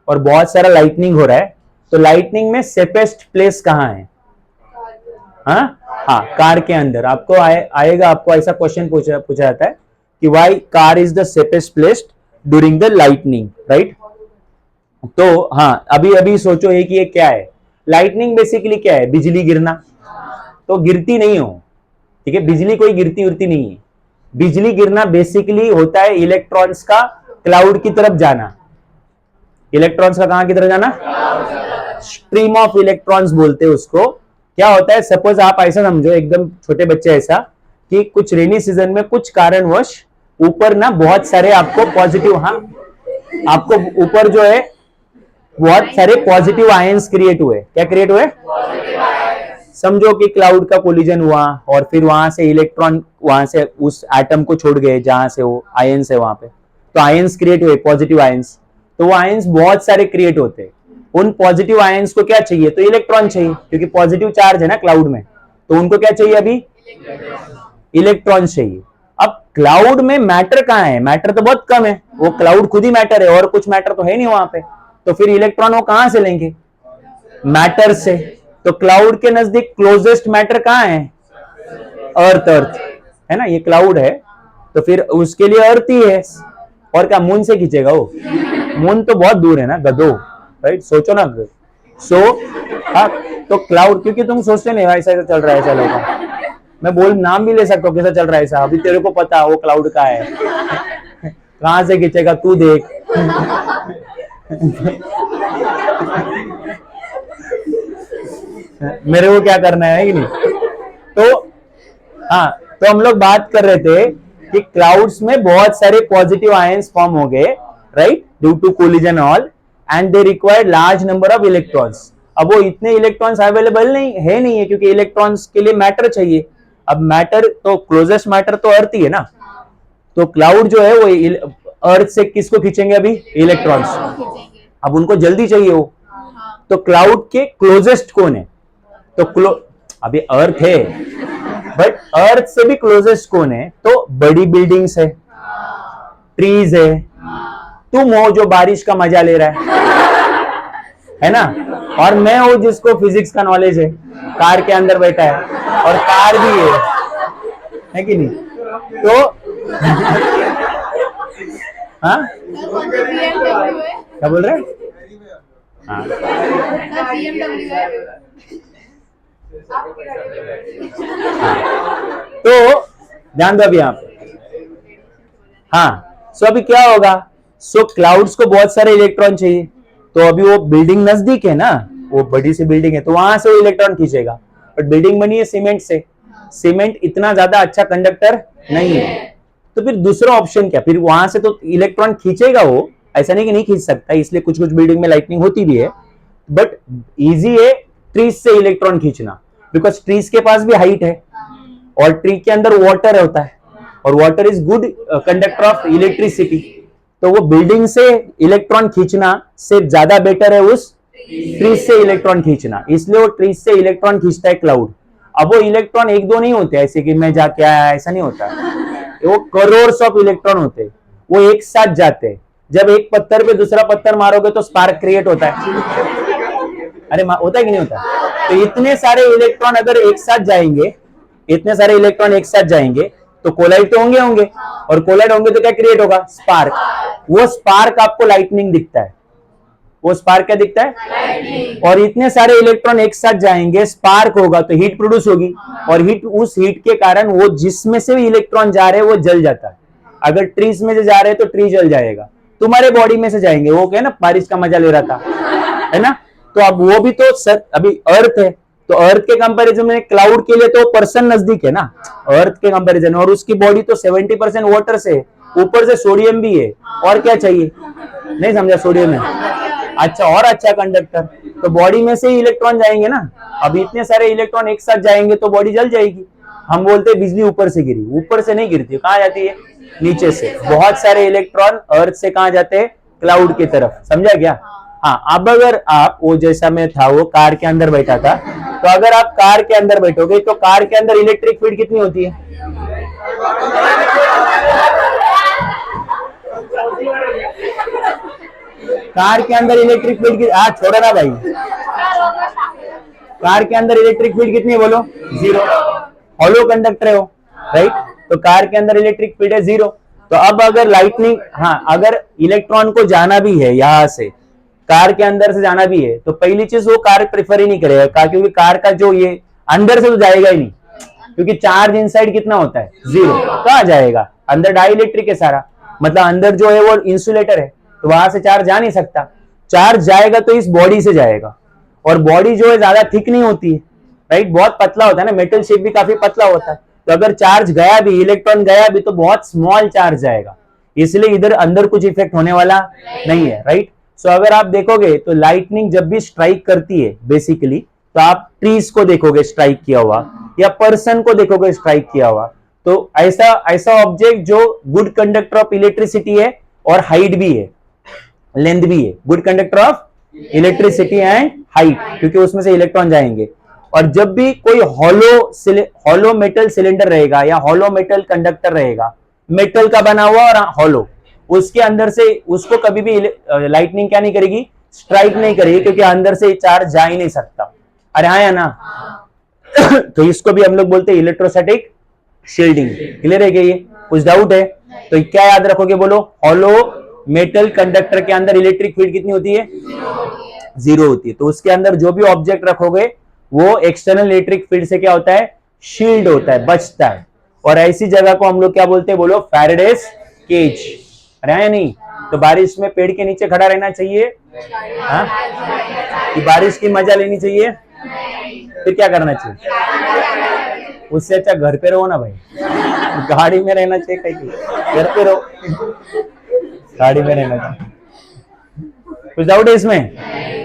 Speaker 1: और बहुत सारा लाइटनिंग हो रहा है, तो लाइटनिंग में सेफेस्ट प्लेस कहाँ है? हाँ, कार के अंदर। आपको आएगा, आपको ऐसा क्वेश्चन पूछा जाता है कि why car is the safest place during the lightning, right. तो हाँ, अभी सोचो कि ये क्या है। लाइटनिंग बेसिकली क्या है? बिजली गिरना। तो गिरती नहीं हो, ठीक है, बिजली कोई गिरती उड़ती नहीं है। बिजली गिरना बेसिकली होता है इलेक्ट्रॉन्स का क्लाउड की तरफ जाना। इलेक्ट्रॉन्स का कहां की तरफ जाना? स्ट्रीम ऑफ इलेक्ट्रॉन्स बोलते हैं उसको। क्या होता है, सपोज आप ऐसा समझो, एकदम छोटे बच्चे ऐसा, कि कुछ रेनी सीजन में कुछ कारणवश ऊपर ना बहुत सारे आपको पॉजिटिव, हाँ, आपको ऊपर जो है बहुत सारे पॉजिटिव आयंस क्रिएट हुए। क्या क्रिएट हुए? समझो कि क्लाउड का कोलिजन हुआ और फिर वहां से इलेक्ट्रॉन वहां से उस एटम को छोड़ गए जहां से वो आयंस है वहां पे, तो आयंस क्रिएट हुए, पॉजिटिव आयंस। तो वो आयंस बहुत सारे क्रिएट होते हैं। उन पॉजिटिव आयंस को क्या चाहिए? तो इलेक्ट्रॉन चाहिए, क्योंकि पॉजिटिव चार्ज है ना क्लाउड में, तो उनको क्या चाहिए? अभी इलेक्ट्रॉन चाहिए। अब क्लाउड में मैटर कहां है? मैटर तो बहुत कम है, वो क्लाउड खुद ही मैटर है और कुछ मैटर तो है नहीं वहां पे। तो फिर इलेक्ट्रॉन वो कहां से लेंगे? मैटर से। तो क्लाउड के नजदीक क्लोजेस्ट मैटर कहां है? अर्थ। अर्थ है ना, ये क्लाउड है, तो फिर उसके लिए अर्थ ही है। और क्या मून से खींचेगा वो? मून तो बहुत दूर है ना गधो, राइट? सोचो ना। हाँ, तो क्लाउड, क्योंकि तुम सोचते नहीं ऐसा चल रहा है, ऐसा लोग, मैं बोल नाम भी ले सकता हूँ कैसा चल रहा है ऐसा, अभी तेरे को पता वो क्लाउड का है। कहां से खींचेगा तू देख। मेरे को क्या करना है कि नहीं? तो हाँ, तो हम लोग बात कर रहे थे कि क्लाउड्स में बहुत सारे पॉजिटिव आयंस फॉर्म हो गए, right, due to collision all, and they required large number of electrons. अब वो इतने इलेक्ट्रॉन्स अवेलेबल नहीं है क्योंकि इलेक्ट्रॉन्स के लिए मैटर चाहिए। अब मैटर तो क्लोजेस्ट मैटर तो अर्थ ही है ना, तो क्लाउड जो है वो अर्थ से किसको खींचेंगे? अभी इलेक्ट्रॉन्स। अब उनको जल्दी चाहिए हो, तो क्लाउड के क्लोजेस्ट कौन है? तो अभी अर्थ है, बट अर्थ से भी क्लोजेस्ट कौन है? तो बड़ी बिल्डिंग्स है, ट्रीज है, तुम हो जो बारिश का मजा ले रहा है ना, और मैं हूं जिसको फिजिक्स का नॉलेज है, कार के अंदर बैठा है और कार भी है कि नहीं? तो हाँ, क्या बोल रहे हैं? हाँ, तो ध्यान दो अभी यहाँ पे। हाँ, सो अभी क्या होगा? सो क्लाउड्स को बहुत सारे इलेक्ट्रॉन चाहिए, तो अभी वो बिल्डिंग नजदीक है ना, वो बड़ी सी बिल्डिंग है, तो वहां से वो इलेक्ट्रॉन खींचेगा। बट बिल्डिंग बनी है सीमेंट से, सीमेंट इतना ज्यादा अच्छा कंडक्टर नहीं है, तो फिर दूसरा ऑप्शन क्या? फिर वहां से तो इलेक्ट्रॉन खींचेगा वो, ऐसा नहीं कि नहीं खींच सकता, इसलिए कुछ कुछ बिल्डिंग में लाइटनिंग होती भी है, बट इजी है ट्रीज से इलेक्ट्रॉन खींचना, बिकॉज ट्रीज के पास भी हाइट है और ट्री के अंदर वाटर होता है, और water is good conductor of electricity. तो वो बिल्डिंग से इलेक्ट्रॉन खींचना से ज्यादा बेटर है उस ट्रीज से इलेक्ट्रॉन खींचना, इसलिए वो ट्रीज से इलेक्ट्रॉन खींचता है क्लाउड। अब वो इलेक्ट्रॉन एक दो नहीं होते ऐसे कि मैं जाके आया, ऐसा नहीं होता, वो करोड़ ऑफ इलेक्ट्रॉन होते, वो एक साथ जाते हैं। जब एक पत्थर पे दूसरा पत्थर मारोगे तो स्पार्क क्रिएट होता है, अरे होता है कि नहीं होता? तो इतने सारे इलेक्ट्रॉन अगर एक साथ जाएंगे, इतने सारे इलेक्ट्रॉन एक साथ जाएंगे तो कोलाइड तो होंगे, और कोलाइड होंगे तो क्या क्रिएट होगा? स्पार्क। वो स्पार्क आपको लाइटनिंग दिखता है, वो स्पार्क क्या दिखता है? और इतने सारे इलेक्ट्रॉन एक साथ जाएंगे, स्पार्क होगा तो हीट प्रोड्यूस होगी, और हीट, उस हीट के कारण वो जिसमें से भी इलेक्ट्रॉन जा रहे हैं वो जल जाता है। अगर ट्रीज में से जा रहे हैं तो ट्री जल जाएगा, तुम्हारे बॉडी में से जाएंगे, वो क्या ना बारिश का मजा ले रहा था, है ना? तो अब वो भी तो अभी अर्थ है, तो अर्थ के कंपैरिजन में क्लाउड के लिए तो पर्सन नजदीक है ना अर्थ के कंपैरिजन, और उसकी बॉडी तो 70% वाटर से, ऊपर से सोडियम भी है, और क्या चाहिए? नहीं समझा? सोडियम है अच्छा, और अच्छा कंडक्टर, तो बॉडी में से ही इलेक्ट्रॉन जाएंगे ना। अब इतने सारे इलेक्ट्रॉन एक साथ जाएंगे तो बॉडी जल जाएगी। हम बोलते हैं बिजली ऊपर से गिरी, ऊपर से नहीं गिरती, कहाँ जाती है? नीचे से। बहुत सारे इलेक्ट्रॉन अर्थ से कहाँ जाते हैं? क्लाउड की तरफ। समझा क्या? हाँ, अब अगर आप, वो जैसा मैं था वो कार के अंदर बैठा था, तो अगर आप कार के अंदर बैठोगे तो कार के अंदर इलेक्ट्रिक फील्ड कितनी होती है? कार के अंदर इलेक्ट्रिक फील्ड की, छोड़ो ना भाई, कार के अंदर इलेक्ट्रिक फील्ड कितनी है बोलो? 0। हॉलो कंडक्टर है वो, राइट? तो कार के अंदर इलेक्ट्रिक फील्ड है 0। तो अब अगर लाइटनिंग, हाँ, अगर इलेक्ट्रॉन को जाना भी है यहां से कार के अंदर से जाना भी है तो पहली चीज वो कार प्रेफर ही नहीं करेगा, क्योंकि कार का जो ये अंदर से तो जाएगा ही नहीं, क्योंकि चार्ज इनसाइड कितना होता है, 0। कहाँ जाएगा, अंदर डाई इलेक्ट्रिक है सारा, मतलब अंदर जो है वो इंसुलेटर है, तो वहां से चार्ज जा नहीं सकता। चार्ज जाएगा तो इस बॉडी से जाएगा, और बॉडी जो है ज्यादा थिक नहीं होती है, राइट, बहुत पतला होता है ना, मेटल शेप भी काफी पतला होता है, तो अगर चार्ज गया भी, इलेक्ट्रॉन गया भी तो बहुत स्मॉल चार्ज जाएगा, इसलिए इधर अंदर कुछ इफेक्ट होने वाला नहीं है, राइट। सो अगर आप देखोगे तो लाइटनिंग जब भी स्ट्राइक करती है बेसिकली, तो आप ट्रीज को देखोगे स्ट्राइक किया हुआ, या पर्सन को देखोगे स्ट्राइक किया हुआ, तो ऐसा ऑब्जेक्ट जो गुड कंडक्टर ऑफ इलेक्ट्रिसिटी है और हाइट भी है, लेंथ भी है, good conductor of electricity and height, क्योंकि उसमें से इलेक्ट्रॉन जाएंगे। और जब भी कोई हॉलो मेटल सिलेंडर रहेगा या हॉलो मेटल कंडक्टर रहेगा, मेटल का बना हुआ और हॉलो, उसके अंदर से उसको कभी भी लाइटनिंग क्या नहीं करेगी, स्ट्राइक नहीं करेगी, क्योंकि अंदर से चार्ज जा ही नहीं सकता। अरे हाँ या ना? तो इसको भी हम लोग बोलते हैं इलेक्ट्रोस्टैटिक शील्डिंग। क्लियर है क्या? ये कुछ डाउट है तो क्या याद रखोगे, बोलो। हॉलो मेटल कंडक्टर के अंदर इलेक्ट्रिक फील्ड कितनी होती है, 0 होती है, तो उसके अंदर जो भी ऑब्जेक्ट रखोगे वो एक्सटर्नल इलेक्ट्रिक फील्ड से क्या होता है, शील्ड होता है, बचता है। और ऐसी जगह को हम लोग क्या बोलते हैं, बोलो, फैराडेस केज। अरे हाँ या नहीं? तो बारिश में पेड़ के नीचे खड़ा रहना चाहिए, हाँ, कि बारिश की मजा लेनी चाहिए, फिर क्या करना चाहिए, उससे अच्छा घर पे रहो ना भाई, गाड़ी में रहना चाहिए, कहीं घर पे रहो, गाड़ी में रहना चाहिए। कुछ डाउट है इसमें?